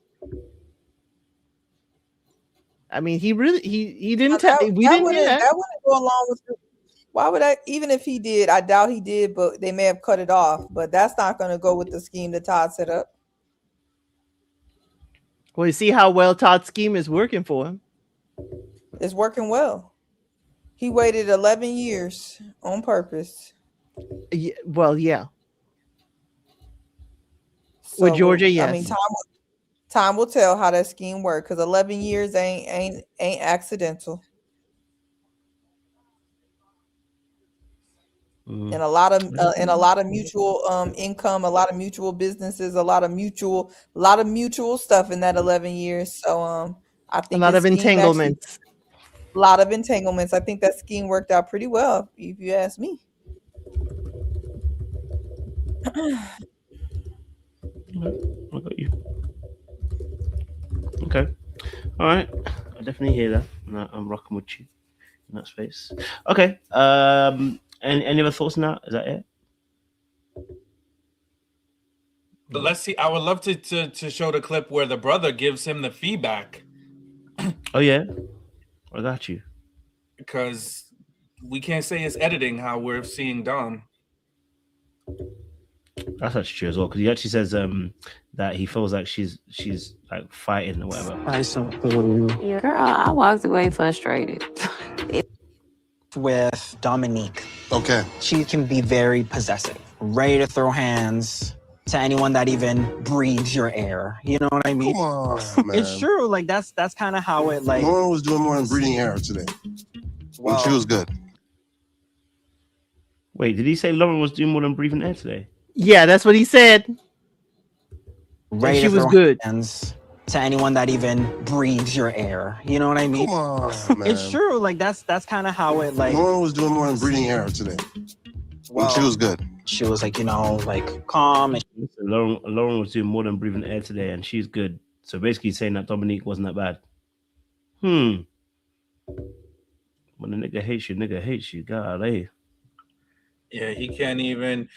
I mean, he didn't tell. We didn't hear that. That wouldn't go along with Why would I? Even if he did, I doubt he did, but they may have cut it off. But that's not going to go with the scheme that Todd set up. Well, you see how well Todd's scheme is working for him. It's working well. He waited 11 years on purpose. Yeah, well, yeah. With Georgia, yes. I mean, time will tell how that scheme worked, because 11 years ain't accidental. And a lot of mutual income, a lot of mutual businesses, a lot of mutual stuff in that 11 years. So I think a lot of entanglements. A lot of entanglements. I think that scheme worked out pretty well, if you ask me. I got you. Okay. All right. I definitely hear that. I'm rocking with you in that space. Okay. Any other thoughts on that? Is that it? But let's see. I would love to show the clip where the brother gives him the feedback. Oh yeah, I got you. Because we can't say it's editing how we're seeing Dom. That's actually true as well, because he actually says that he feels like she's like fighting or whatever. Yeah, girl, I walked away frustrated. With Dominique. Okay. She can be very possessive, ready to throw hands to anyone that even breathes your air. You know what I mean? Come on, man. It's true. Like that's kind of how it like. Lauren was doing more than breathing air today. Well, she was good. Wait, did he say Lauren was doing more than breathing air today? Yeah, that's what he said. Ready she to was throw good. Hands to anyone that even breathes your air. You know what I mean? Come on, man. It's true. Like that's kind of how it like. Lauren was doing more than breathing air today. Well, she was good. She was like, like calm. And Lauren was doing more than breathing air today, and she's good. So basically saying that Dominique wasn't that bad. When a nigga hates you, golly. Yeah, he can't even.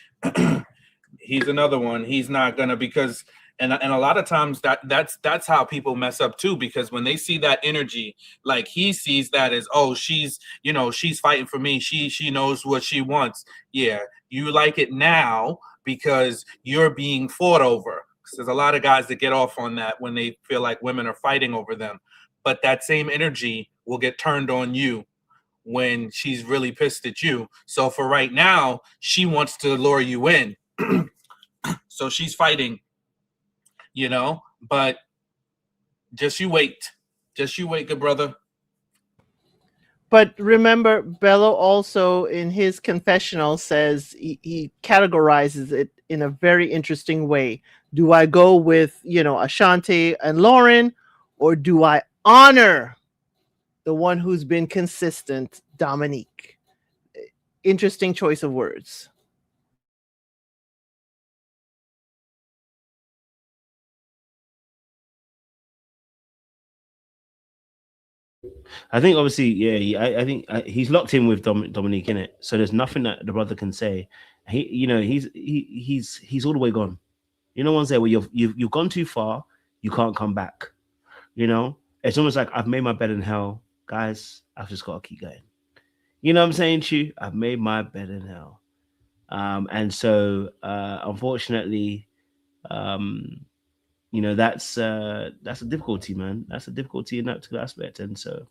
He's another one. He's not gonna, because and a lot of times that's how people mess up too, because when they see that energy, like he sees that as, oh, she's fighting for me. She knows what she wants. Yeah, you like it now because you're being fought over. There's a lot of guys that get off on that when they feel like women are fighting over them. But that same energy will get turned on you when she's really pissed at you. So for right now, she wants to lure you in. So she's fighting, but just you wait, good brother. But remember, Bello also in his confessional says he categorizes it in a very interesting way. Do I go with, Ashanti and Lauren, or do I honor the one who's been consistent, Dominique? Interesting choice of words. I think obviously, yeah. I think he's locked in with Dominique in it, so there's nothing that the brother can say. He's all the way gone. One say, well, you've gone too far, you can't come back. It's almost like I've made my bed in hell, guys. I've just got to keep going. You know what I'm saying, Chu? I've made my bed in hell, and so unfortunately, that's a difficulty, man. That's a difficulty in that particular aspect. And so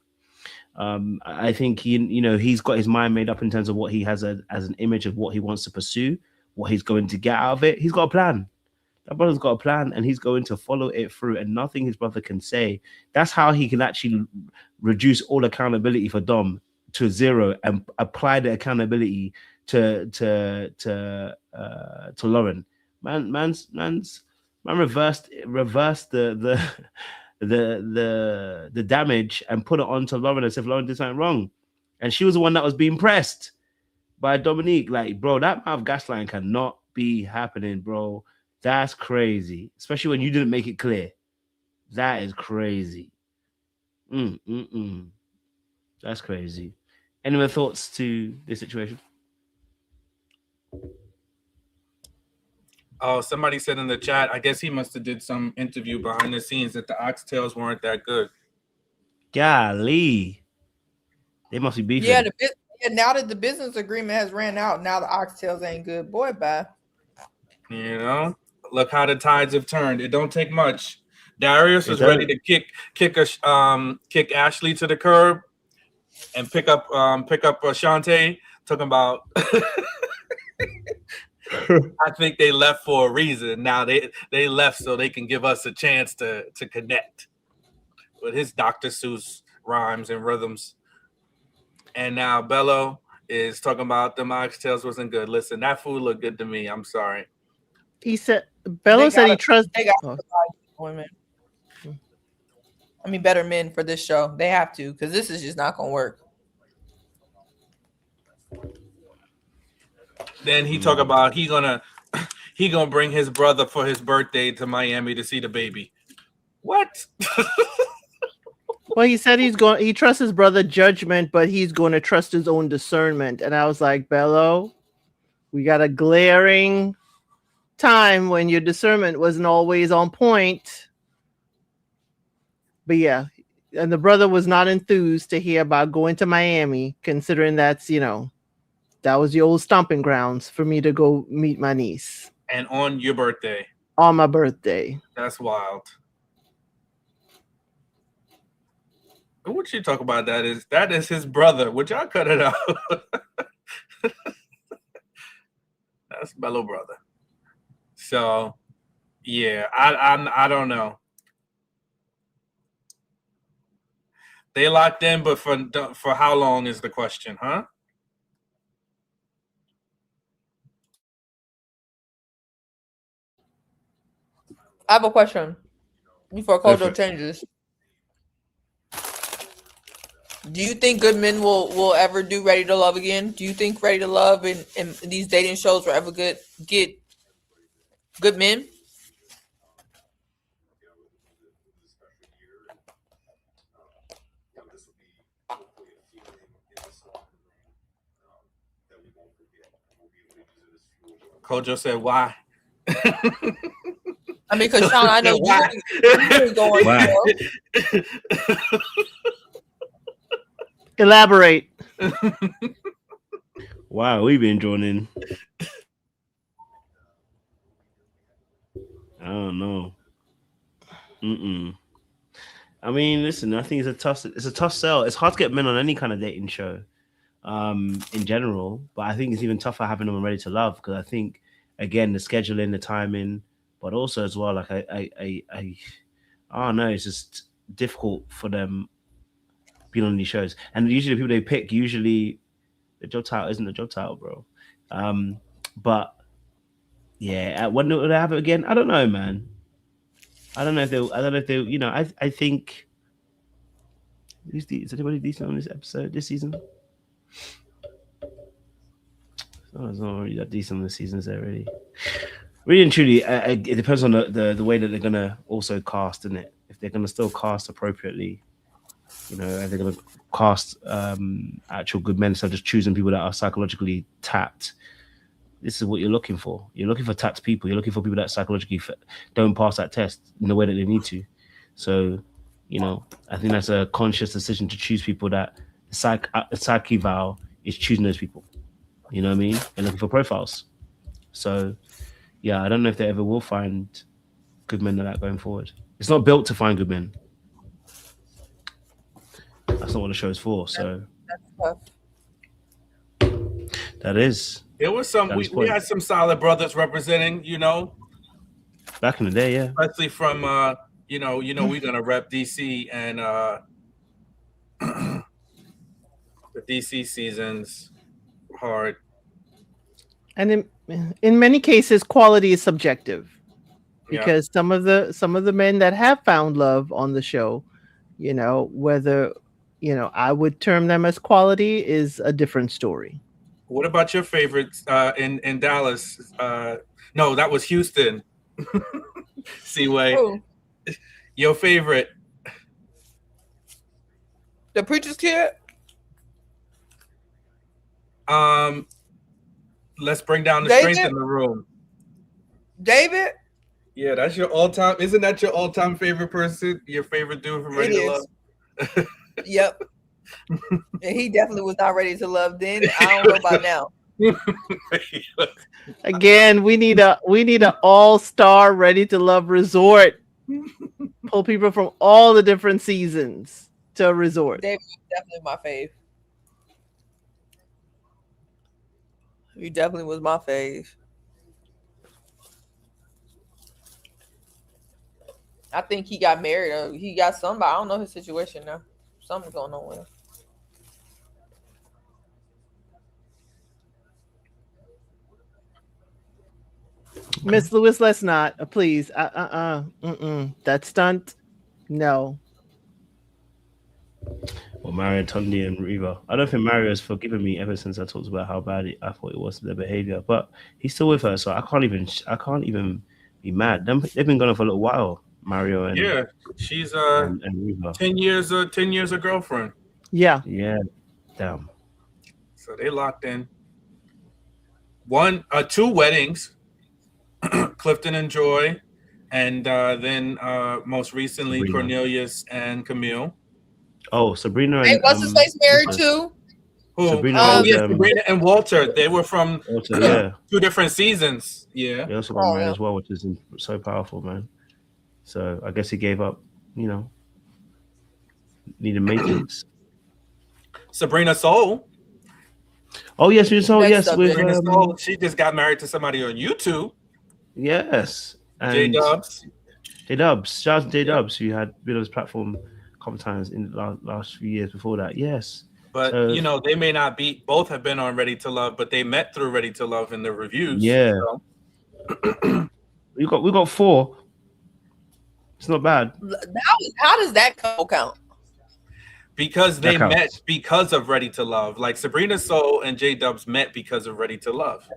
I think he's got his mind made up in terms of what he has as an image of what he wants to pursue, what he's going to get out of it. He's got a plan. That brother's got a plan, and he's going to follow it through, and nothing his brother can say. That's how he can actually reduce all accountability for Dom to zero and apply the accountability to Lauren. Man reversed the damage and put it onto Lauren as if Lauren did something wrong, and she was the one that was being pressed by Dominique. Like, bro, that amount of gaslighting cannot be happening, bro. That's crazy, especially when you didn't make it clear. That is crazy. That's crazy. Any other thoughts to this situation? Oh, somebody said in the chat, I guess he must have did some interview behind the scenes that the oxtails weren't that good. Golly. They must be beefing. Yeah, Yeah, now that the business agreement has ran out, now the oxtails ain't good. Boy, bye. You know, look how the tides have turned. It don't take much. Darius It was ready don't. to kick Ashley to the curb and pick up Shantae. Talking about, I think they left for a reason. Now they left so they can give us a chance to connect with his Dr. Seuss rhymes and rhythms. And now Bello is talking about the oxtails wasn't good. Listen, that food looked good to me. I'm sorry. He said, Bello said he trusts. They got women. I mean, better men for this show. They have to, because this is just not gonna work. Then he talk about he gonna bring his brother for his birthday to Miami to see the baby. What? Well, he said he trusts his brother's judgment, but he's going to trust his own discernment. And I was like, Bello, we got a glaring time when your discernment wasn't always on point. But yeah, and the brother was not enthused to hear about going to Miami, considering that's, that was the old stomping grounds for me to go meet my niece. And on your birthday. On my birthday. That's wild. What you talk about? That is his brother. Would y'all cut it out? That's Bello brother. So yeah, I don't know. They locked in, but for how long is the question, huh? I have a question before Kojo changes. Do you think good men will ever do Ready to Love again? Do you think Ready to Love and these dating shows will ever get good men? Kojo said, why? I mean, because Sean, I know you're going for. Elaborate. Wow, we've been drawn in. I don't know. I mean, listen, I think it's a tough sell. It's hard to get men on any kind of dating show, in general. But I think it's even tougher having them on Ready to Love, because I think, again, the scheduling, the timing, but also as well, like I don't know, it's just difficult for them being on these shows. And usually the people they pick, the job title isn't the job title, bro. But yeah, when would I have it again? I don't know, man. I don't know if they'll, I think is anybody decent on this episode this season? Oh, it's not really that decent on this season, is there really? Really and truly, it depends on the way that they're gonna also cast, isn't it? If they're gonna still cast appropriately, are they gonna cast actual good men instead of just choosing people that are psychologically tapped? This is what you're looking for. You're looking for tapped people. You're looking for people that psychologically don't pass that test in the way that they need to. So, I think that's a conscious decision to choose people that the psyche vow is choosing those people. You know what I mean? And looking for profiles. So, yeah, I don't know if they ever will find good men like that going forward. It's not built to find good men. That's not what the show is for. So, That's tough. That is. There was some. We had some solid brothers representing. Back in the day, yeah. Especially from we're gonna rep DC and the DC seasons hard. And in many cases, quality is subjective, because some of the men that have found love on the show, whether I would term them as quality is a different story. What about your favorites in Dallas? No, that was Houston. Seaway. Who? Your favorite? The preacher's kid? Let's bring down the strength in the room. David? Yeah, that's your all-time. Isn't that your all-time favorite person? Your favorite dude from Ready to Love? Yep. And he definitely was not ready to love then. I don't know about now. Again, we need a all-star ready to love resort. Pull people from all the different seasons to a resort. David was definitely my fave. He definitely was my fave. I think he got married. He got somebody. I don't know his situation now. Something's going on with him. Miss Lewis, let's not. Please. That stunt. No. Well, Mario, Tundi, and Riva. I don't think Mario has forgiven me ever since I talked about how bad I thought it was their behavior. But he's still with her, so I can't even be mad. They've been gone for a little while. Mario and Yeah, she's and Riva. 10 years a girlfriend. Yeah. Damn. So they locked in. 2 weddings, Clifton and Joy, and then most recently Sabrina. Cornelius and Camille. Oh, Sabrina. Hey, And, what's his face married to? Who? Sabrina, Sabrina and Walter. They were from Walter, yeah. 2 different seasons. Yeah. They also got married as well, which is so powerful, man. So I guess he gave up, needed maintenance. Sabrina Soul. Oh yes, we saw. Yes, with Sabrina Soul. She just got married to somebody on YouTube. Yes, J Dubs. Shout out to J Dubs, who had been on his platform a couple of times in the last few years before that. Yes, but they may not be. Both have been on Ready to Love, but they met through Ready to Love in the reviews. Yeah, so. we got 4. It's not bad. How does that count? Because they met because of Ready to Love. Like Sabrina Soul and J Dubs met because of Ready to Love.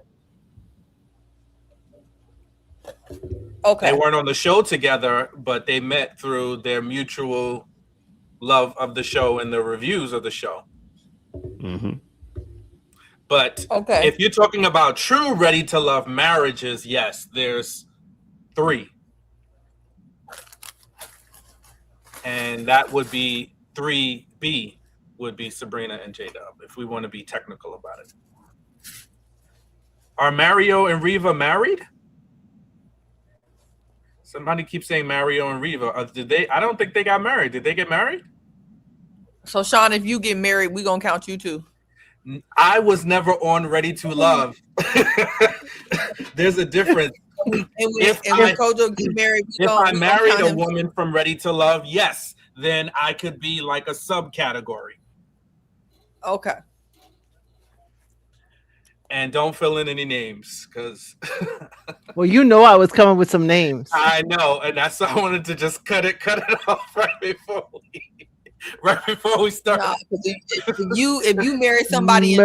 Okay. They weren't on the show together, but they met through their mutual love of the show and the reviews of the show. Mm-hmm. But if you're talking about true Ready to Love marriages, yes, there's 3. And that would be 3B would be Sabrina and J-Dub, if we want to be technical about it. Are Mario and Riva married? Somebody keeps saying Mario and Riva. Did they? I don't think they got married. Did they get married? So, Sean, if you get married, we gonna count you too. I was never on Ready to Love. There's a difference. If Kojo get married, if I married a woman from Ready to Love, yes, then I could be like a subcategory. Okay. And don't fill in any names, because well, I was coming with some names. I know, and that's why I wanted to just cut it off right before we start. Nah, if you marry somebody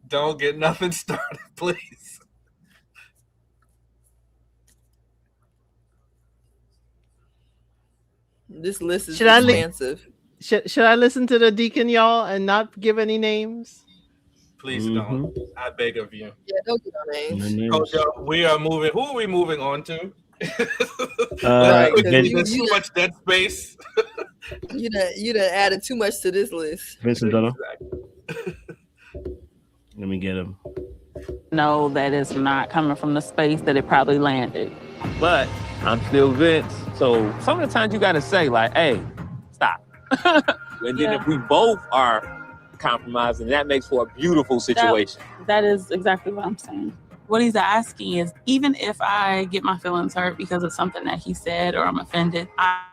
don't get nothing started, please. This list is expansive. Should I listen to the deacon, y'all, and not give any names? Please don't. I beg of you. Yeah, don't give no names. Kojo, we are moving. Who are we moving on to? There's too much dead space. You done added too much to this list. Vincent Donner. Let me get him. No, that is not coming from the space that it probably landed. But I'm still Vince. So some of the times you got to say like, hey, stop. And then if we both are compromising, that makes for a beautiful situation. That is exactly what I'm saying. What he's asking is, even if I get my feelings hurt because of something that he said or I'm offended, I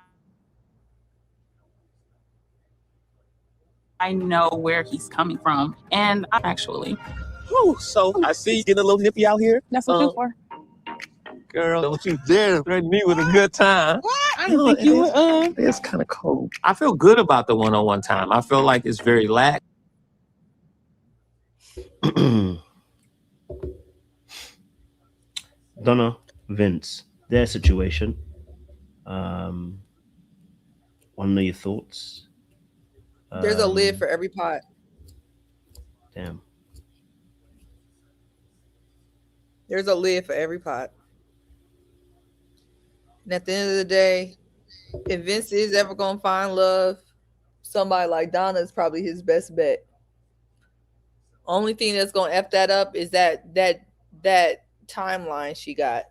know where he's coming from. And I actually. So I see you getting a little nippy out here. That's what I'm for. Girl, don't you dare threaten me with a good time. I didn't think you were. It's kind of cold. I feel good about the one-on-one time. I feel like it's very lax. Donna, Vince, their situation. Want to know your thoughts? There's a lid for every pot. Damn. There's a lid for every pot. And at the end of the day, if Vince is ever gonna find love, somebody like Donna is probably his best bet. Only thing that's gonna F that up is that timeline she got.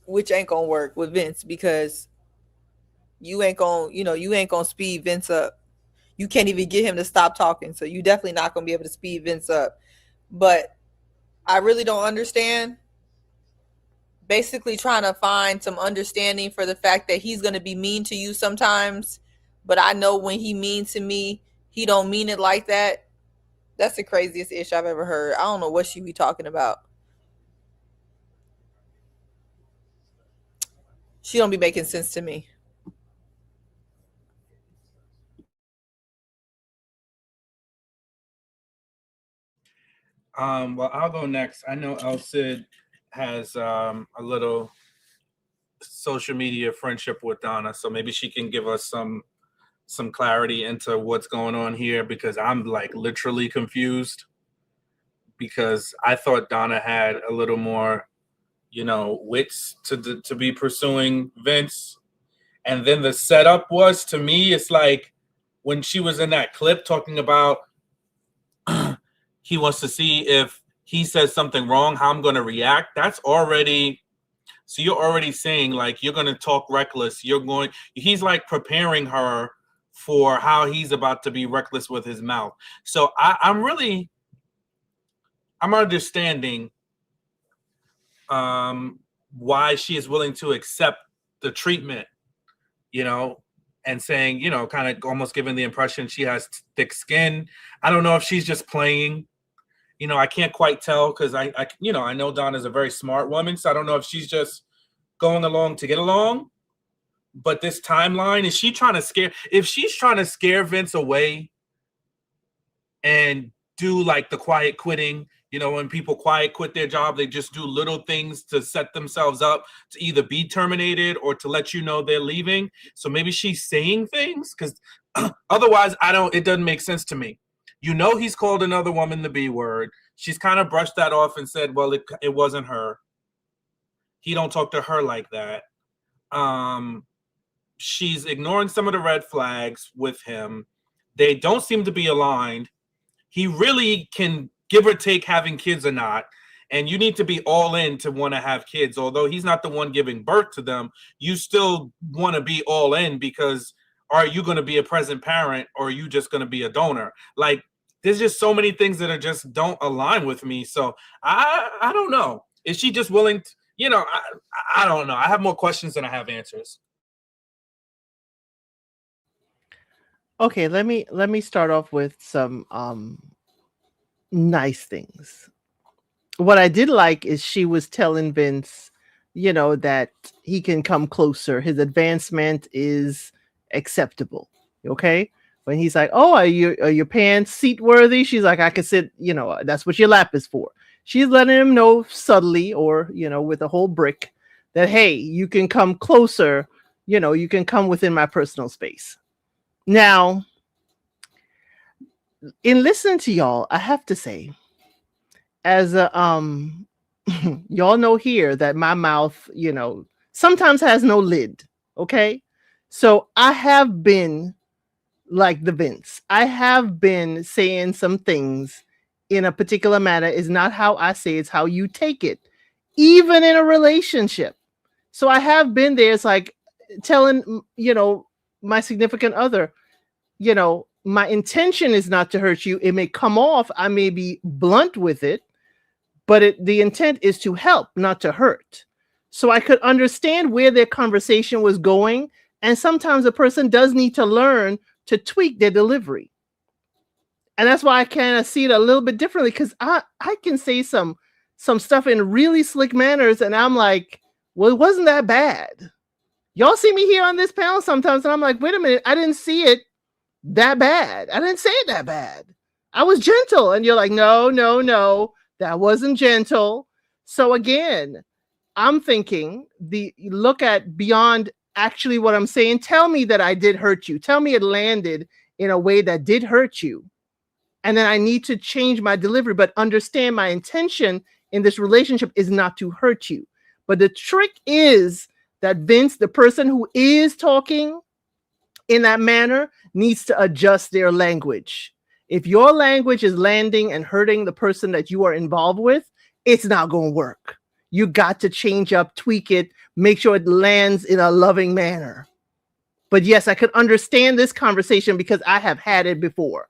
Which ain't gonna work with Vince because you ain't gonna speed Vince up. You can't even get him to stop talking, so you definitely not gonna be able to speed Vince up. But I really don't understand. Basically trying to find some understanding for the fact that he's gonna be mean to you sometimes, but I know when he means to me, he don't mean it like that. That's the craziest ish I've ever heard. I don't know what she be talking about. She don't be making sense to me. Well, I'll go next. I know El Cid has a little social media friendship with Donna, so maybe she can give us some clarity into what's going on here, because I'm like literally confused, because I thought Donna had a little more, wits to be pursuing Vince. And then the setup was, to me, it's like when she was in that clip talking about he wants to see if he says something wrong, how I'm going to react. That's already, so you're already saying like you're going to talk reckless. He's like preparing her for how he's about to be reckless with his mouth. So I'm understanding why she is willing to accept the treatment, and saying, kind of almost giving the impression she has thick skin. I don't know if she's just playing. I can't quite tell, because I know Donna's a very smart woman, so I don't know if she's just going along to get along. But this timeline, is she trying to scare? If she's trying to scare Vince away and do like the quiet quitting, when people quiet quit their job, they just do little things to set themselves up to either be terminated or to let you know they're leaving. So maybe she's saying things, because otherwise it doesn't make sense to me. He's called another woman the B word. She's kind of brushed that off and said, well, it wasn't her. He don't talk to her like that. She's ignoring some of the red flags with him. They don't seem to be aligned. He really can give or take having kids or not. And you need to be all in to want to have kids. Although he's not the one giving birth to them, you still want to be all in, because are you going to be a present parent, or are you just going to be a donor? Like, there's just so many things that are just don't align with me. So I don't know. Is she just willing to, I don't know. I have more questions than I have answers. Okay, let me start off with some nice things. What I did like is she was telling Vince, that he can come closer. His advancement is acceptable. Okay. When he's like, oh, are your pants seat worthy? She's like, I can sit, that's what your lap is for. She's letting him know subtly, or, with a whole brick, that, hey, you can come closer. You can come within my personal space. Now, in listening to y'all, I have to say, as a y'all know here that my mouth, sometimes has no lid. Okay. So I have been like the Vince. I have been saying some things in a particular manner. Is not how I say, it's how you take it, even in a relationship. So I have been there. It's like telling, my significant other, my intention is not to hurt you. It may come off, I may be blunt with it, but the intent is to help, not to hurt. So I could understand where their conversation was going. And sometimes a person does need to learn to tweak their delivery. And that's why I kind of see it a little bit differently, because I can say some stuff in really slick manners, and I'm like, well, it wasn't that bad. Y'all see me here on this panel sometimes, and I'm like, wait a minute, I didn't see it that bad. I didn't say it that bad. I was gentle. And you're like, no, that wasn't gentle. So again, I'm thinking, look at beyond actually what I'm saying. Tell me that I did hurt you. Tell me it landed in a way that did hurt you. And then I need to change my delivery, but understand my intention in this relationship is not to hurt you. But the trick is that Vince, the person who is talking in that manner, needs to adjust their language. If your language is landing and hurting the person that you are involved with, it's not going to work. You got to change up, tweak it, make sure it lands in a loving manner. But yes, I could understand this conversation because I have had it before.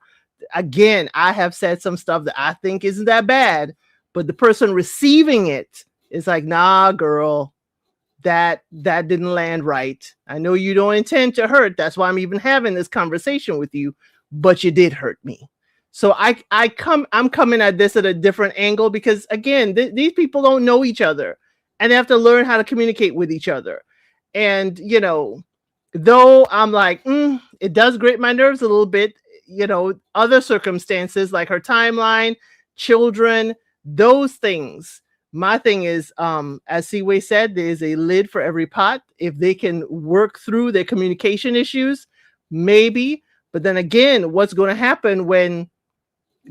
Again, I have said some stuff that I think isn't that bad, but the person receiving it is like, nah, girl, that didn't land right. I know you don't intend to hurt. That's why I'm even having this conversation with you, but you did hurt me. So I'm coming at this at a different angle because again, these people don't know each other and they have to learn how to communicate with each other. And, you know, though I'm like, it does grate my nerves a little bit, you know, other circumstances like her timeline, children, those things. My thing is, as Seaway said, there's a lid for every pot. If they can work through their communication issues, maybe. But then again, what's going to happen when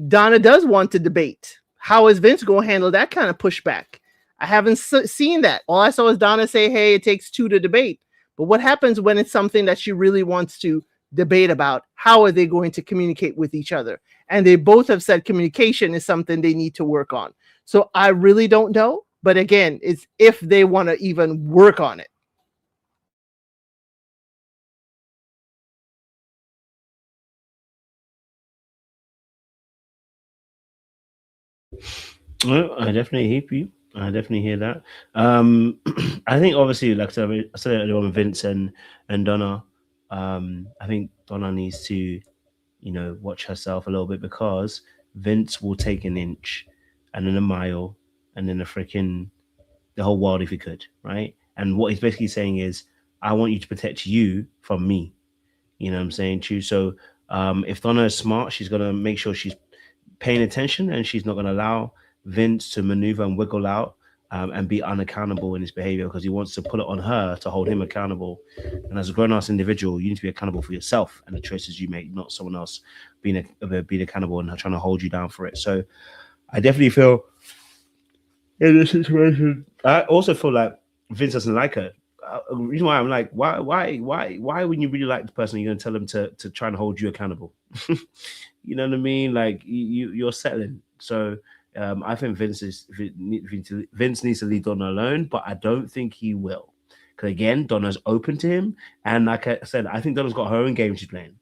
Donna does want to debate? How is Vince going to handle that kind of pushback? I haven't seen that. All I saw is Donna say, hey, it takes two to debate. But what happens when it's something that she really wants to debate about? How are they going to communicate with each other? And they both have said communication is something they need to work on. So I really don't know. But again, it's if they want to even work on it. Well, I definitely hear you. I definitely hear that. I think obviously, like I said earlier on, Vince and Donna. I think Donna needs to, you know, watch herself a little bit because Vince will take an inch and then a mile and then the whole world if he could, right? And what he's basically saying is, I want you to protect you from me. You know what I'm saying to you? So if Donna is smart, she's gonna make sure she's paying attention and she's not gonna allow Vince to maneuver and wiggle out and be unaccountable in his behavior because he wants to put it on her to hold him accountable. And as a grown-ass individual, you need to be accountable for yourself and the choices you make, not someone else being accountable and trying to hold you down for it. So I definitely feel in this situation, I also feel like Vince doesn't like her. The reason why I'm like, why when you really like the person, you're gonna tell them to try and hold you accountable? You know what I mean? Like you're settling. So I think Vince needs to leave Donna alone, but I don't think he will. Because again, Donna's open to him, and like I said, I think Donna's got her own game she's playing.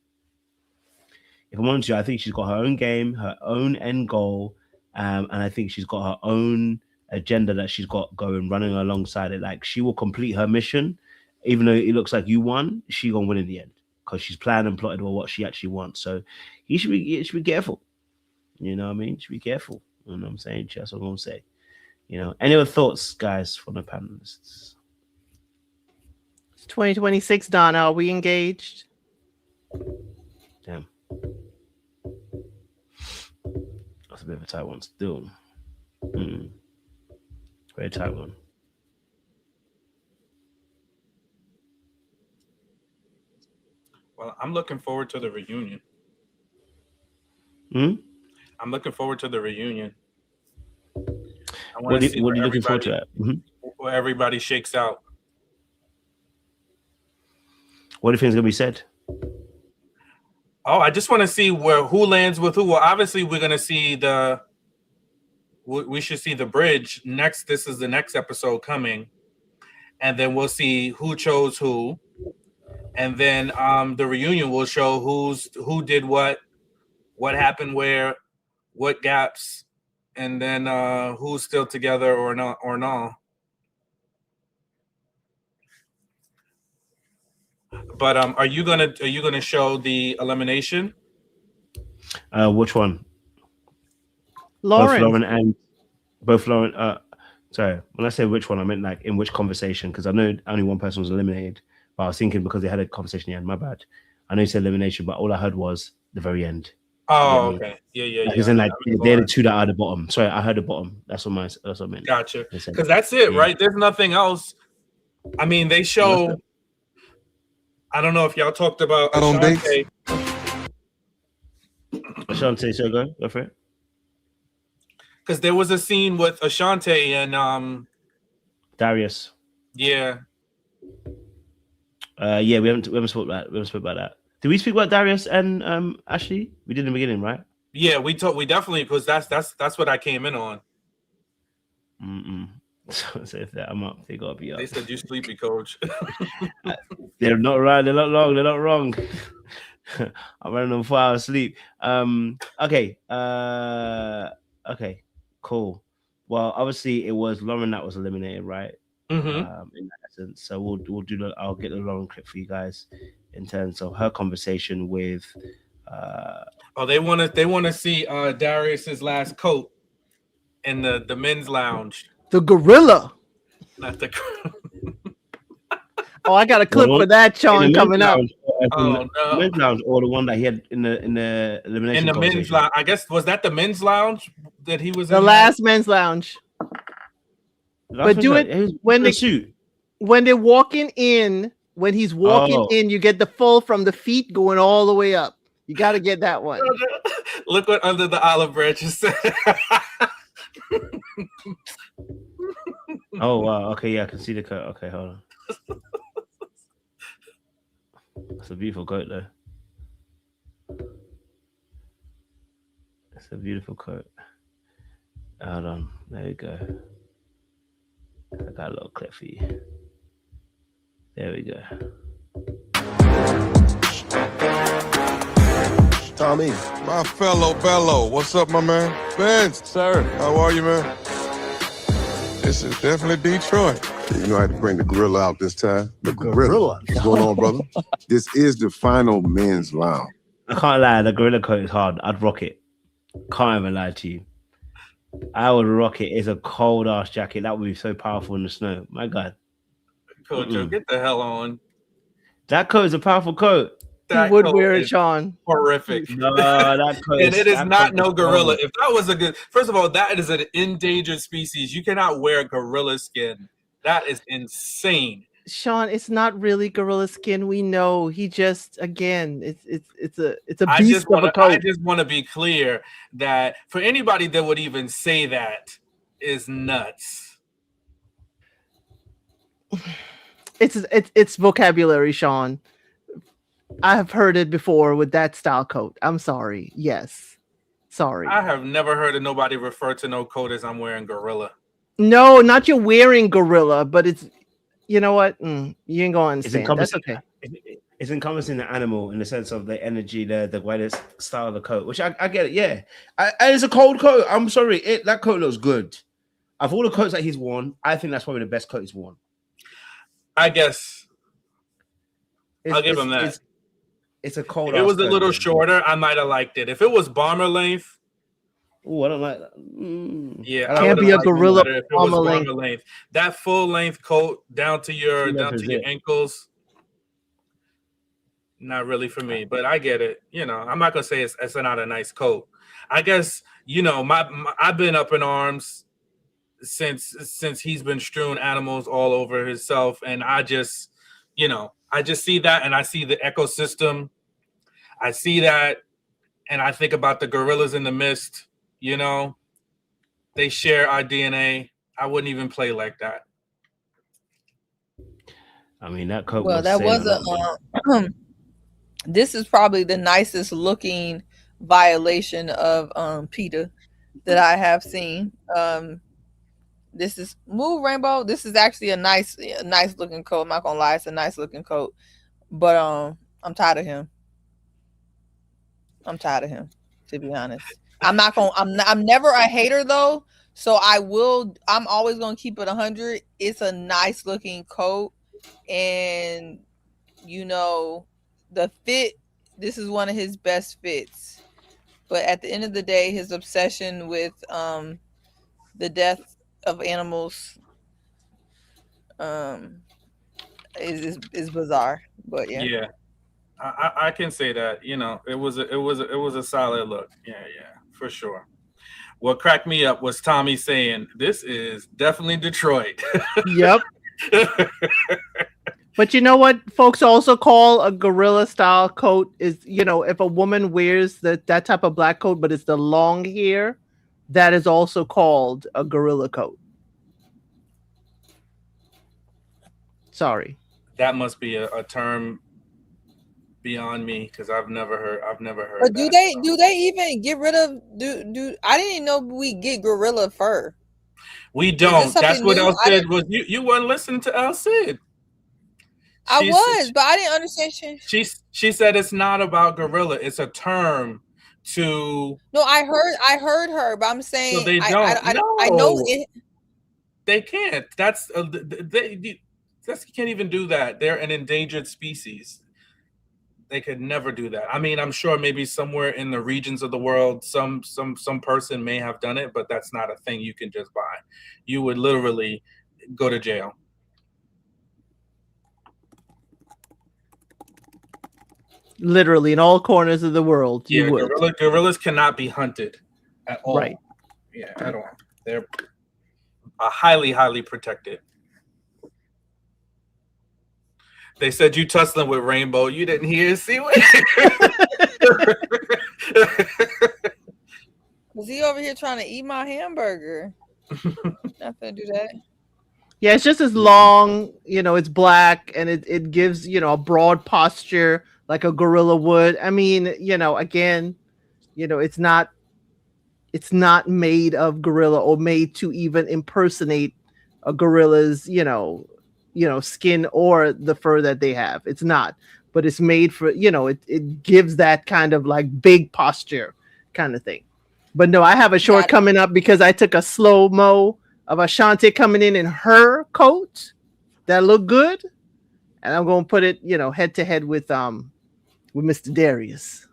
If I'm honest with you, I think she's got her own game, her own end goal, and I think she's got her own agenda that she's got going, running alongside it. Like she will complete her mission, even though it looks like you won. She gonna win in the end because she's planned and plotted what she actually wants. So he should be careful. You know what I mean? Should be careful. You know what I'm saying? That's what I'm gonna say. You know, any other thoughts, guys, from the panelists? It's 2026, Donna. Are we engaged? Damn. That's a bit of a tight one still. Very tight one. Well, I'm looking forward to the reunion. I'm looking forward to the reunion. What are you looking forward to? Where everybody shakes out. What do you think is going to be said? Oh, I just want to see who lands with who. Well, obviously, we're going to see we should see the bridge next. This is the next episode coming. And then we'll see who chose who. And then the reunion will show who did what happened where, what gaps, and then who's still together or not. But are you gonna show the elimination? Which one? Lauren. Both Lauren. Sorry, when I say which one, I meant like in which conversation, because I know only one person was eliminated. But I was thinking because they had a conversation at the end. My bad. I know you said elimination, but all I heard was the very end. Oh, okay. Yeah. Because then, like, they're the two that are at the bottom. Sorry, I heard the bottom. That's what I meant. Gotcha. Because that's it, right? There's nothing else. I mean, they show. I don't know if y'all talked about Ashante. Ashante, so go for it. Because there was a scene with Ashante and Darius. Yeah. Yeah, we haven't spoke about that. Did we speak about Darius and Ashley? We did in the beginning, right? Yeah, we definitely, because that's what I came in on. So if I'm up, they gotta be up. They said you sleepy, coach. They're not right. They're not wrong. They're not wrong. I'm running on 4 hours sleep. Okay. Okay. Cool. Well, obviously it was Lauren that was eliminated, right? Mm-hmm. In that essence. So we'll do. I'll get the Lauren clip for you guys in terms of her conversation with. They want to see Darius's last coat in the men's lounge. The gorilla. Not the. Oh, I got a clip for that, Sean, coming up. Oh no! Men's lounge, or the one that he had in the elimination. In the men's lounge, I guess, was that the men's lounge that he was the in? Last men's lounge. But do it when they shoot. When they're walking in. When he's walking in, you get the full from the feet going all the way up. You got to get that one. Look what Under the Olive Branches said. Oh wow! Okay, yeah, I can see the coat. Okay, hold on. That's a beautiful coat, though. It's a beautiful coat. Hold on. There you go. I got a little clip for you. There we go. Tommy, my fellow Bello. What's up, my man? Vince. Sir. How are you, man? This is definitely Detroit. You know I had to bring the gorilla out this time. The gorilla. What's going on, brother? This is the final men's lounge. I can't lie, the gorilla coat is hard. I'd rock it. Can't even lie to you. I would rock it. It's a cold ass jacket. That would be so powerful in the snow. My God. Coach, get the hell on. That coat is a powerful coat. He would wear it, Sean. Horrific. No, that coat and it is not no gorilla. Horrible. If that was a good, first of all, that is an endangered species. You cannot wear gorilla skin. That is insane. Sean, it's not really gorilla skin. We know. He just, again, it's a I beast just of a coat. I just want to be clear that for anybody that would even say that is nuts. It's vocabulary, Sean. I have heard it before with that style coat. I'm sorry. Yes. Sorry. I have never heard of nobody refer to no coat as I'm wearing gorilla. No, not you're wearing gorilla, but it's, you know what? You ain't going to understand. That's okay. It's encompassing the animal in the sense of the energy, the way the style of the coat, which I get it. Yeah. And it's a cold coat. I'm sorry. That coat looks good. Of all the coats that he's worn, I think that's probably the best coat he's worn. I guess. I'll give him that. It's a cold. If it was a little shorter, I might have liked it. If it was bomber length. Oh, I don't like that. Yeah, can't be a gorilla if it was bomber length. That full length coat down to your ankles. Not really for me, but I get it. You know, I'm not gonna say it's not a nice coat. I guess, you know, I've been up in arms since he's been strewn animals all over himself, and I just see that, and I see the ecosystem. I see that, and I think about the gorillas in the mist. You know, they share our DNA. I wouldn't even play like that. I mean, that coat. Well, that was a. This is probably the nicest looking violation of PETA that I have seen. This is Move Rainbow. This is actually a nice looking coat. I'm not gonna lie, it's a nice looking coat. But I'm tired of him. I'm tired of him, to be honest. I'm never a hater though. So I'm always gonna keep it 100. It's a nice looking coat, and you know, the fit, this is one of his best fits. But at the end of the day, his obsession with the death of animals is bizarre. But yeah. Yeah. I can say that, you know, it was a solid look. Yeah, for sure. What cracked me up was Tommy saying, "This is definitely Detroit." Yep. But you know what folks also call a gorilla style coat is, you know, if a woman wears that type of black coat, but it's the long hair, that is also called a gorilla coat. Sorry. That must be a term beyond me because I've never heard But do that. they even get rid of do I didn't know we get gorilla fur. We don't. That's what new? El Cid was. You weren't listening to El Cid. I was, but I didn't understand. She said it's not about gorilla. It's a term to. No, I heard her, but I'm saying So they don't. I know it. They can't. That's you can't even do that. They're an endangered species. They could never do that. I mean, I'm sure maybe somewhere in the regions of the world, some person may have done it, but that's not a thing you can just buy. You would literally go to jail. Literally in all corners of the world. Yeah, You would. gorillas cannot be hunted at all. Right. Yeah, at all. They're highly, highly protected. They said you tussling with Rainbow. You didn't hear. See what? Was he over here trying to eat my hamburger? Not gonna do that. Yeah, it's just as long, it's black and it gives, a broad posture like a gorilla would. I mean, again, it's not made of gorilla or made to even impersonate a gorilla's, skin or the fur that they have. It's not, but it's made for, it gives that kind of like big posture kind of thing. But no, I have a short coming up because I took a slow-mo of Ashanti coming in her coat that looked good. And I'm going to put it, head to head with Mr. Darius.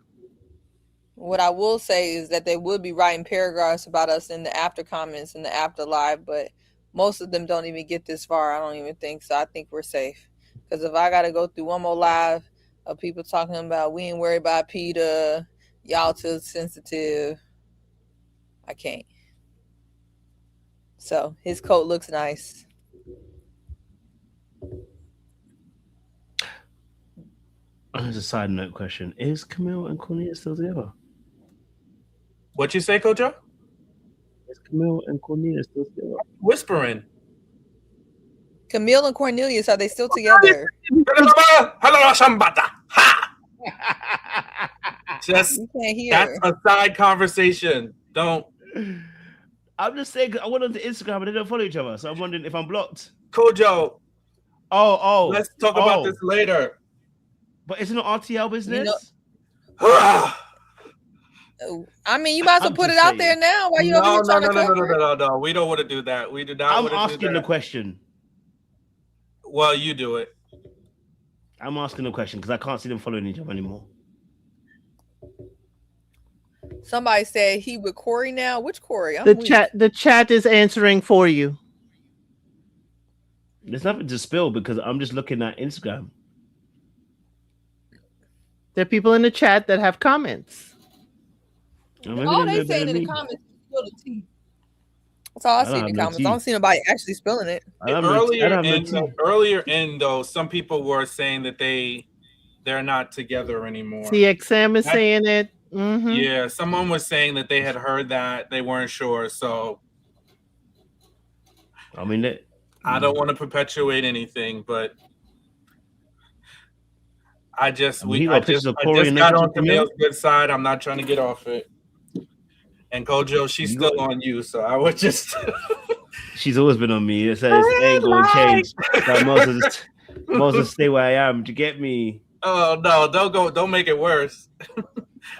What I will say is that they would be writing paragraphs about us in the after comments and the after live, but most of them don't even get this far. I don't even think so. I think we're safe. Because if I got to go through one more live of people talking about we ain't worried about PETA, y'all too sensitive, I can't. So his coat looks nice. As a side note question, is Camille and Cornelia still together? What you say, Kojo? Is Camille and Cornelia still together? Whispering. Camille and Cornelius, are they still together? Just You can't hear. that's a side conversation. Don't. I'm just saying, I went on to Instagram and they don't follow each other, so I'm wondering if I'm blocked. Kojo. Oh. Let's talk about this later. But isn't it RTL business? I mean, you might as well I'm put it just out there saying. now. Why you over here trying to cover it? No. We don't want to do that. We do not. I'm want to asking do the that. question. Well, you do it. I'm asking the question because I can't see them following each other anymore. Somebody said he with Corey now. Which Corey? I'm weak. The chat is answering for you. There's nothing to spill because I'm just looking at Instagram. There are people in the chat that have comments. All they saying in the comments is spill the tea. That's all I see in the comments. I don't see nobody actually spilling it. Earlier in though, some people were saying that they're not together anymore. CXM is saying it. Mm-hmm. Yeah, someone was saying that they had heard that they weren't sure. So, I mean, I don't want to perpetuate anything, but I just got on Camille's good side. I'm not trying to get off it. And Kojo, she's still on you, so I would just. She's always been on me. It says ain't gonna change. Moses, stay where I am. Do you get me? Oh no! Don't make it worse.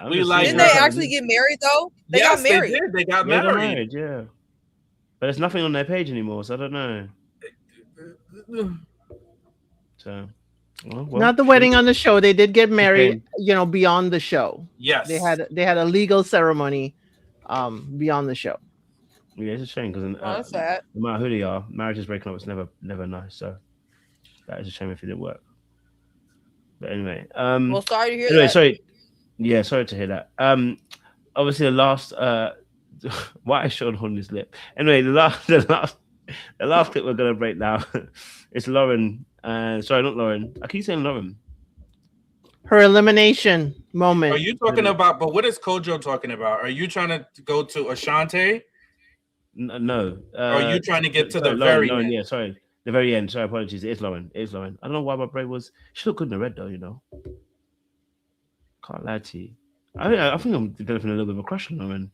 Didn't they actually get married though? They got married. They did. They got married. Yeah, but there's nothing on their page anymore, so I don't know. So, well, not the wedding on the show. They did get married, beyond the show. Yes, they had a legal ceremony, beyond the show. Yeah, it's a shame because that's sad. No matter who they are, marriages breaking up is never nice. So that is a shame if it didn't work. But anyway, well, sorry to hear that. Sorry. Yeah, sorry to hear that. Obviously the last why I showed on his lip. Anyway, the last clip we're gonna break now is Lauren. Sorry, not Lauren. I keep saying Lauren. Her elimination moment. Are you talking about? But what is Kojo talking about? Are you trying to go to Ashanti? No. Or are you trying to get to the Lauren, very end? Yeah, sorry. The very end. Sorry, apologies. It's Lauren. It's Lauren. I don't know why my brain was. She looked good in the red though. You know. Can't lie to you. I think I'm developing a little bit of a crush on Lauren.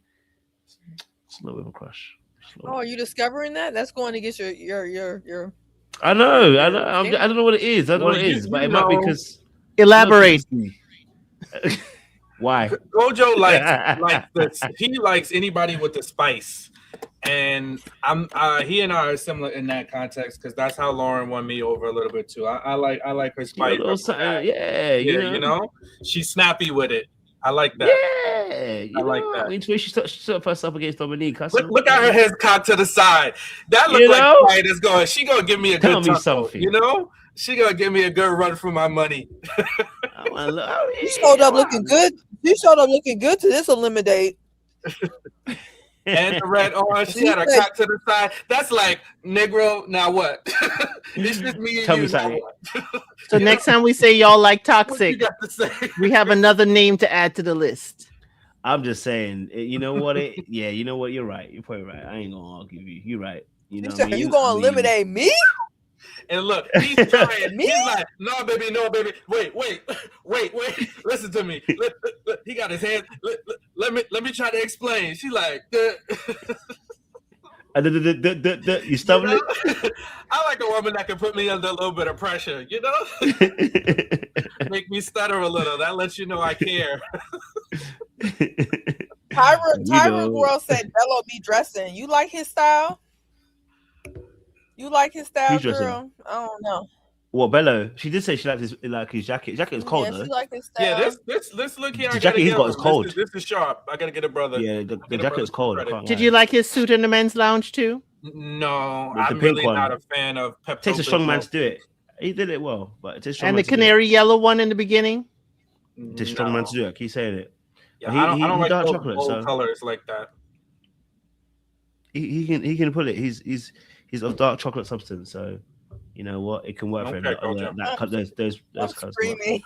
It's a little bit of a crush. Oh, are you discovering that? That's going against your. I know. I don't know what it is. I don't know what it is, but it might be because. Elaborate. Why? Gojo likes this. He likes anybody with the spice, and he and I are similar in that context because that's how Lauren won me over a little bit too. I like her spice. You know, she's snappy with it. I like that. Yeah, I like that. When she stood up herself against Dominique. Look at her head cocked to the side. That looks like pride is going. She gonna give me a good something. You know, she gonna give me a good run for my money. You showed up looking good. You showed up looking good to this eliminate. And the red orange. She had her cock to the side. That's like Negro. Now what? It's just me and Tell you. me something. So next time we say y'all like toxic, we have another name to add to the list. I'm just saying, you know what? You know what? You're right. You're probably right. I ain't gonna argue with you. You're right. You know, you gonna eliminate me? And look, he's trying. He's like, no, baby. Wait. Listen to me. He got his hand. Let me try to explain. She like, you stumbling? I like a woman that can put me under a little bit of pressure, you know? Make me stutter a little. That lets you know I care. Tyra Girl said Bello be dressing. You like his style? You like his style, girl? I don't know. Well, Bello, she did say she liked his jacket. Jacket is cold though. She like his style. Yeah, this look here. The jacket he's got is cold. This is sharp. I gotta get a brother. Yeah, the jacket is cold. Did you like his suit in the men's lounge too? No, I'm really not a fan of Pepto. It takes a strong man to do it. He did it well, but it takes strong and man the canary yellow one in the beginning. It takes strong man to do it. Keep saying it. Yeah, I don't like dark chocolate, bold colors like that. He can put it. He's of dark chocolate substance, so you know what? It can work for him. Those colors. Screaming.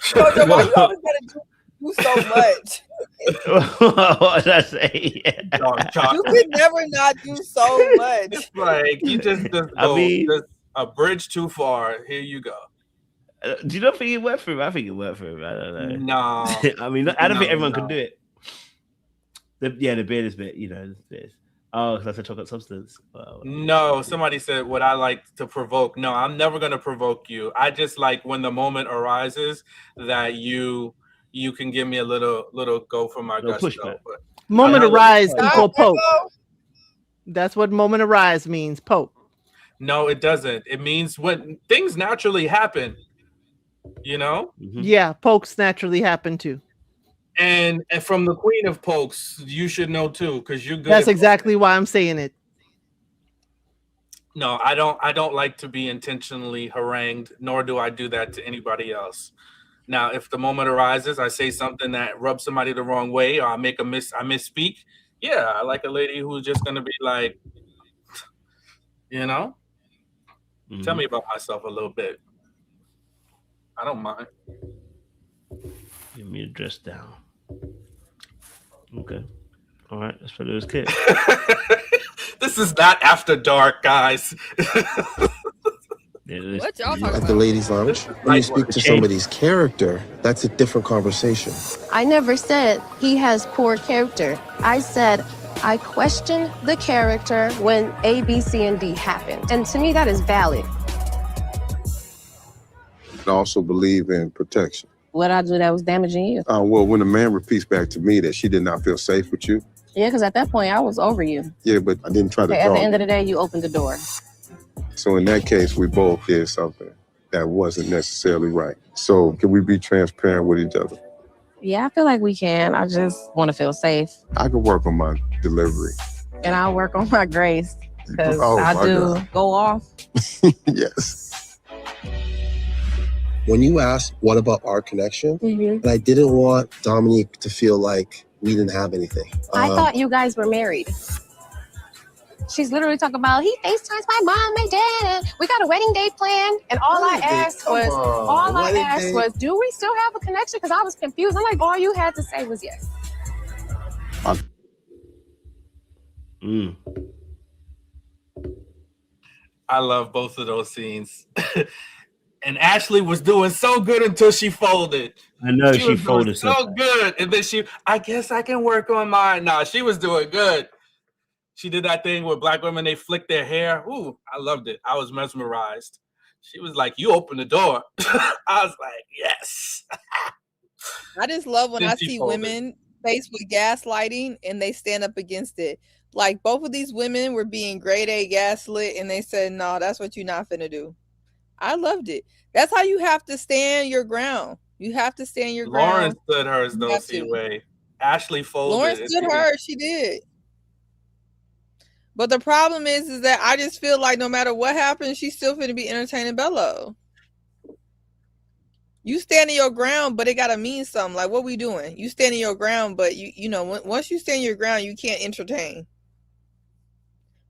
Jojo, why you always gotta do so much? What did I say? You could never not do so much. It's like you just go just a bridge too far. Here you go. Do you not think it worked for him? I think it worked for him. I don't know. No, I mean, I don't think everyone can do it. The beard is a bit, you know. Oh, that's a chocolate substance. No, somebody said, would I like to provoke? No, I'm never going to provoke you. I just like when the moment arises that you can give me a little go for my gusto. Moment arise equal poke. That's what moment arise means, poke. No, it doesn't. It means when things naturally happen, you know? Mm-hmm. Yeah, pokes naturally happen too. And from the queen of pokes, you should know too, because you're good. That's exactly why I'm saying it. No, I don't like to be intentionally harangued, nor do I do that to anybody else. Now, if the moment arises, I say something that rubs somebody the wrong way, or I misspeak. Yeah, I like a lady who's just gonna be like, you know, tell me about myself a little bit. I don't mind. Give me a dress down. Okay. All right. Let's put this kid. This is not after dark, guys. What y'all talking At about? the ladies' lounge, when you speak to somebody's character, that's a different conversation. I never said he has poor character. I said I question the character when A, B, C, and D happen. And to me, that is valid. I also believe in protection. What I do that was damaging you? Well, when a man repeats back to me that she did not feel safe with you. Yeah, because at that point, I was over you. Yeah, but I didn't try to At draw. the end of the day, you opened the door. So in that case, we both did something that wasn't necessarily right. So can we be transparent with each other? Yeah, I feel like we can. I just want to feel safe. I could work on my delivery. And I'll work on my grace. Because Oh, I my do God. go off. Yes. When you asked, what about our connection? And I didn't want Dominique to feel like we didn't have anything. I thought you guys were married. She's literally talking about, he FaceTimes my mom and dad. We got a wedding day planned. And all I asked was, do we still have a connection? Because I was confused. I'm like, all you had to say was yes. I love both of those scenes. And Ashley was doing so good until she folded. I know she was doing folded so good, and then I guess I can work on mine. Nah, she was doing good. She did that thing where black women, they flick their hair. Ooh, I loved it. I was mesmerized. She was like, "You open the door." I was like, "Yes." I just love when Then I she see folded. women faced with gaslighting and they stand up against it. Like both of these women were being grade A gaslit and they said, "No, that's what you're not finna do." I loved it. That's how you have to stand your ground. You have to stand your Lauren ground. stood hers You though, have see to. way. Ashley folded. Lauren stood her. She did. But the problem is that I just feel like no matter what happens, she's still finna be entertaining Bello. You standing your ground, but it gotta mean something. Like, what we doing? You standing your ground, but you know, once you stand your ground, you can't entertain.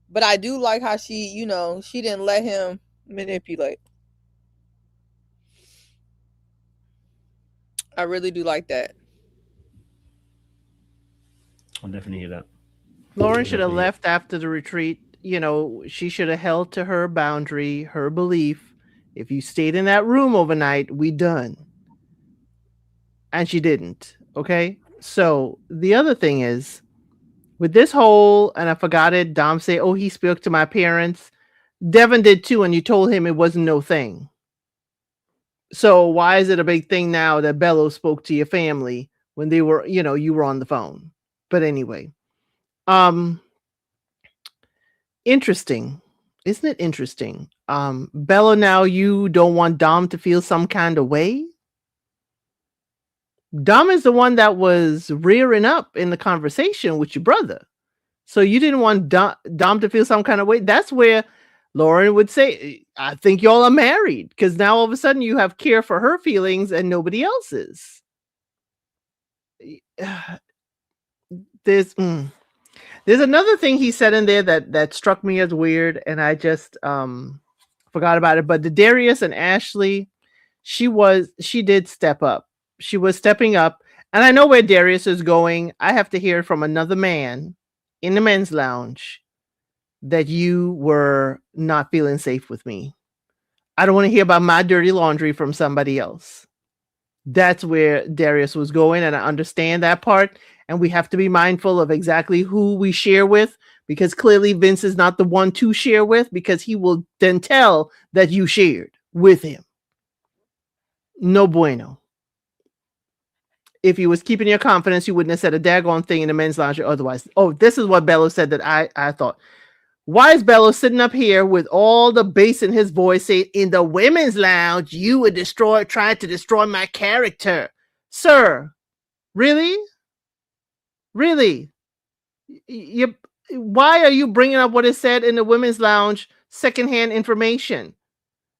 But I do like how she, you know, she didn't let him manipulate. I really do like that. I'll definitely hear that. Lauren should have left after the retreat. You know, she should have held to her boundary, her belief. If you stayed in that room overnight, we done. And she didn't. Okay. So the other thing is, with this whole, and I forgot it, Dom say, "Oh, he spoke to my parents." Devin did too, and you told him it wasn't no thing. So why is it a big thing now that Bello spoke to your family when they were, you know, you were on the phone? But anyway, interesting, isn't it interesting? Bello, now you don't want Dom to feel some kind of way. Dom is the one that was rearing up in the conversation with your brother. So you didn't want Dom to feel some kind of way. That's where Lauren would say, "I think y'all are married," because now all of a sudden you have care for her feelings and nobody else's. There's another thing he said in there that struck me as weird, and I just forgot about it. But the Darius and Ashley, she did step up. She was stepping up, and I know where Darius is going. I have to hear from another man in the men's lounge that you were not feeling safe with me. I don't want to hear about my dirty laundry from somebody else. That's where Darius was going, and I understand that part. And we have to be mindful of exactly who we share with, because clearly Vince is not the one to share with, because he will then tell that you shared with him. No bueno. If he was keeping your confidence, you wouldn't have said a daggone thing in the men's lounge or otherwise. Oh, this is what Bello said that I thought. Why is Bello sitting up here with all the bass in his voice saying, "In the women's lounge, you would try to destroy my character"? Sir, really? Really? Why are you bringing up what is said in the women's lounge, secondhand information?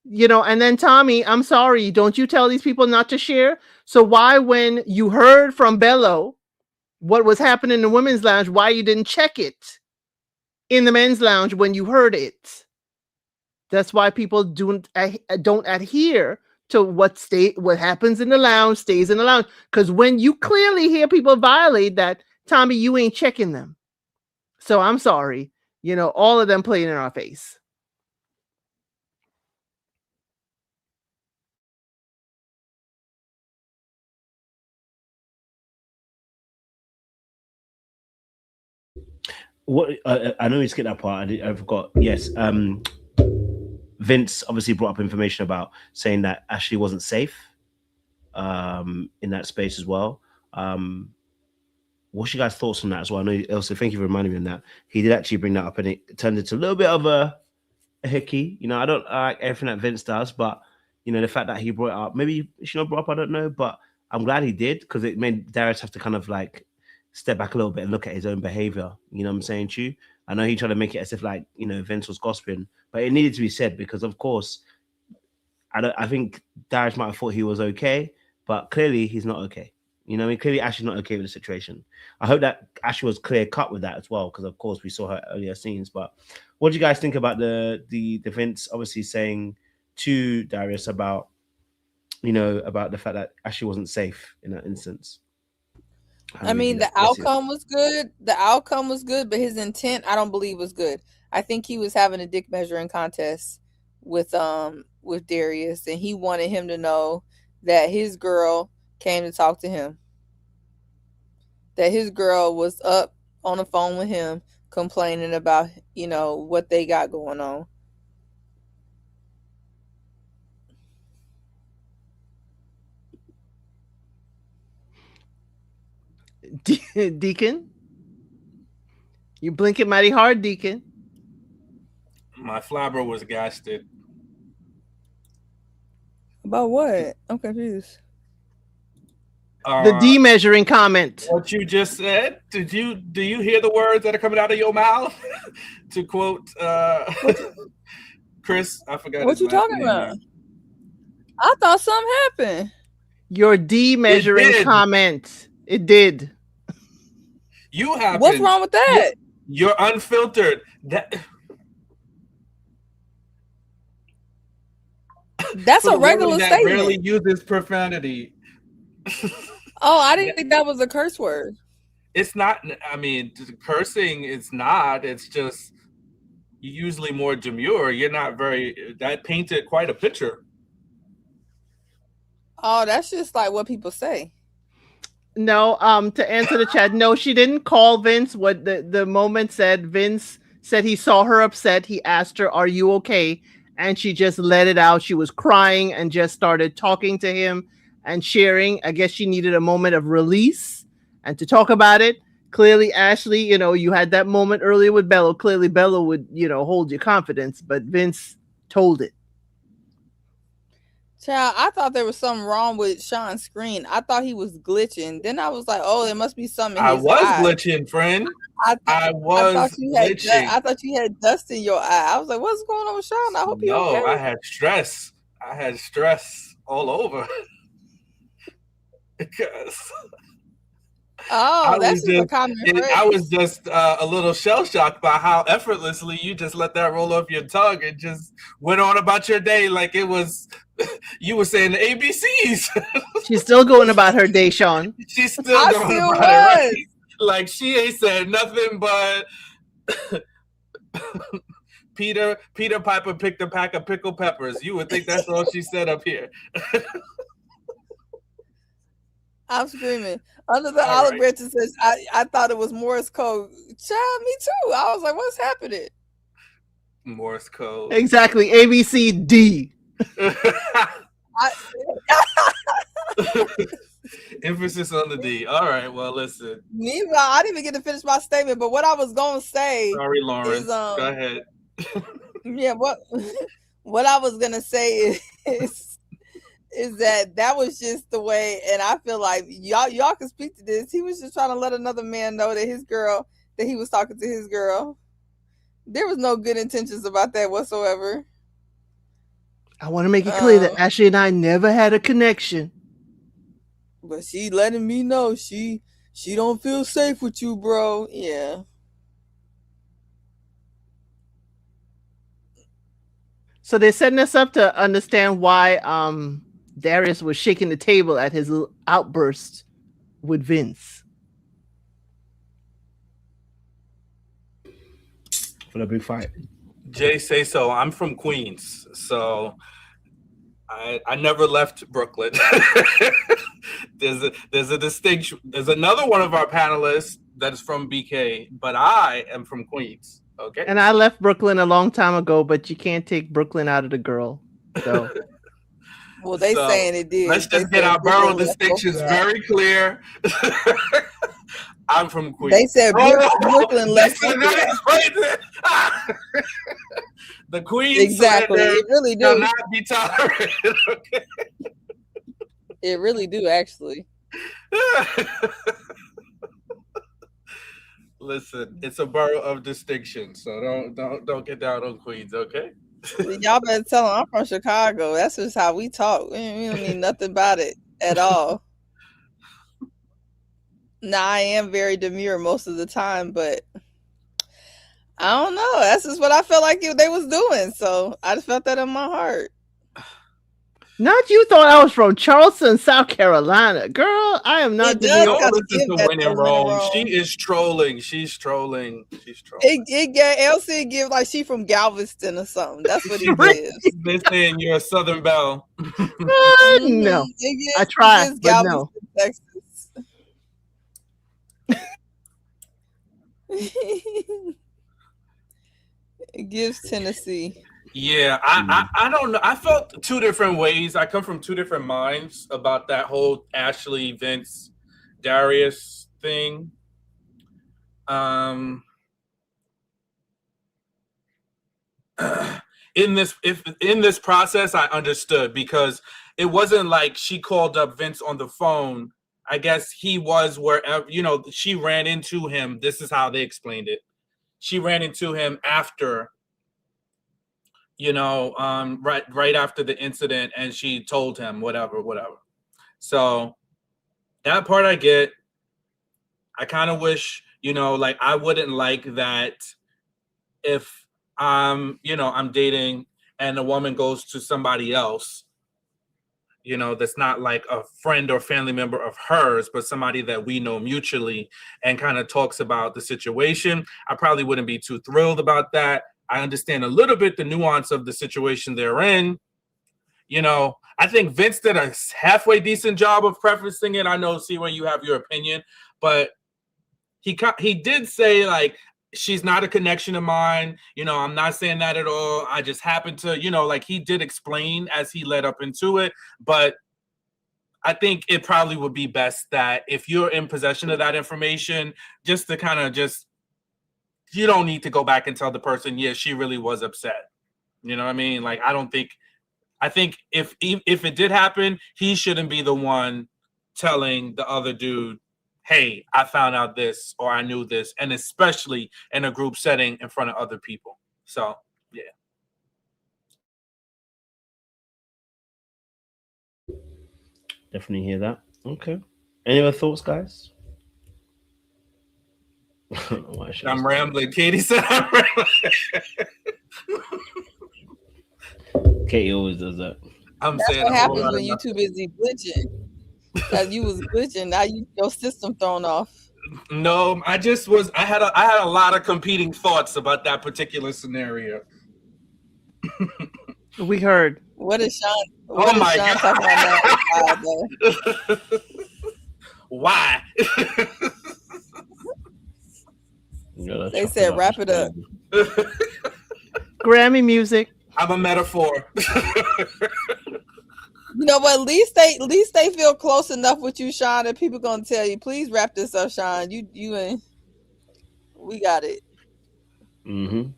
You know, and then Tommy, I'm sorry, don't you tell these people not to share? So why, when you heard from Bello what was happening in the women's lounge, why you didn't check it in the men's lounge when you heard it? That's why people don't adhere to what happens in the lounge stays in the lounge. Because when you clearly hear people violate that, Tommy, you ain't checking them. So I'm sorry, you know, all of them playing in our face. What I know we skipped that part. I forgot. Yes, Vince obviously brought up information about saying that Ashley wasn't safe in that space as well. What's your guys' thoughts on that as well? I know, Elsa, thank you for reminding me on that. He did actually bring that up, and it turned into a little bit of a hickey. You know, I don't like everything that Vince does, but you know, the fact that he brought it up, maybe he should have brought up, I don't know, but I'm glad he did, because it made Darius have to kind of like step back a little bit and look at his own behavior. You know what I'm saying to you? I know he tried to make it as if like, you know, Vince was gossiping, but it needed to be said, because of course, I think Darius might have thought he was okay, but clearly he's not okay. You know, I mean, clearly Ashley's not okay with the situation. I hope that Ashley was clear cut with that as well, because of course we saw her earlier scenes. But what do you guys think about the Vince obviously saying to Darius about, you know, about the fact that Ashley wasn't safe in that instance? I mean, the outcome was good. The outcome was good, but his intent, I don't believe, was good. I think he was having a dick measuring contest with Darius, and he wanted him to know that his girl came to talk to him. That his girl was up on the phone with him complaining about, what they got going on. Deacon? You blinking mighty hard, Deacon. My flabber was gasted. About what? I'm confused. The demeasuring comment. What you just said? Do you hear the words that are coming out of your mouth? To quote Chris, I forgot. What you talking about? I thought something happened. Your demeasuring comment. It did. You have. What's wrong with that? You're unfiltered. That's a regular statement. Rarely uses profanity. Oh, I didn't think that was a curse word. It's not. I mean, cursing is not. It's just usually more demure. You're not very. That painted quite a picture. Oh, that's just like what people say. No, to answer the chat, no, she didn't call Vince. What the moment said, Vince said he saw her upset. He asked her, "Are you okay?" And she just let it out. She was crying and just started talking to him and sharing. I guess she needed a moment of release and to talk about it. Clearly, Ashley, you had that moment earlier with Bello. Clearly, Bello would, hold your confidence, but Vince told it. Child, I thought there was something wrong with Sean's screen. I thought he was glitching. Then I was like, oh, there must be something in his eye. Glitching, friend. I thought you had dust in your eye. I was like, what's going on with Sean? I hope you're okay. No, I had stress. I had stress all over. Because that's just a common phrase. I was just a little shell-shocked by how effortlessly you just let that roll off your tongue and just went on about your day like it was you were saying the ABCs. She's still going about her day, Sean. She's still going about it, right? Like she ain't said nothing but Peter Piper picked a pack of pickled peppers. You would think that's all she said up here. I'm screaming. Under the olive branches says, I thought it was Morse code. Child, me too. I was like, what's happening? Morse code. Exactly. ABCD. Emphasis on the D. All right. Well, listen. Meanwhile, I didn't even get to finish my statement, but what I was going to say. Sorry, Lauren. Is, go ahead. Yeah. What I was going to say is that was just the way, and I feel like y'all can speak to this. He was just trying to let another man know that that he was talking to his girl. There was no good intentions about that whatsoever. I want to make it clear that Ashley and I never had a connection. But she letting me know she don't feel safe with you, bro. Yeah. So they're setting us up to understand why Darius was shaking the table at his little outburst with Vince. For the big fight. Jay say so. I'm from Queens, so I never left Brooklyn. There's a distinction. There's another one of our panelists that is from BK, but I am from Queens. Okay. And I left Brooklyn a long time ago, but you can't take Brooklyn out of the girl. So well, they saying it did. Let's just get our borough distinctions very clear. I'm from Queens. They said Brooklyn left. The Queens exactly. It really do cannot be tolerated. Okay? It really do, actually. Listen, it's a borough of distinction, so don't get down on Queens, okay? Y'all better tell them I'm from Chicago. That's just how we talk. We don't mean nothing about it at all. Now, I am very demure most of the time, but I don't know. That's just what I felt like they was doing. So I just felt that in my heart. Not you thought I was from Charleston, South Carolina. Girl, I am not the New York. Don't listen to Winning Rome. She is trolling. She's trolling. She's trolling. It gave Elsie give like she from Galveston or something. That's what it gives. They're saying you're a Southern Belle. No, I tried, but no. Texas. It gives Tennessee. Yeah, I don't know. I felt two different ways. I come from two different minds about that whole Ashley, Vince, Darius thing. In this process, I understood because it wasn't like she called up Vince on the phone. I guess he was wherever, she ran into him. This is how they explained it. She ran into him after, right after the incident, and she told him whatever. So that part I get. I kind of wish, I wouldn't like that if I'm dating and a woman goes to somebody else, that's not like a friend or family member of hers, but somebody that we know mutually, and kind of talks about the situation. I probably wouldn't be too thrilled about that. I understand a little bit the nuance of the situation they're in. I think Vince did a halfway decent job of prefacing it. I know, C-Ray, you have your opinion, but he did say, like, she's not a connection of mine. I'm not saying that at all. I just happened to, like, he did explain as he led up into it. But I think it probably would be best that if you're in possession of that information, just to kind of you don't need to go back and tell the person, yeah, she really was upset. You know what I mean? Like, I think if it did happen, he shouldn't be the one telling the other dude, hey, I found out this, or I knew this, and especially in a group setting in front of other people. So, yeah. Definitely hear that. Okay. Any other thoughts, guys? I'm rambling. Katie said I'm rambling. Katie always does that. That's what happens when you too busy glitching. Because you was glitching, now your system thrown off. No, I had a lot of competing thoughts about that particular scenario. We heard. What is Sean? Oh my God! Talking about now? Why? They said, "Wrap it up." Grammy music. I'm a metaphor. But at least they feel close enough with you, Sean, that people gonna tell you, please wrap this up, Sean. You and we got it. Mm-hmm.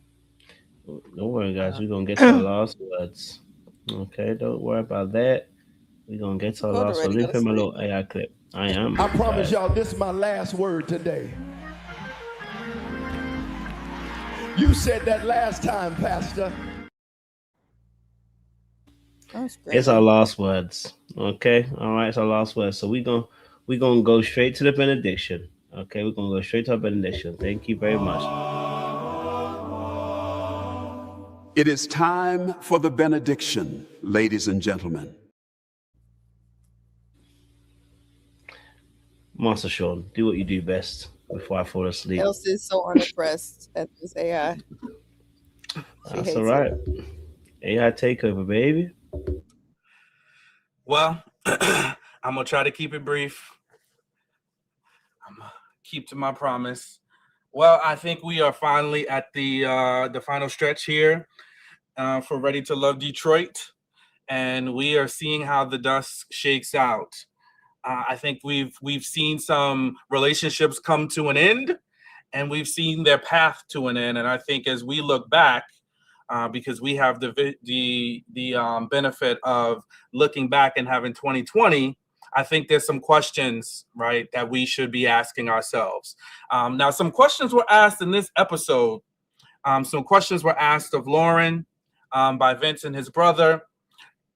Don't worry, guys. We're gonna get to our last words. Okay, don't worry about that. We're gonna get to our last words. Let me play my little AI clip. I promise y'all, this is my last word today. You said that last time, Pastor. It's our last words. Okay. All right. It's our last words. So we're gonna go straight to the benediction. Okay, we're gonna go straight to our benediction. Thank you very much. It is time for the benediction, ladies and gentlemen. Master Sean, do what you do best before I fall asleep. Elsie is so unimpressed at this AI. That's all right. AI takeover, baby. Well, I'm gonna try to keep it brief. I'm gonna keep to my promise. Well, I think we are finally at the final stretch here for Ready to Love Detroit, and we are seeing how the dust shakes out. I think we've seen some relationships come to an end, and we've seen their path to an end. And I think as we look back, because we have the benefit of looking back and having 2020, I think there's some questions, right, that we should be asking ourselves. Now, some questions were asked in this episode. Some questions were asked of Lauren by Vince and his brother.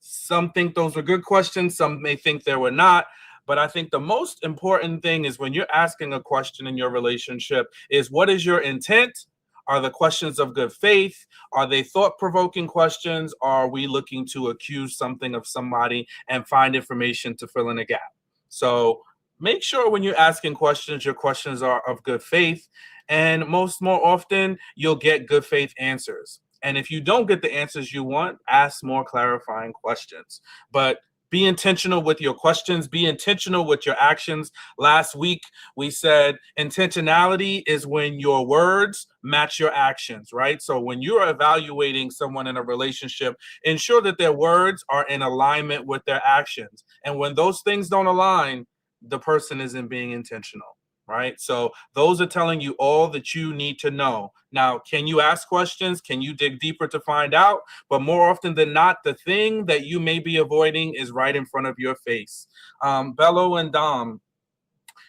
Some think those were good questions. Some may think they were not. But I think the most important thing is when you're asking a question in your relationship is, what is your intent? Are the questions of good faith? Are they thought-provoking questions? Or are we looking to accuse something of somebody and find information to fill in a gap? So make sure when you're asking questions, your questions are of good faith. And more often, you'll get good faith answers. And if you don't get the answers you want, ask more clarifying questions. But be intentional with your questions. Be intentional with your actions. Last week, we said intentionality is when your words match your actions, right? So when you're evaluating someone in a relationship, ensure that their words are in alignment with their actions. And when those things don't align, the person isn't being intentional, right? So those are telling you all that you need to know. Now, can you ask questions? Can you dig deeper to find out? But more often than not, the thing that you may be avoiding is right in front of your face. Bello and Dom,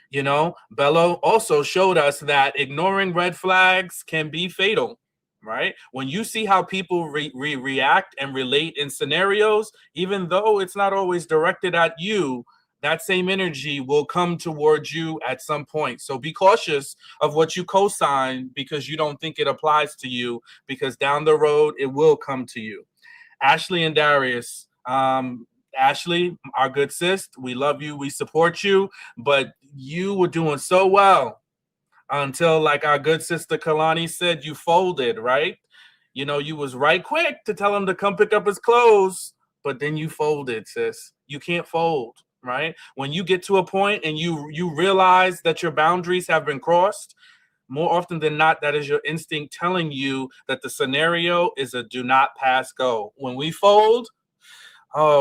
you know, Bello also showed us that ignoring red flags can be fatal, right? When you see how people react and relate in scenarios, even though it's not always directed at you, that same energy will come towards you at some point. So be cautious of what you co-sign because you don't think it applies to you, because down the road, it will come to you. Ashley and Darius, Ashley, our good sis, we love you, we support you, but you were doing so well until, like our good sister Kalani said, you folded, right? You know, you was right quick to tell him to come pick up his clothes, but then you folded, sis. You can't fold. Right? When you get to a point and you realize that your boundaries have been crossed, more often than not, that is your instinct telling you that the scenario is a do not pass go. When we fold,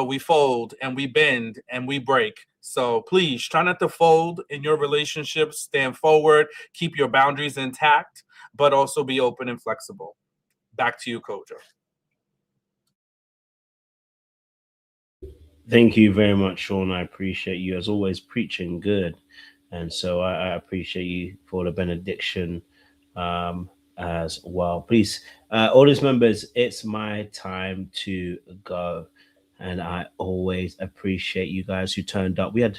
we fold and we bend and we break. So please try not to fold in your relationships. Stand forward, keep your boundaries intact, but also be open and flexible. Back to you, Kojo. Thank you very much, Sean. I appreciate you, as always, preaching good. And so I appreciate you for the benediction as well. Please, audience members, it's my time to go. And I always appreciate you guys who turned up. We had,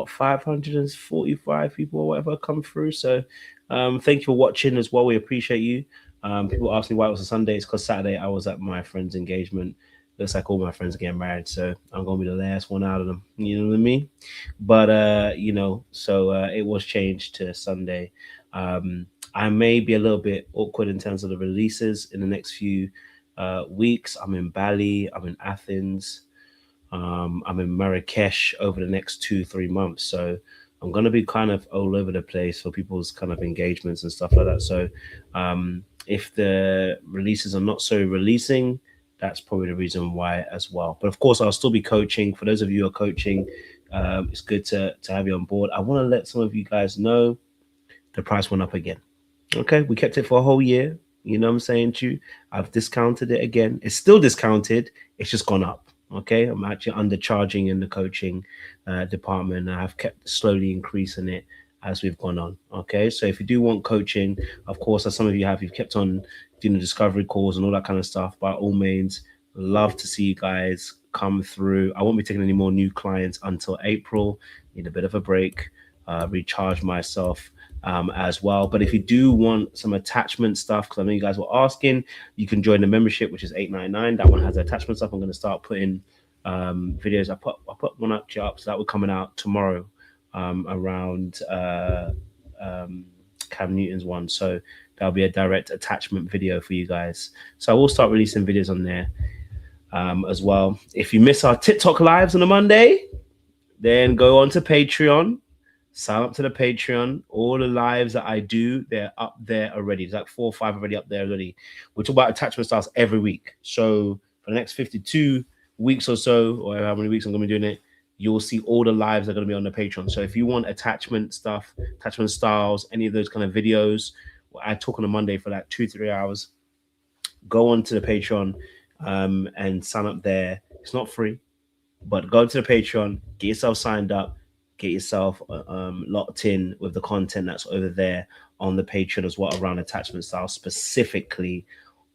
545 people or whatever come through. So thank you for watching as well. We appreciate you. People ask me why it was a Sunday. It's because Saturday I was at my friend's engagement. Looks like all my friends are getting married, so I'm gonna be the last one out of them. You know what I mean? But you know, so it was changed to Sunday. I may be a little bit awkward in terms of the releases in the next few weeks. I'm in Bali, I'm in Athens, I'm in Marrakesh over the next 2-3 months. So I'm gonna be kind of all over the place for people's kind of engagements and stuff like that. So if the releases are not so releasing, that's probably the reason why as well. But of course, I'll still be coaching. For those of you who are coaching, it's good to have you on board. I want to let some of you guys know the price went up again. Okay, we kept it for a whole year. You know what I'm saying to you? I've discounted it again. It's still discounted. It's just gone up. Okay, I'm actually undercharging in the coaching department. I've kept slowly increasing it as we've gone on. Okay, so if you do want coaching, of course, as some of you have, you've kept on doing the discovery calls and all that kind of stuff. By all means, love to see you guys come through. I won't be taking any more new clients until April. Need a bit of a break, recharge myself as well. But if you do want some attachment stuff, because I know you guys were asking, you can join the membership, which is $8.99. That one has attachment stuff. I'm going to start putting videos. I put one up, so that will coming out tomorrow around Cam Newton's one. So that'll be a direct attachment video for you guys. So I will start releasing videos on there as well. If you miss our TikTok lives on a Monday, then go on to Patreon, sign up to the Patreon. All the lives that I do, they're up there already. There's like 4 or 5 already up there already. We talk about attachment styles every week. So for the next 52 weeks or so, or how many weeks I'm going to be doing it, you'll see all the lives that are going to be on the Patreon. So if you want attachment stuff, attachment styles, any of those kind of videos, I talk on a Monday for like 2-3 hours. Go on to the Patreon and sign up there. It's not free, but go to the Patreon, get yourself signed up, get yourself locked in with the content that's over there on the Patreon as well, around attachment styles specifically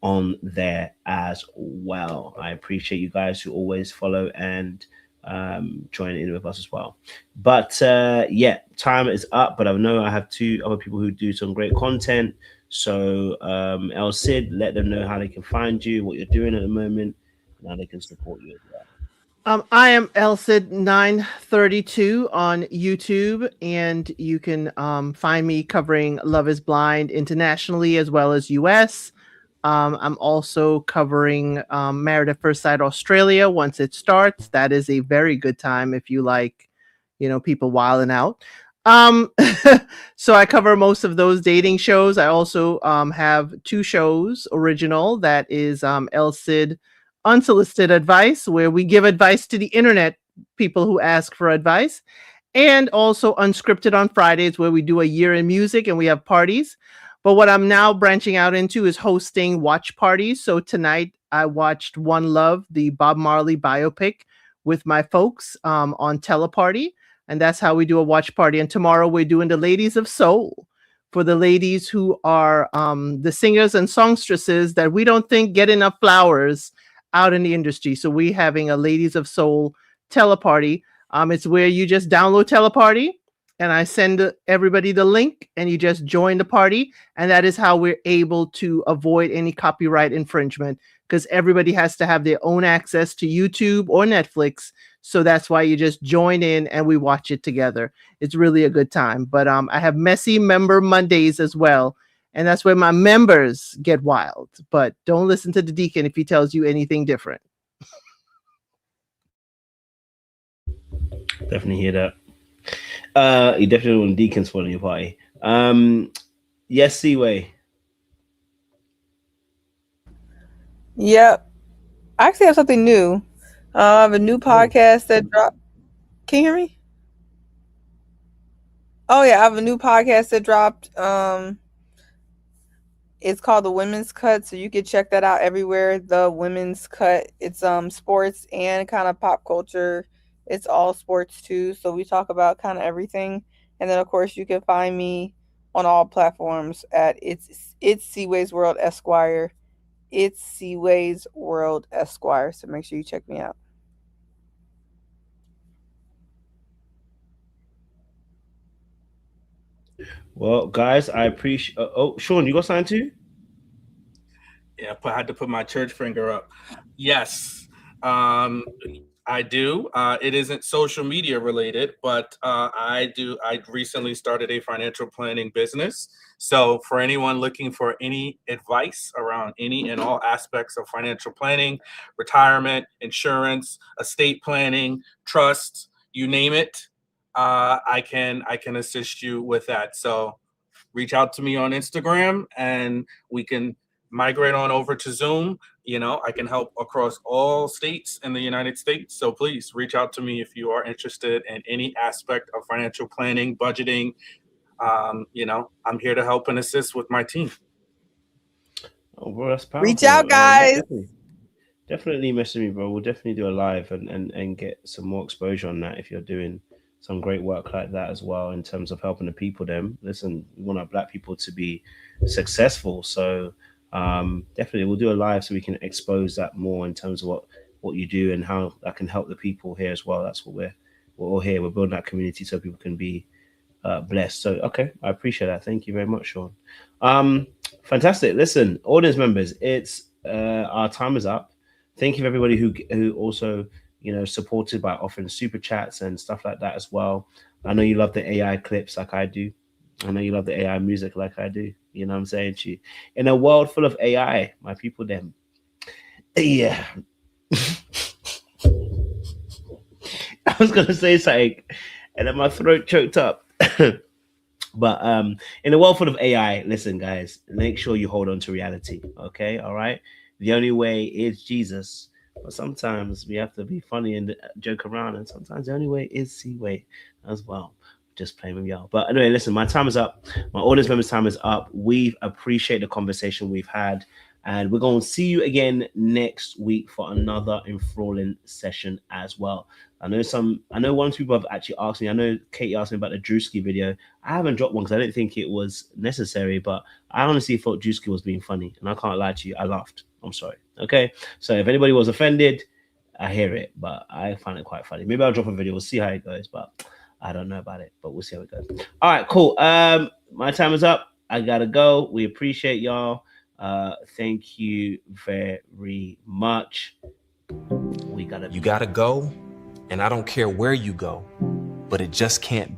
on there as well. I appreciate you guys who always follow and join in with us as well. But yeah, time is up, but I know I have 2 other people who do some great content. So El Cid, let them know how they can find you, what you're doing at the moment, and how they can support you as well. I am Elcid932 on YouTube, and you can find me covering Love is Blind internationally as well as US. I'm also covering Married at First Sight Australia once it starts. That is a very good time if you like, people wilding out. So I cover most of those dating shows. I also have 2 shows original. That is El Cid Unsolicited Advice, where we give advice to the internet people who ask for advice, and also Unscripted on Fridays, where we do a year in music and we have parties. But what I'm now branching out into is hosting watch parties. So tonight I watched One Love, the Bob Marley biopic, with my folks on Teleparty. And that's how we do a watch party. And tomorrow we're doing the Ladies of Soul, for the ladies who are the singers and songstresses that we don't think get enough flowers out in the industry. So we're having a Ladies of Soul Teleparty. It's where you just download Teleparty, and I send everybody the link, and you just join the party. And that is how we're able to avoid any copyright infringement, because everybody has to have their own access to YouTube or Netflix. So that's why you just join in and we watch it together. It's really a good time. But I have Messy Member Mondays as well. And that's where my members get wild. But don't listen to the deacon if he tells you anything different. Definitely hear that. You definitely want deacons for your party. Yes, Seaway. Yep. I actually have something new. I have a new podcast that dropped. Can you hear me? Oh yeah, I have a new podcast that dropped. It's called The Women's Cut, so you can check that out everywhere. The Women's Cut. It's sports and kind of pop culture. It's all sports too, so we talk about kind of everything. And then of course you can find me on all platforms at it's Seaway's World Esquire. It's Seaway's World Esquire. So make sure you check me out. Well, guys, I appreciate. Oh, Sean, you got something too? Yeah, I had to put my church finger up. Yes, I do. It isn't social media related, but I do. I recently started a financial planning business. So for anyone looking for any advice around any and all aspects of financial planning, retirement, insurance, estate planning, trust, you name it, I can assist you with that. So reach out to me on Instagram and we can migrate on over to Zoom. I can help across all states in the United States. So please reach out to me if you are interested in any aspect of financial planning, budgeting. I'm here to help and assist with my team. Oh, bro, that's powerful. Reach out, guys. Definitely message me, bro. We'll definitely do a live and get some more exposure on that if you're doing some great work like that as well in terms of helping the people. Listen, we want our Black people to be successful. So definitely we'll do a live so we can expose that more in terms of what you do and how that can help the people here as well. That's what we're all here. We're building that community so people can be blessed. So okay, I appreciate that. Thank you very much, Sean. Fantastic. Listen, audience members, it's our time is up. Thank you for everybody who also supported by offering super chats and stuff like that as well. I know you love the AI clips like I do. I know you love the AI music like I do. You know what I'm saying to you? In a world full of AI, my people, them. Yeah. I was going to say something and then my throat choked up. But in a world full of AI, listen, guys, make sure you hold on to reality. Okay? All right? The only way is Jesus. But sometimes we have to be funny and joke around. And sometimes the only way is Seaway as well. Just playing with y'all. But anyway, listen, my time is up. My audience members' time is up. We appreciate the conversation we've had. And we're going to see you again next week for another enthralling session as well. I know one people have actually asked me. I know Katie asked me about the Drewski video. I haven't dropped one because I didn't think it was necessary, but I honestly thought Drewski was being funny. And I can't lie to you. I laughed. I'm sorry. Okay. So if anybody was offended, I hear it, but I find it quite funny. Maybe I'll drop a video. We'll see how it goes, but I don't know about it, but we'll see how it goes. All right, cool. My time is up. I gotta go. We appreciate y'all. Thank you very much. You gotta go, and I don't care where you go, but it just can't